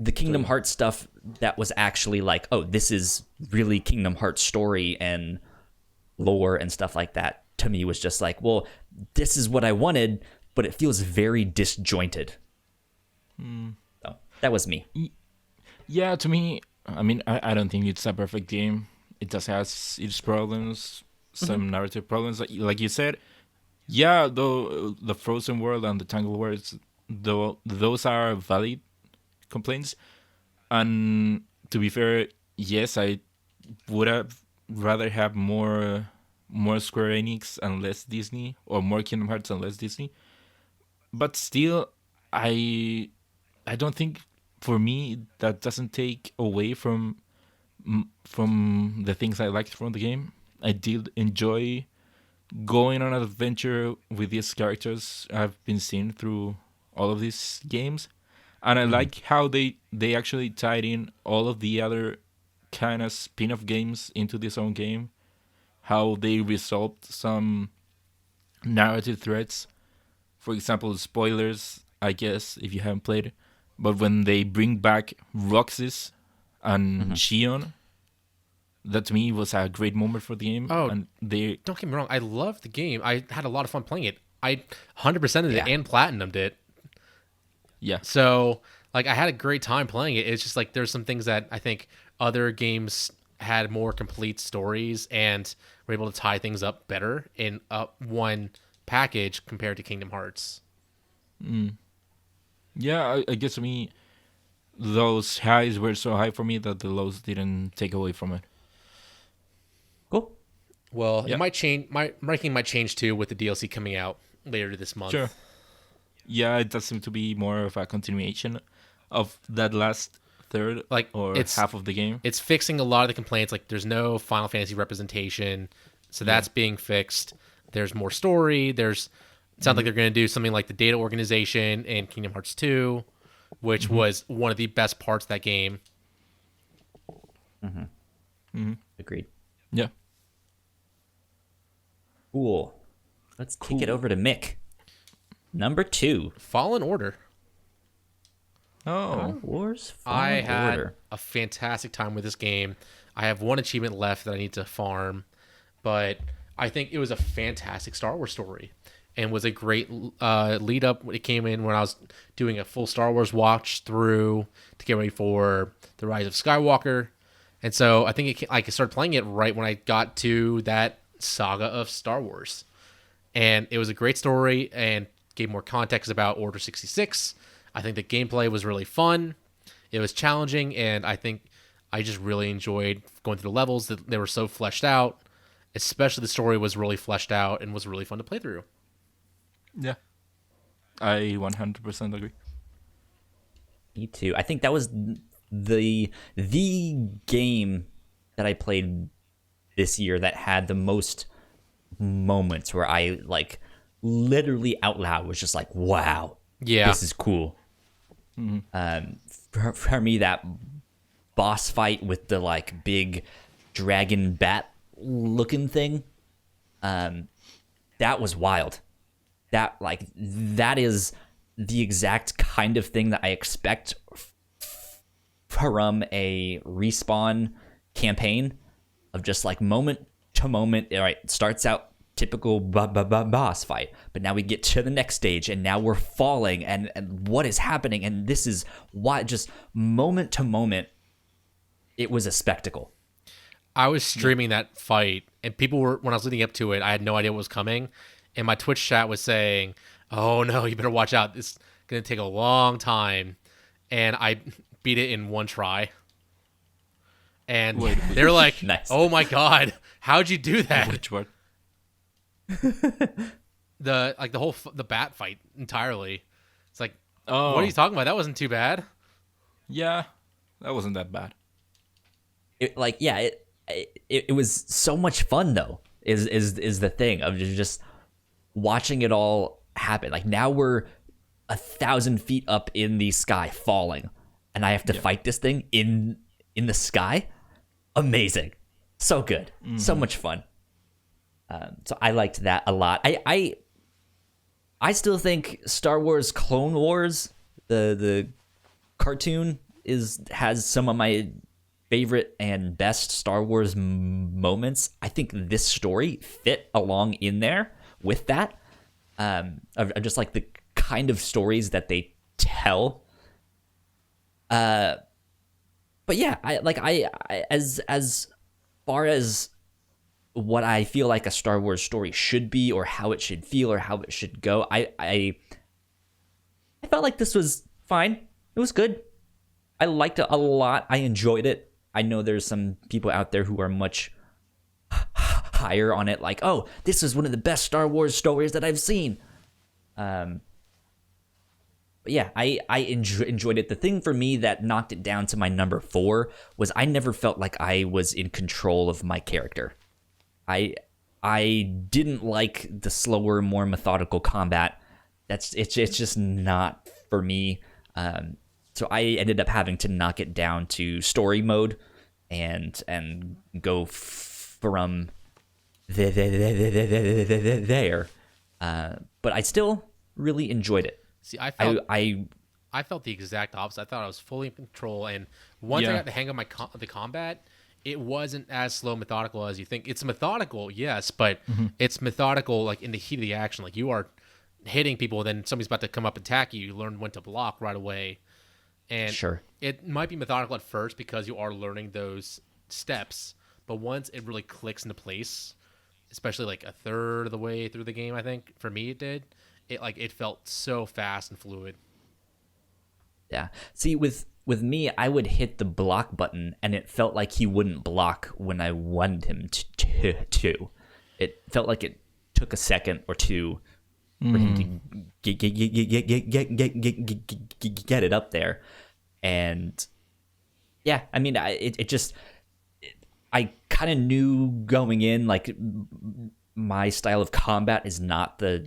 Speaker 1: the Kingdom Hearts stuff that was actually like, oh, this is really Kingdom Hearts story and lore and stuff like that, to me was just like, well, this is what I wanted, but it feels very disjointed. So that was me.
Speaker 3: Yeah, to me, I mean, I don't think it's a perfect game. It just has its problems, some narrative problems, like you said. Yeah, though the Frozen World and the Tangled Worlds, though those are valid complaints. And to be fair, yes, I would have rather have more Square Enix and less Disney, or more Kingdom Hearts and less Disney. But still, I don't think, for me, that doesn't take away from the things I liked from the game. I did enjoy going on an adventure with these characters I've been seeing through all of these games, and I like how they actually tied in all of the other kind of spin-off games into this own game. How they resolved some narrative threads. For example, spoilers, I guess, if you haven't played it. But when they bring back Roxas and Shion, that to me was a great moment for the game.
Speaker 2: Oh,
Speaker 3: and they
Speaker 2: don't get me wrong. I loved the game. I had a lot of fun playing it. I 100%ed it and platinumed it.
Speaker 3: Yeah.
Speaker 2: So, like, I had a great time playing it. It's just like there's some things that I think other games had more complete stories and were able to tie things up better in one package compared to Kingdom Hearts.
Speaker 3: Yeah, I guess to me, those highs were so high for me that the lows didn't take away from it.
Speaker 1: Cool.
Speaker 2: Well, it might change. My ranking might change too with the DLC coming out later this month.
Speaker 3: Sure. Yeah, it does seem to be more of a continuation of that last third,
Speaker 2: Like,
Speaker 3: or
Speaker 2: it's
Speaker 3: half of the game.
Speaker 2: It's fixing a lot of the complaints. Like, there's no Final Fantasy representation, so that's being fixed. There's more story. It sounds like they're going to do something like the data organization in Kingdom Hearts 2, which was one of the best parts of that game.
Speaker 1: Agreed.
Speaker 3: Yeah.
Speaker 1: Cool. Let's kick it over to Mick. Number 2.
Speaker 2: Fallen Order.
Speaker 3: Oh.
Speaker 1: Wars
Speaker 2: I
Speaker 1: Fallen
Speaker 2: had
Speaker 1: Order.
Speaker 2: a fantastic time with this game. I have one achievement left that I need to farm, but I think it was a fantastic Star Wars story and was a great lead up when it came in when I was doing a full Star Wars watch through to get ready for The Rise of Skywalker. And so I think I started playing it right when I got to that saga of Star Wars. And it was a great story and gave more context about Order 66. I think the gameplay was really fun. It was challenging, and I think I just really enjoyed going through the levels. That they were so fleshed out. Especially the story was really fleshed out and was really fun to play through.
Speaker 3: Yeah. I 100% agree.
Speaker 1: Me too. I think that was the game that I played this year that had the most moments where I like literally out loud was just like, wow, this is cool. For me, that boss fight with the like big dragon bat looking thing, that was wild. That is the exact kind of thing that I expect from a Respawn campaign, of just like moment to moment. All right, it starts out typical boss fight, but now we get to the next stage and now we're falling and what is happening, and this is why, just moment to moment, it was a spectacle.
Speaker 2: I was streaming that fight, and people were, when I was leading up to it, I had no idea what was coming, and my Twitch chat was saying, oh no, you better watch out, it's gonna take a long time. And I beat it in one try, and they were like,
Speaker 1: Nice.
Speaker 2: oh my god, how'd you do that?
Speaker 3: Which one?
Speaker 2: The bat fight entirely. It's like,
Speaker 3: Oh.
Speaker 2: what are you talking about? That wasn't too bad.
Speaker 3: Yeah, that wasn't that bad.
Speaker 1: It was so much fun though, is the thing of just watching it all happen. Like, now we're 1,000 feet up in the sky falling, and I have to fight this thing in the sky. Amazing. So good. So much fun. So I liked that a lot. I still think Star Wars Clone Wars, the cartoon, has some of my favorite and best Star Wars moments. I think this story fit along in there with that. of just like the kind of stories that they tell. But yeah, I as far as what I feel like a Star Wars story should be, or how it should feel, or how it should go, I felt like this was fine. It was good. I liked it a lot. I enjoyed it. I know there's some people out there who are much higher on it, like, oh, this is one of the best Star Wars stories that I've seen. But yeah, I enjoyed it. The thing for me that knocked it down to my number 4 was I never felt like I was in control of my character. I didn't like the slower, more methodical combat. It's just not for me. So I ended up having to knock it down to story mode and go from there. But I still really enjoyed it.
Speaker 2: See, I felt the exact opposite. I thought I was fully in control, and once I got the hang of the combat, it wasn't as slow, methodical as you think. It's methodical, yes, but it's methodical like in the heat of the action. Like you are hitting people, then somebody's about to come up and attack you. You learn when to block right away. And
Speaker 1: sure,
Speaker 2: it might be methodical at first because you are learning those steps, but once it really clicks into place, especially like a third of the way through the game, I think for me it did. It felt so fast and fluid.
Speaker 1: Yeah. See, with me, I would hit the block button, and it felt like he wouldn't block when I wanted him to. It felt like it took a second or two for him to get it up there. And yeah, I mean, I kind of knew going in, like, my style of combat is not the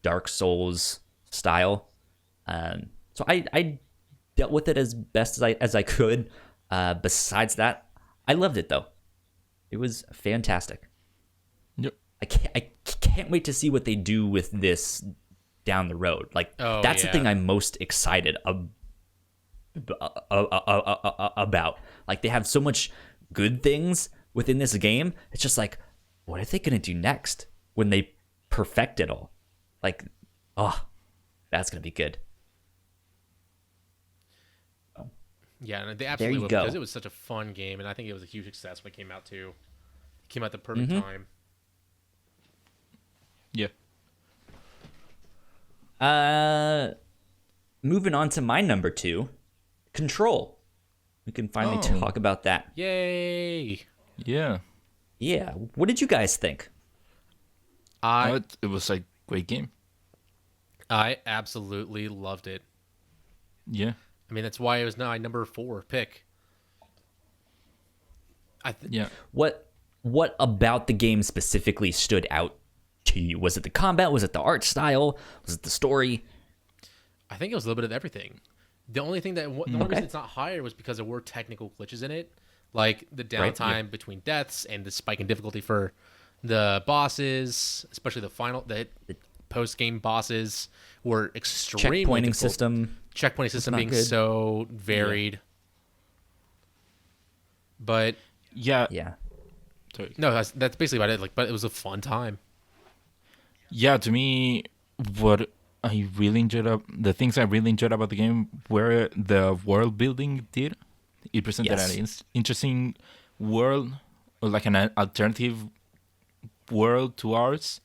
Speaker 1: Dark Souls style. So I dealt with it as best as I could. Besides that, I loved it though. It was fantastic.
Speaker 3: Yep.
Speaker 1: I can't wait to see what they do with this down the road. Like that's the thing I'm most excited about. Like they have so much good things within this game. It's just like, what are they gonna do next when they perfect it all? Like, oh, that's gonna be good.
Speaker 2: Yeah, and they absolutely will,
Speaker 1: go.
Speaker 2: because it was such a fun game, and I think it was a huge success when it came out too. It came out at the perfect time.
Speaker 3: Yeah.
Speaker 1: Moving on to my number 2, Control. We can finally talk about that.
Speaker 2: Yay!
Speaker 3: Yeah.
Speaker 1: Yeah. What did you guys think?
Speaker 3: It was a great game.
Speaker 2: I absolutely loved it.
Speaker 3: Yeah.
Speaker 2: I mean, that's why it was my number 4 pick.
Speaker 3: Yeah.
Speaker 1: What about the game specifically stood out to you? Was it the combat? Was it the art style? Was it the story?
Speaker 2: I think it was a little bit of everything. The only thing the only reason it's not higher was because there were technical glitches in it, like the downtime between deaths and the spike in difficulty for the bosses, especially the post game bosses were extremely
Speaker 1: checkpointing
Speaker 2: difficult. Checkpointing system being
Speaker 1: good.
Speaker 2: so varied. Yeah. But
Speaker 3: yeah. Sorry.
Speaker 2: No, that's basically about it. Like, but it was a fun time.
Speaker 3: Yeah, to me, what I really enjoyed the things I really enjoyed about the game were the world building did. It presented an interesting world, or like an alternative world to ours,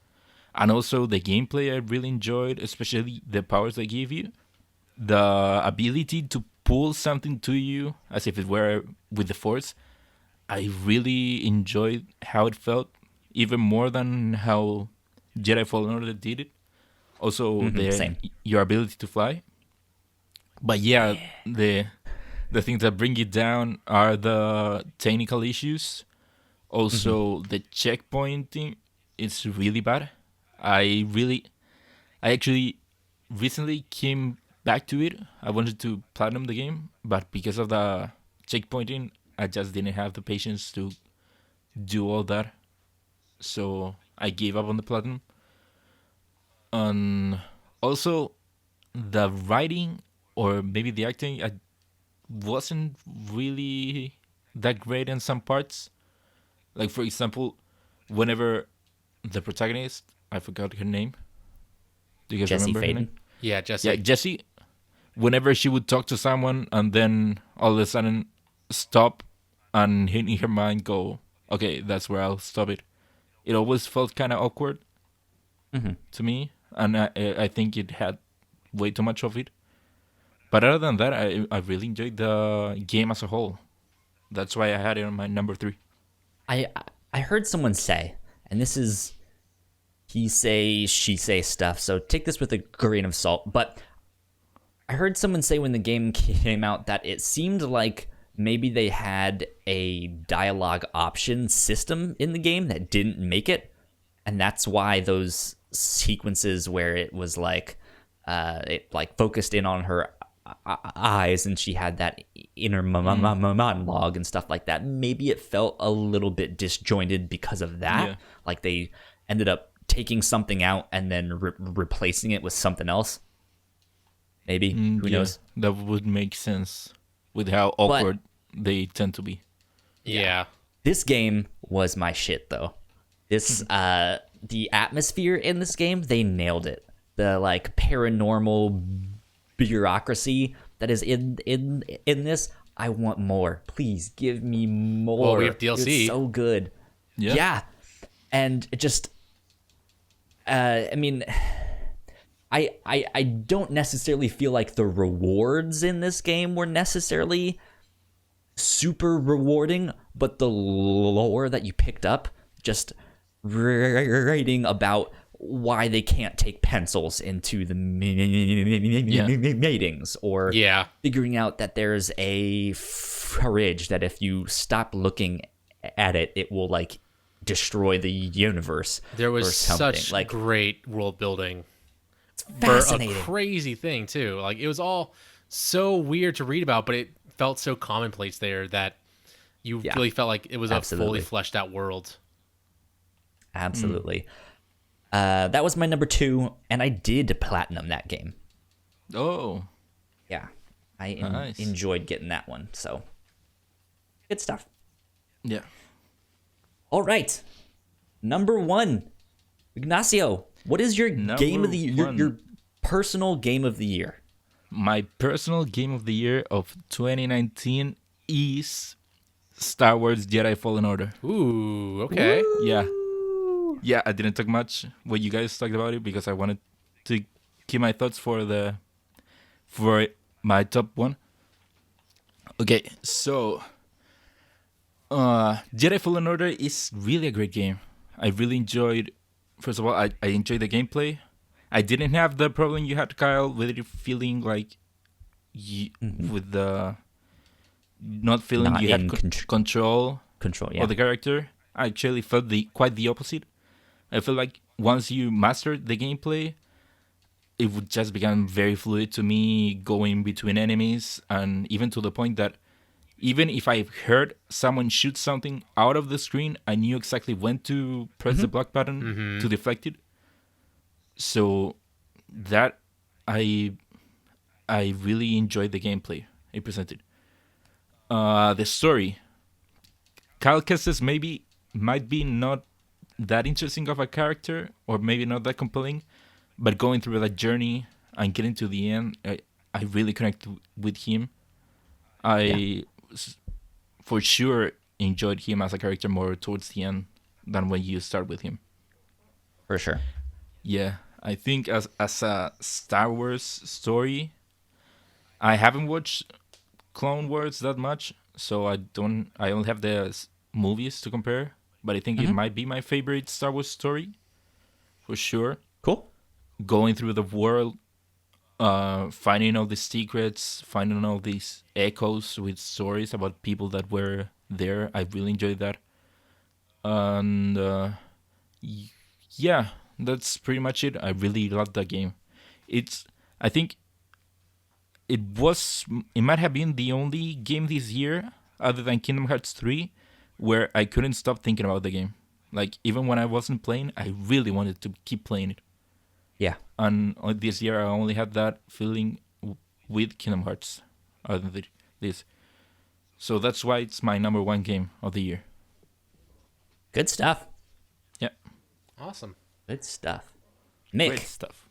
Speaker 3: and also the gameplay I really enjoyed, especially the powers they give you, the ability to pull something to you as if it were with the Force. I really enjoyed how it felt, even more than how Jedi Fallen Order did it. Also, your ability to fly. But the things that bring it down are the technical issues. Also, the checkpointing is really bad. I actually recently came back to it. I wanted to platinum the game, but because of the checkpointing, I just didn't have the patience to do all that. So I gave up on the platinum. Also, the writing or maybe the acting wasn't really that great in some parts. Like, for example, whenever the protagonist, I forgot her name. Do you guys
Speaker 1: Jesse
Speaker 3: remember her name?
Speaker 1: Faden.
Speaker 2: Yeah, Jesse.
Speaker 3: Yeah, Jessie. Whenever she would talk to someone and then all of a sudden stop and in her mind go, okay, that's where I'll stop it. It always felt kind of awkward to me, and I think it had way too much of it. But other than that, I really enjoyed the game as a whole. That's why I had it on my number 3.
Speaker 1: I I heard someone say, and this is he say, she say stuff, so take this with a grain of salt, but I heard someone say when the game came out that it seemed like maybe they had a dialogue option system in the game that didn't make it, and that's why those sequences where it was like it like focused in on her eyes and she had that inner monologue and stuff like that, maybe it felt a little bit disjointed because of that.
Speaker 3: Yeah.
Speaker 1: Like they ended up taking something out and then replacing it with something else. Maybe. Who knows?
Speaker 3: That would make sense with how awkward they tend to be.
Speaker 2: Yeah.
Speaker 1: This game was my shit, though. This the atmosphere in this game, they nailed it. The like paranormal bureaucracy that is in this, I want more. Please give me more.
Speaker 2: Well, we have DLC.
Speaker 1: It's so good. Yeah. And it just I mean, I don't necessarily feel like the rewards in this game were necessarily super rewarding, but the lore that you picked up, just writing about why they can't take pencils into the meetings, or figuring out that there's a fridge that if you stop looking at it, it will like destroy the universe.
Speaker 2: There was such
Speaker 1: like
Speaker 2: great world building.
Speaker 1: Fascinating.
Speaker 2: For a crazy thing too. Like it was all so weird to read about, but it felt so commonplace there that you really felt like it was a fully fleshed out world.
Speaker 1: Absolutely. That was my number 2, and I did platinum that game.
Speaker 3: Oh.
Speaker 1: Yeah. I enjoyed getting that one, so good stuff.
Speaker 3: Yeah.
Speaker 1: All right. Number 1. Ignacio, what is your game of the year, your personal game of the year?
Speaker 3: My personal game of the year of 2019 is Star Wars Jedi Fallen Order.
Speaker 2: Ooh, okay.
Speaker 1: Woo!
Speaker 3: Yeah. Yeah, I didn't talk much when you guys talked about it because I wanted to keep my thoughts for my top one. Okay, so Jedi Fallen Order is really a great game. I really enjoyed. First of all, I enjoyed the gameplay. I didn't have the problem you had, Kyle, with it feeling like with the not feeling
Speaker 1: Not
Speaker 3: you had control
Speaker 1: yeah.
Speaker 3: of the character. I actually felt quite the opposite. I feel like once you mastered the gameplay, it would just become very fluid to me, going between enemies, and even to the point that even if I heard someone shoot something out of the screen, I knew exactly when to press the block button to deflect it. So that I really enjoyed the gameplay it presented. The story, Cal Kestis might be not that interesting of a character, or maybe not that compelling, but going through that journey and getting to the end, I really connect with him. For sure enjoyed him as a character more towards the end than when you start with him.
Speaker 1: For sure.
Speaker 3: Yeah, I think as a Star Wars story, I haven't watched Clone Wars that much, so I only have the movies to compare, but I think it might be my favorite Star Wars story, for sure.
Speaker 1: Cool.
Speaker 3: Going through the world, finding all the secrets, finding all these echoes with stories about people that were there. I really enjoyed that. And yeah, that's pretty much it. I really loved that game. I think it might have been the only game this year, other than Kingdom Hearts 3, where I couldn't stop thinking about the game. Like, even when I wasn't playing, I really wanted to keep playing it.
Speaker 1: Yeah.
Speaker 3: And this year, I only had that feeling with Kingdom Hearts, other than this. So that's why it's my number 1 game of the year.
Speaker 1: Good stuff.
Speaker 3: Yeah.
Speaker 2: Awesome.
Speaker 1: Good stuff. Mick.
Speaker 3: Great stuff.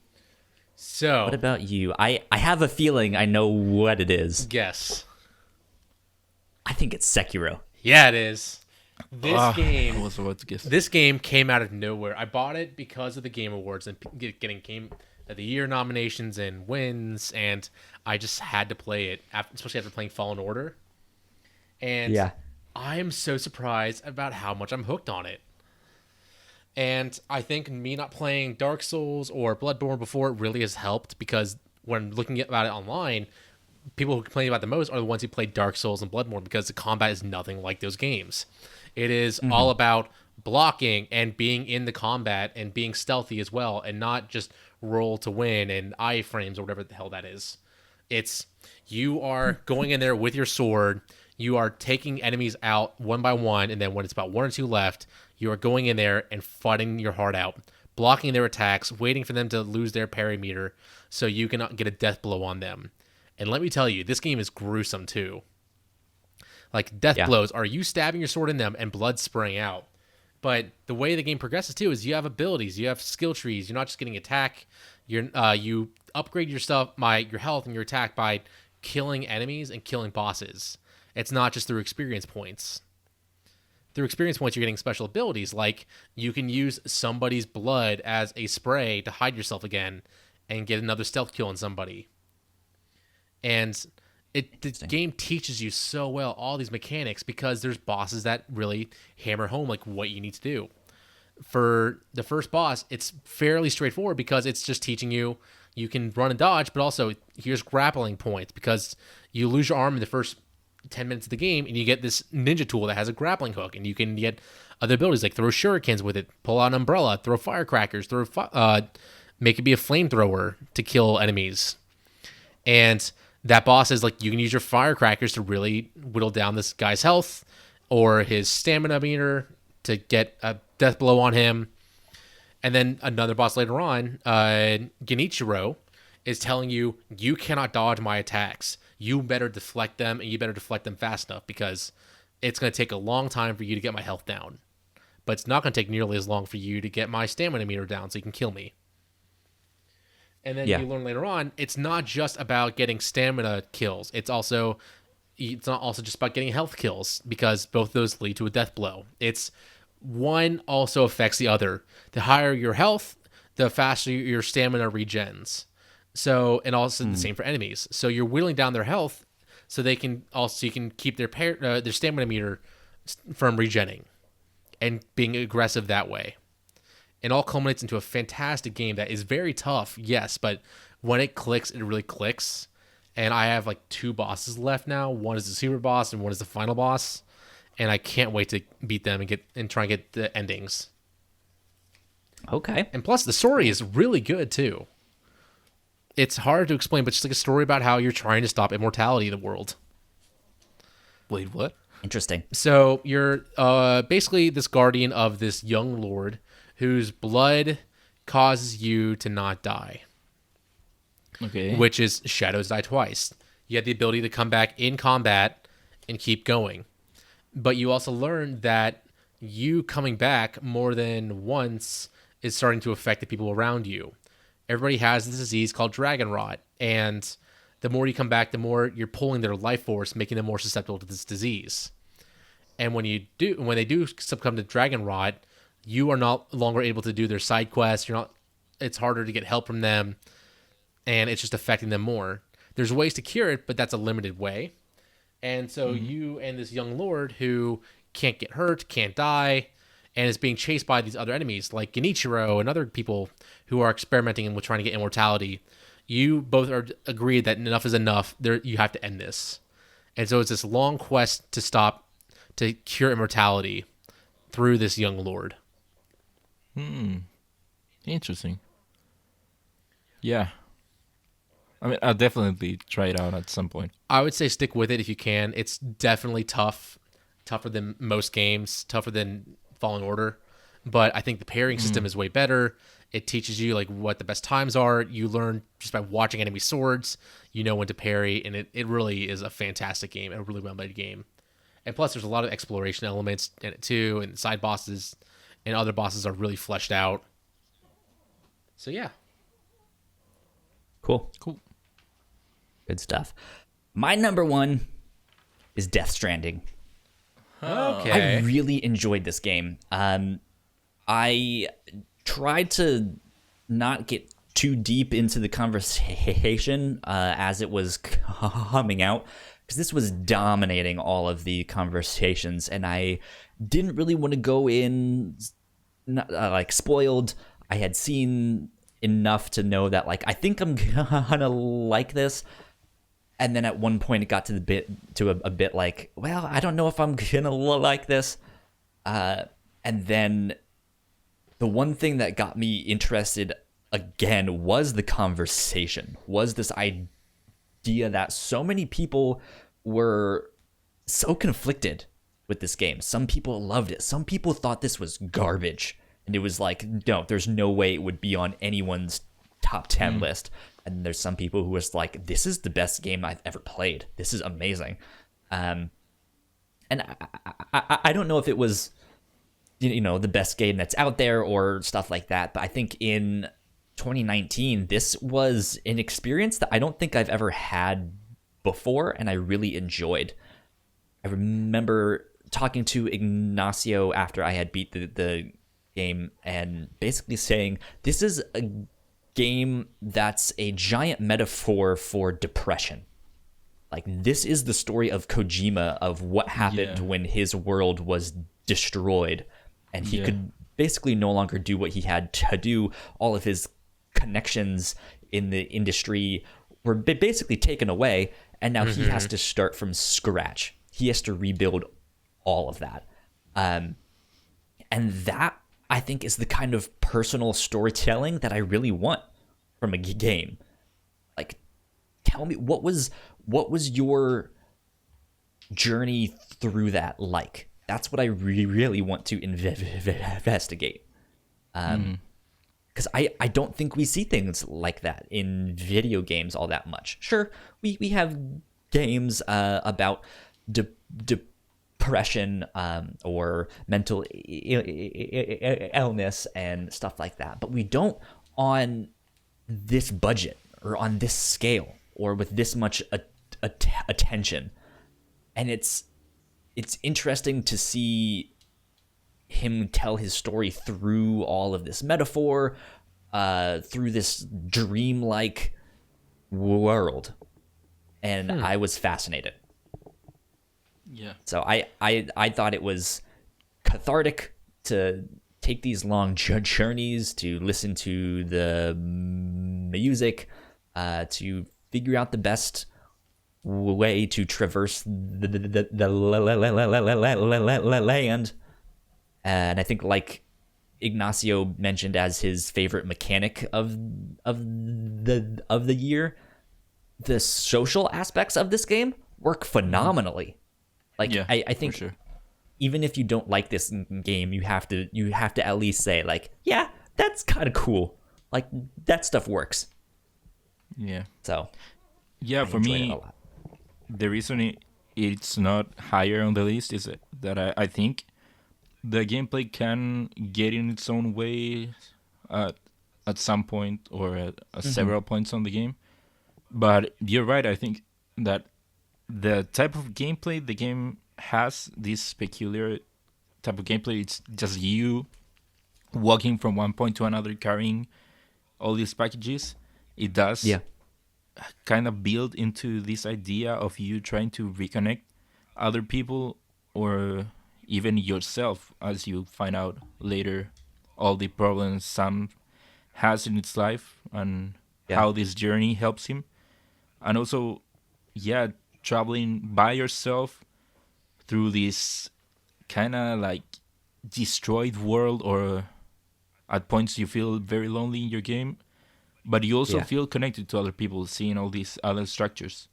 Speaker 2: So,
Speaker 1: What about you? I have a feeling I know what it is.
Speaker 2: guess.
Speaker 1: I think it's Sekiro.
Speaker 2: Yeah, it is. This
Speaker 3: I
Speaker 2: game
Speaker 3: was about to guess.
Speaker 2: This game came out of nowhere. I bought it because of the Game Awards and getting Game of the Year nominations and wins, and I just had to play it, especially after playing Fallen Order. And
Speaker 1: Yeah.
Speaker 2: I am so surprised about how much I'm hooked on it. And I think me not playing Dark Souls or Bloodborne before really has helped, because when looking about it online, people who complain about it the most are the ones who played Dark Souls and Bloodborne, because the combat is nothing like those games. It is all about blocking and being in the combat and being stealthy as well, and not just roll to win and iframes or whatever the hell that is. It's you are going in there with your sword, you are taking enemies out one by one, and then when it's about one or two left, you are going in there and fighting your heart out, blocking their attacks, waiting for them to lose their parry meter so you can get a death blow on them. And let me tell you, this game is gruesome too. Like, death blows are you stabbing your sword in them and blood spraying out. But the way the game progresses too is you have abilities, you have skill trees. You're not just getting attack. You upgrade your stuff, your health and your attack by killing enemies and killing bosses. It's not just through experience points. Through experience points, you're getting special abilities, like you can use somebody's blood as a spray to hide yourself again and get another stealth kill on somebody. And the game teaches you so well all these mechanics, because there's bosses that really hammer home like what you need to do. For the first boss, it's fairly straightforward because it's just teaching you can run and dodge, but also here's grappling points, because you lose your arm in the first 10 minutes of the game and you get this ninja tool that has a grappling hook, and you can get other abilities like throw shurikens with it, pull out an umbrella, throw firecrackers, make it be a flamethrower to kill enemies. And that boss is like, you can use your firecrackers to really whittle down this guy's health or his stamina meter to get a death blow on him. And then another boss later on, Genichiro, is telling you cannot dodge my attacks. You better deflect them, and you better deflect them fast enough, because it's going to take a long time for you to get my health down. But it's not going to take nearly as long for you to get my stamina meter down so you can kill me. And then you learn later on, it's not just about getting stamina kills. It's not also just about getting health kills, because both those lead to a death blow. It's one also affects the other. The higher your health, the faster your stamina regens. So, and also the same for enemies. So you're whittling down their health so you can keep their stamina meter from regenning and being aggressive that way. It all culminates into a fantastic game that is very tough, yes, but when it clicks, it really clicks. And I have like 2 bosses left now. One is the super boss and one is the final boss. And I can't wait to beat them and try and get the endings.
Speaker 1: Okay.
Speaker 2: And plus, the story is really good too. It's hard to explain, but it's like a story about how you're trying to stop immortality in the world.
Speaker 3: Wait, what?
Speaker 1: Interesting.
Speaker 2: So you're basically this guardian of this young lord whose blood causes you to not die.
Speaker 3: Okay.
Speaker 2: Which is Shadows Die Twice. You have the ability to come back in combat and keep going. But you also learn that you coming back more than once is starting to affect the people around you. Everybody has this disease called dragon rot, and the more you come back, the more you're pulling their life force, making them more susceptible to this disease. And when they do succumb to dragon rot, you are no longer able to do their side quests. It's harder to get help from them, and it's just affecting them more. There's ways to cure it, but that's a limited way. And so you and this young lord who can't get hurt, can't die, and is being chased by these other enemies like Genichiro and other people who are experimenting with trying to get immortality. You both are agreed that enough is enough. You have to end this. And so it's this long quest to cure immortality through this young lord.
Speaker 3: Interesting. Yeah. I mean, I'll definitely try it out at some point.
Speaker 2: I would say stick with it if you can. It's definitely tough. Tougher than most games. Tougher than Fallen Order. But I think the parrying system is way better. It teaches you like what the best times are. You learn just by watching enemy swords. You know when to parry. And it really is a fantastic game. A really well-made game. And plus, there's a lot of exploration elements in it too. And side bosses and other bosses are really fleshed out. So yeah.
Speaker 1: Cool.
Speaker 3: Cool.
Speaker 1: Good stuff. My number one is Death Stranding.
Speaker 2: Okay.
Speaker 1: I really enjoyed this game. I tried to not get too deep into the conversation as it was coming out, because this was dominating all of the conversations, and I didn't really want to go in like spoiled. I had seen enough to know that like I think I'm gonna like this. And then at one point it got to a bit like, well, I don't know if I'm gonna like this. And then the one thing that got me interested again was the conversation, was this idea that so many people were so conflicted with this game. Some people loved it. Some people thought this was garbage. And it was like, no, there's no way it would be on anyone's top 10 list. And there's some people who was like, this is the best game I've ever played. This is amazing. And I don't know if it was, the best game that's out there or stuff like that. But I think in 2019, this was an experience that I don't think I've ever had before. And I really enjoyed. I remember talking to Ignacio after I had beat the game and basically saying, this is a game that's a giant metaphor for depression. Like, this is the story of Kojima, of what happened when his world was destroyed and he could basically no longer do what he had to do. All of his connections in the industry were basically taken away, and now he has to start from scratch. He has to rebuild all of that. And that, I think, is the kind of personal storytelling that I really want from a game. Like, tell me, what was your journey through that like? That's what I really want to investigate. Because I don't think we see things like that in video games all that much. Sure, we have games about depression or mental illness and stuff like that, but we don't on this budget or on this scale or with this much attention. And it's interesting to see him tell his story through all of this metaphor, through this dreamlike world, and I was fascinated.
Speaker 3: Yeah.
Speaker 1: So I thought it was cathartic to take these long journeys, to listen to the music, to figure out the best way to traverse the land. And I think, like Ignacio mentioned as his favorite mechanic of the year, the social aspects of this game work phenomenally. Like, I think
Speaker 3: for sure.
Speaker 1: Even if you don't like this game, you have to at least say, like, yeah, that's kind of cool. Like, that stuff works.
Speaker 3: Yeah.
Speaker 1: So,
Speaker 3: yeah, for me, the reason it's not higher on the list is that I think the gameplay can get in its own way at some point or at several points on the game. But you're right. I think that the type of gameplay the game has, this peculiar type of gameplay, it's just you walking from one point to another carrying all these packages. It does kind of build into this idea of you trying to reconnect other people or even yourself, as you find out later all the problems Sam has in its life and how this journey helps him. And also, traveling by yourself through this kind of like destroyed world, or at points you feel very lonely in your game, but you also feel connected to other people, seeing all these other structures.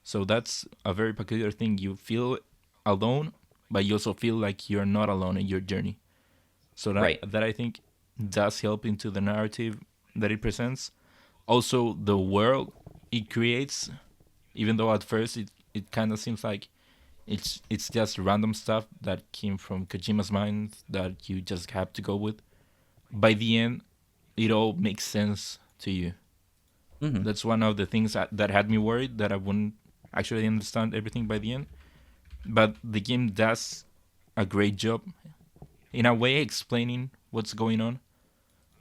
Speaker 3: So that's a very peculiar thing. You feel alone, but you also feel like you're not alone in your journey. So that I think does help into the narrative that it presents. Also, the world it creates, even though at first it kind of seems like it's just random stuff that came from Kojima's mind that you just have to go with. By the end, it all makes sense to you. That's one of the things that had me worried that I wouldn't actually understand everything by the end. But the game does a great job, in a way, explaining what's going on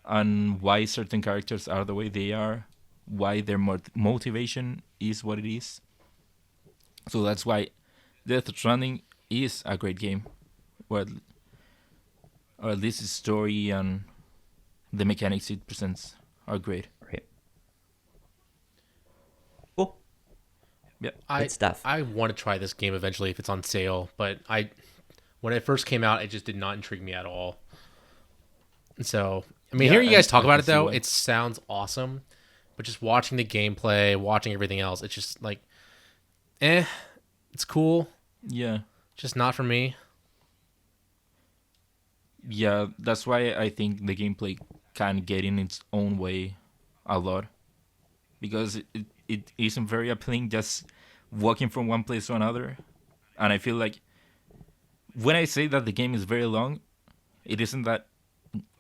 Speaker 3: and why certain characters are the way they are, why their motivation is what it is. So that's why Death Stranding is a great game, or at least the story and the mechanics it presents are great.
Speaker 1: Right. Cool.
Speaker 3: Yeah.
Speaker 1: Good stuff.
Speaker 2: I want to try this game eventually if it's on sale, but when it first came out, it just did not intrigue me at all. So, I mean, hearing you guys talk about it though, it sounds awesome, but just watching the gameplay, watching everything else, it's just like, it's cool.
Speaker 3: Yeah.
Speaker 2: Just not for me.
Speaker 3: Yeah, that's why I think the gameplay can get in its own way a lot. Because it isn't very appealing just walking from one place to another. And I feel like when I say that the game is very long, it isn't that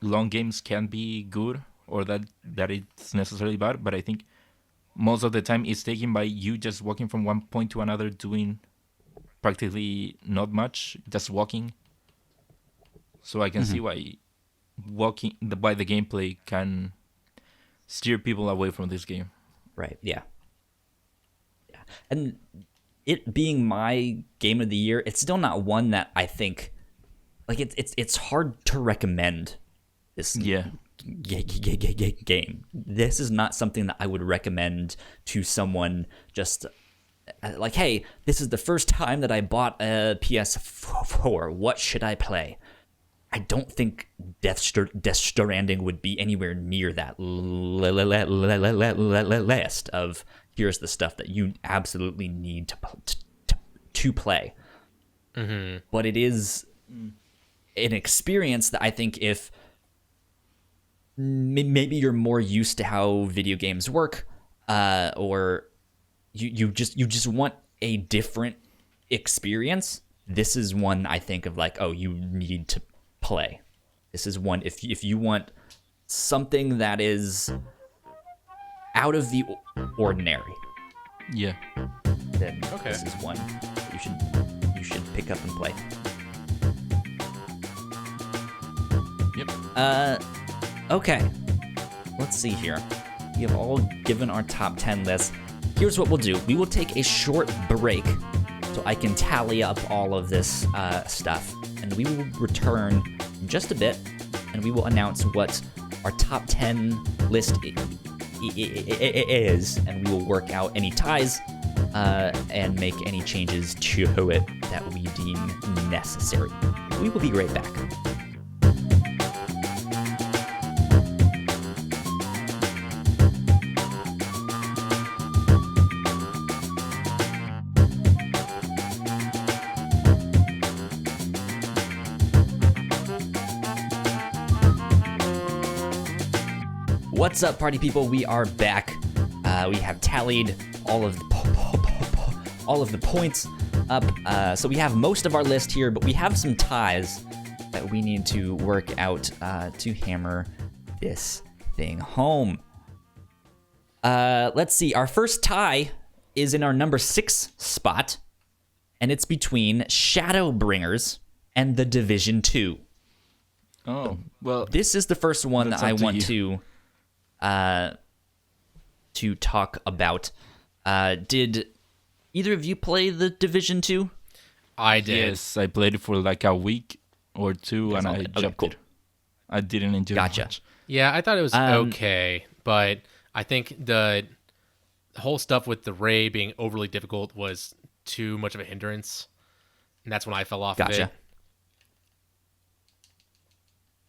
Speaker 3: long games can be good or that it's necessarily bad, but I think most of the time it's taken by you just walking from one point to another doing practically not much, just walking. So I can see why the gameplay can steer people away from this game.
Speaker 1: Right. Yeah. And it being my game of the year, it's still not one that I think like it's hard to recommend this game. This is not something that I would recommend to someone just like, hey, this is the first time that I bought a PS4. What should I play? I don't think Death Stranding would be anywhere near that list of here's the stuff that you absolutely need to play. Mm-hmm. But it is an experience that I think if maybe you're more used to how video games work, or you just want a different experience, this is one I think of like, oh, you need to play. This is one if you want something that is out of the ordinary.
Speaker 3: Yeah.
Speaker 1: Then this is one you should pick up and play.
Speaker 3: Yep.
Speaker 1: Okay. Let's see here. We have all given our top 10 lists. Here's what we'll do. We will take a short break so I can tally up all of this stuff. And we will return in just a bit, and we will announce what our top 10 list is, and we will work out any ties and make any changes to it that we deem necessary. We will be right back. What's up, party people? We are back. We have tallied all of the points up. So we have most of our list here, but we have some ties that we need to work out to hammer this thing home. Let's see. Our first tie is in our number 6 spot, and it's between Shadowbringers and The Division 2.
Speaker 3: Oh, well.
Speaker 1: This is the first one that I want to talk about. Did either of you play The Division 2?
Speaker 2: I did.
Speaker 3: Yes, I played it for like a week or two, and I jumped
Speaker 1: cool.
Speaker 3: it. I didn't enjoy it much.
Speaker 2: Yeah, I thought it was okay, but I think the whole stuff with the Ray being overly difficult was too much of a hindrance, and that's when I fell off of it.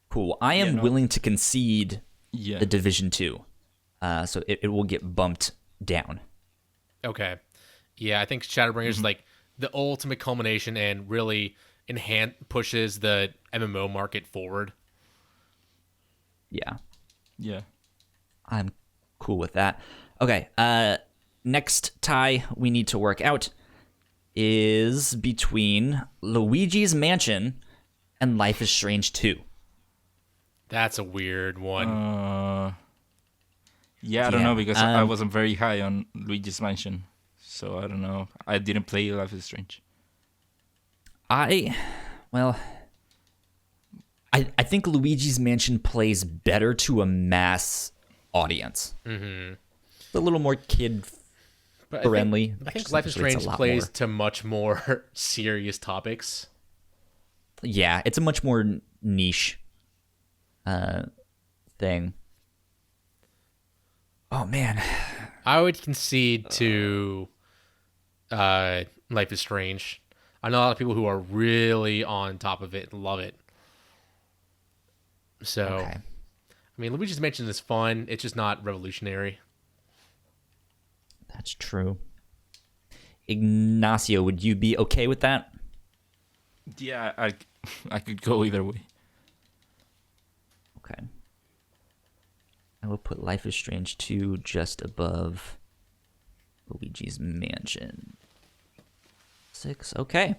Speaker 1: Cool. I am willing to concede The Division 2, so it will get bumped down.
Speaker 2: Okay. Yeah, I think Shadowbringers is like the ultimate culmination and really pushes the MMO market forward.
Speaker 1: Yeah.
Speaker 3: Yeah.
Speaker 1: I'm cool with that. Okay, next tie we need to work out is between Luigi's Mansion and Life is Strange 2.
Speaker 2: That's a weird one.
Speaker 3: Yeah, I don't know because I
Speaker 1: um,
Speaker 3: wasn't very high on Luigi's Mansion, so I don't know. I didn't play Life is Strange.
Speaker 1: Well, I think Luigi's Mansion plays better to a mass audience.
Speaker 2: Mm-hmm.
Speaker 1: It's a little more kid
Speaker 2: But
Speaker 1: friendly.
Speaker 2: I think Life is
Speaker 1: Actually, it's a
Speaker 2: Strange
Speaker 1: lot
Speaker 2: plays
Speaker 1: more.
Speaker 2: to much more serious topics.
Speaker 1: Yeah, it's a much more niche thing. Oh man,
Speaker 2: I would concede to Life is Strange. I know a lot of people who are really on top of it and love it. So,
Speaker 1: okay.
Speaker 2: I mean, Luigi's Mansion is fun. It's just not revolutionary.
Speaker 1: That's true. Ignacio, would you be okay with that?
Speaker 3: Yeah, I could go either way.
Speaker 1: Okay. I will put Life is Strange 2 just above Luigi's Mansion. 6. Okay.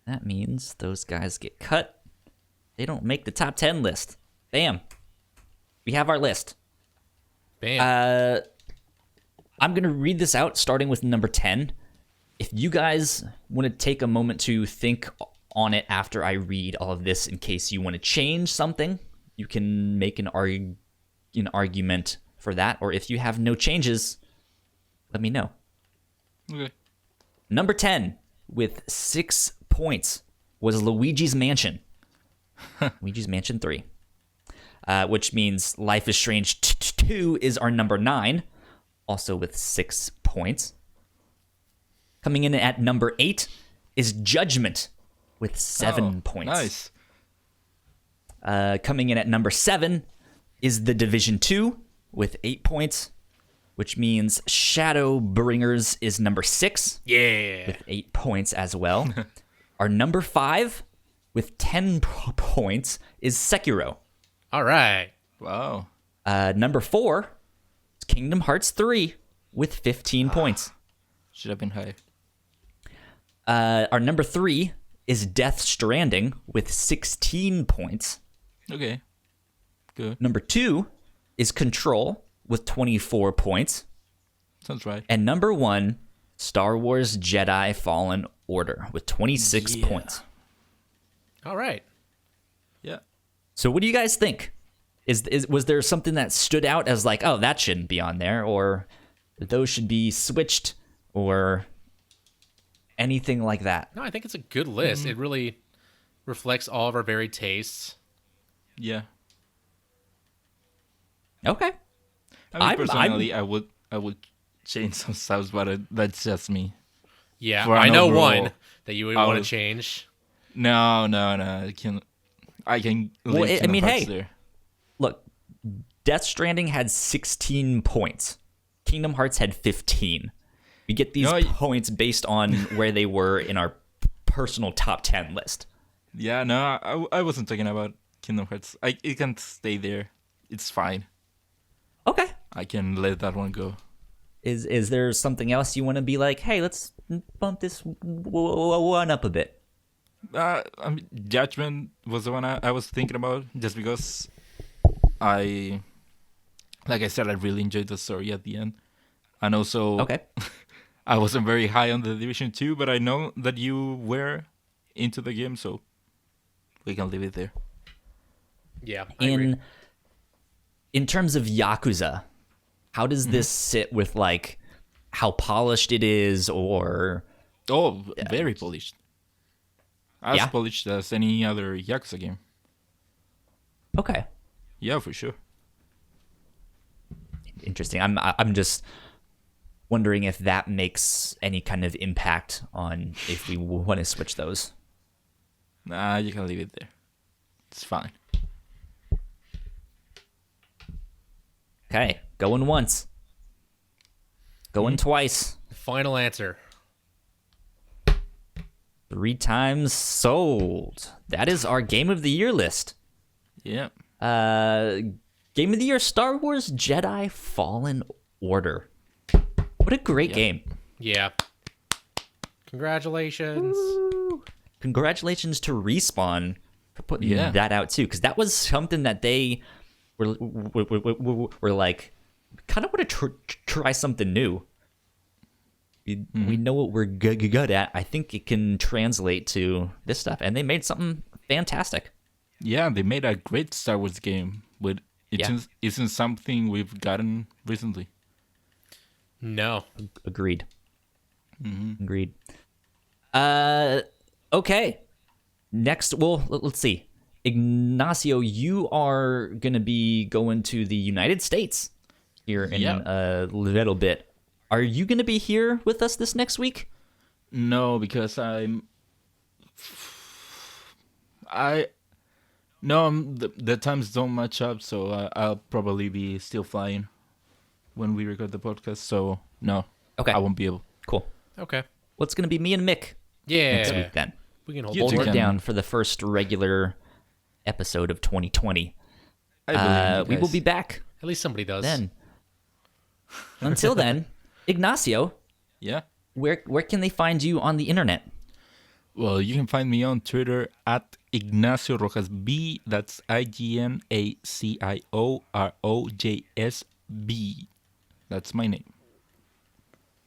Speaker 1: That means those guys get cut. They don't make the top 10 list. Bam. We have our list.
Speaker 2: Bam.
Speaker 1: I'm going to read this out starting with number 10. If you guys want to take a moment to think on it after I read all of this in case you want to change something, you can make an argument for that. Or if you have no changes, let me know.
Speaker 3: Okay.
Speaker 1: Number 10 with 6 points was Luigi's Mansion. Luigi's Mansion 3. Which means Life is Strange 2 is our number 9, also with 6 points. Coming in at number 8 is Judgment with 7 points.
Speaker 3: Nice.
Speaker 1: Coming in at number 7 is The Division 2 with 8 points, which means Shadowbringers is number 6
Speaker 2: Yeah.
Speaker 1: with 8 points as well. Our number 5 with 10 points is Sekiro.
Speaker 2: All right.
Speaker 3: Wow.
Speaker 1: Number 4 is Kingdom Hearts 3 with 15 points.
Speaker 3: Should have been higher.
Speaker 1: Our number 3 is Death Stranding with 16 points.
Speaker 3: Okay. Good.
Speaker 1: Number 2 is Control with 24 points.
Speaker 3: Sounds right.
Speaker 1: And number 1, Star Wars Jedi Fallen Order with 26
Speaker 3: Yeah.
Speaker 1: points.
Speaker 2: All right.
Speaker 3: Yeah.
Speaker 1: So what do you guys think? Was there something that stood out as like, oh, that shouldn't be on there, or those should be switched, or anything like that?
Speaker 2: No, I think it's a good list. It really reflects all of our varied tastes.
Speaker 3: Yeah.
Speaker 1: Okay.
Speaker 3: I mean, personally, I would change some stuff, but that's just me.
Speaker 2: Yeah,
Speaker 3: For
Speaker 2: I
Speaker 3: an
Speaker 2: know
Speaker 3: overall,
Speaker 2: one that you would
Speaker 3: I
Speaker 2: want to
Speaker 3: was-
Speaker 2: change.
Speaker 3: No. I can leave
Speaker 1: Well, I
Speaker 3: Kingdom
Speaker 1: mean,
Speaker 3: Hearts
Speaker 1: hey.
Speaker 3: there.
Speaker 1: Look, Death Stranding had 16 points. Kingdom Hearts had 15. We get these
Speaker 3: No,
Speaker 1: points based on where they were in our personal top 10 list.
Speaker 3: Yeah, no, I wasn't talking about Kingdom Hearts. It can stay there. It's fine.
Speaker 1: Okay.
Speaker 3: I can let that one go.
Speaker 1: Is there something else you want to be like, hey, let's bump this one up a bit?
Speaker 3: Judgment was the one I was thinking about, just because like I said, I really enjoyed the story at the end. And also,
Speaker 1: Okay.
Speaker 3: I wasn't very high on the Division 2, but I know that you were into the game, so we can leave it there.
Speaker 2: Yeah, I agree.
Speaker 1: In terms of Yakuza, how does this sit with like how polished it is, or
Speaker 3: Oh, very polished. As
Speaker 1: Yeah?
Speaker 3: polished as any other Yakuza game.
Speaker 1: okay,
Speaker 3: Yeah, for sure.
Speaker 1: interesting. I'm just wondering if that makes any kind of impact on if we want to switch those.
Speaker 3: Nah, you can leave it there. It's fine.
Speaker 1: Okay, going once, going twice,
Speaker 2: Final answer.
Speaker 1: 3 times sold. That is our Game of the Year list.
Speaker 3: Yeah.
Speaker 1: Game of the Year, Star Wars Jedi Fallen Order. What a great game.
Speaker 2: Yeah. Congratulations.
Speaker 1: Congratulations to Respawn for putting
Speaker 3: Yeah.
Speaker 1: that out too, because that was something that they we're like, kind of want to try something new. We know what we're good at. I think it can translate to this stuff, and they made something fantastic.
Speaker 3: Yeah, they made a great Star Wars game, but it isn't something we've gotten recently.
Speaker 2: No.
Speaker 1: Agreed. Agreed. Okay. Next, well, let's see. Ignacio, you are going to be going to the United States here in a little bit. Are you going to be here with us this next week?
Speaker 3: No, because the times don't match up, so I'll probably be still flying when we record the podcast. So no,
Speaker 1: okay,
Speaker 3: I won't be able.
Speaker 1: Cool.
Speaker 2: Okay.
Speaker 1: Well, it's going to be me and Mick
Speaker 2: Yeah.
Speaker 1: next week then.
Speaker 2: We can hold
Speaker 3: You two
Speaker 1: Hold it
Speaker 3: can.
Speaker 1: down for the first regular episode of 2020.
Speaker 3: I believe you
Speaker 1: We will
Speaker 3: guys.
Speaker 1: be back
Speaker 2: At least somebody does.
Speaker 1: then. Until then, Ignacio,
Speaker 3: Yeah.
Speaker 1: where can they find you on the internet?
Speaker 3: Well, you can find me on Twitter at Ignacio Rojas B. That's IGNACIOROJSB. That's my name.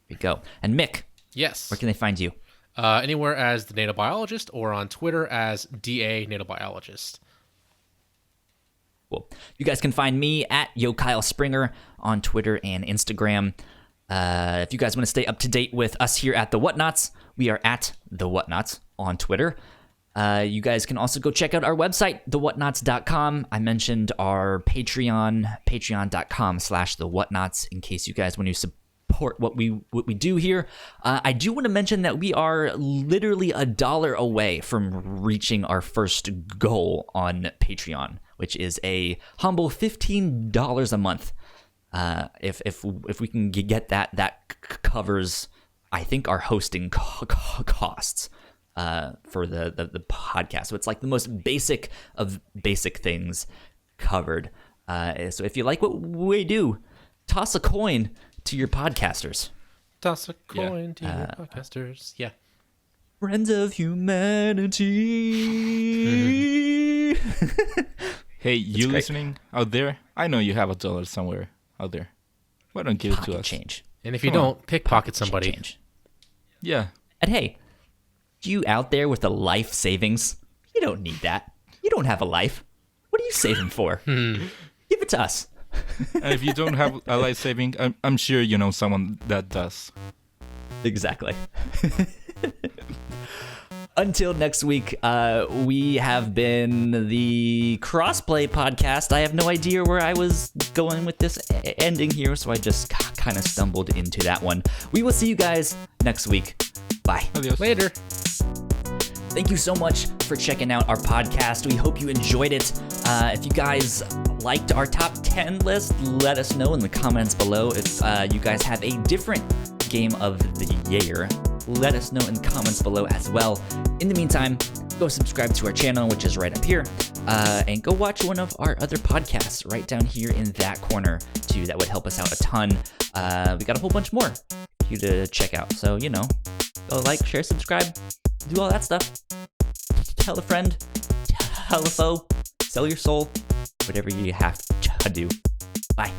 Speaker 1: There you go. And Mick,
Speaker 2: Yes.
Speaker 1: where can they find you?
Speaker 2: Anywhere as the Nanobiologist or on Twitter as DA Nanobiologist.
Speaker 1: Cool. You guys can find me at YoKyleSpringer on Twitter and Instagram. If you guys want to stay up to date with us here at The Whatnauts, we are at The Whatnauts on Twitter. You guys can also go check out our website, thewhatnauts.com. I mentioned our Patreon, patreon.com/thewhatnauts, in case you guys want to support what we do here. I do want to mention that we are literally $1 away from reaching our first goal on Patreon, which is a humble $15 a month. If we can get that covers, I think, our hosting costs for the podcast. So it's like the most basic of basic things covered. So if you like what we do, toss a coin to your podcasters.
Speaker 2: Toss a coin to your podcasters. Yeah.
Speaker 1: Friends of humanity.
Speaker 3: Hey, you
Speaker 1: great.
Speaker 3: listening out there? I know you have $1 somewhere out there. Why don't give it to
Speaker 1: Pocket
Speaker 3: us?
Speaker 1: change.
Speaker 2: And if you
Speaker 3: Come on.
Speaker 2: don't, pickpocket somebody.
Speaker 1: Change.
Speaker 3: Yeah.
Speaker 1: And hey, you out there with the life savings, you don't need that. You don't have a life. What are you saving for? Give it to us.
Speaker 3: And if you don't have a life saving, I'm sure you know someone that does.
Speaker 1: Exactly. Until next week, we have been the Crossplay podcast. I have no idea where I was going with this ending here, so I just kind of stumbled into that one. We will see you guys next week. Bye.
Speaker 3: Adios.
Speaker 2: Later.
Speaker 1: Thank you so much for checking out our podcast. We hope you enjoyed it. If you guys liked our top 10 list, let us know in the comments below. If you guys have a different game of the year, let us know in the comments below as well. In the meantime, go subscribe to our channel, which is right up here, and go watch one of our other podcasts right down here in that corner too. That would help us out a ton. We got a whole bunch more for you to check out. So, go like, share, subscribe, do all that stuff. Tell a friend, tell a foe, sell your soul, whatever you have to do. Bye.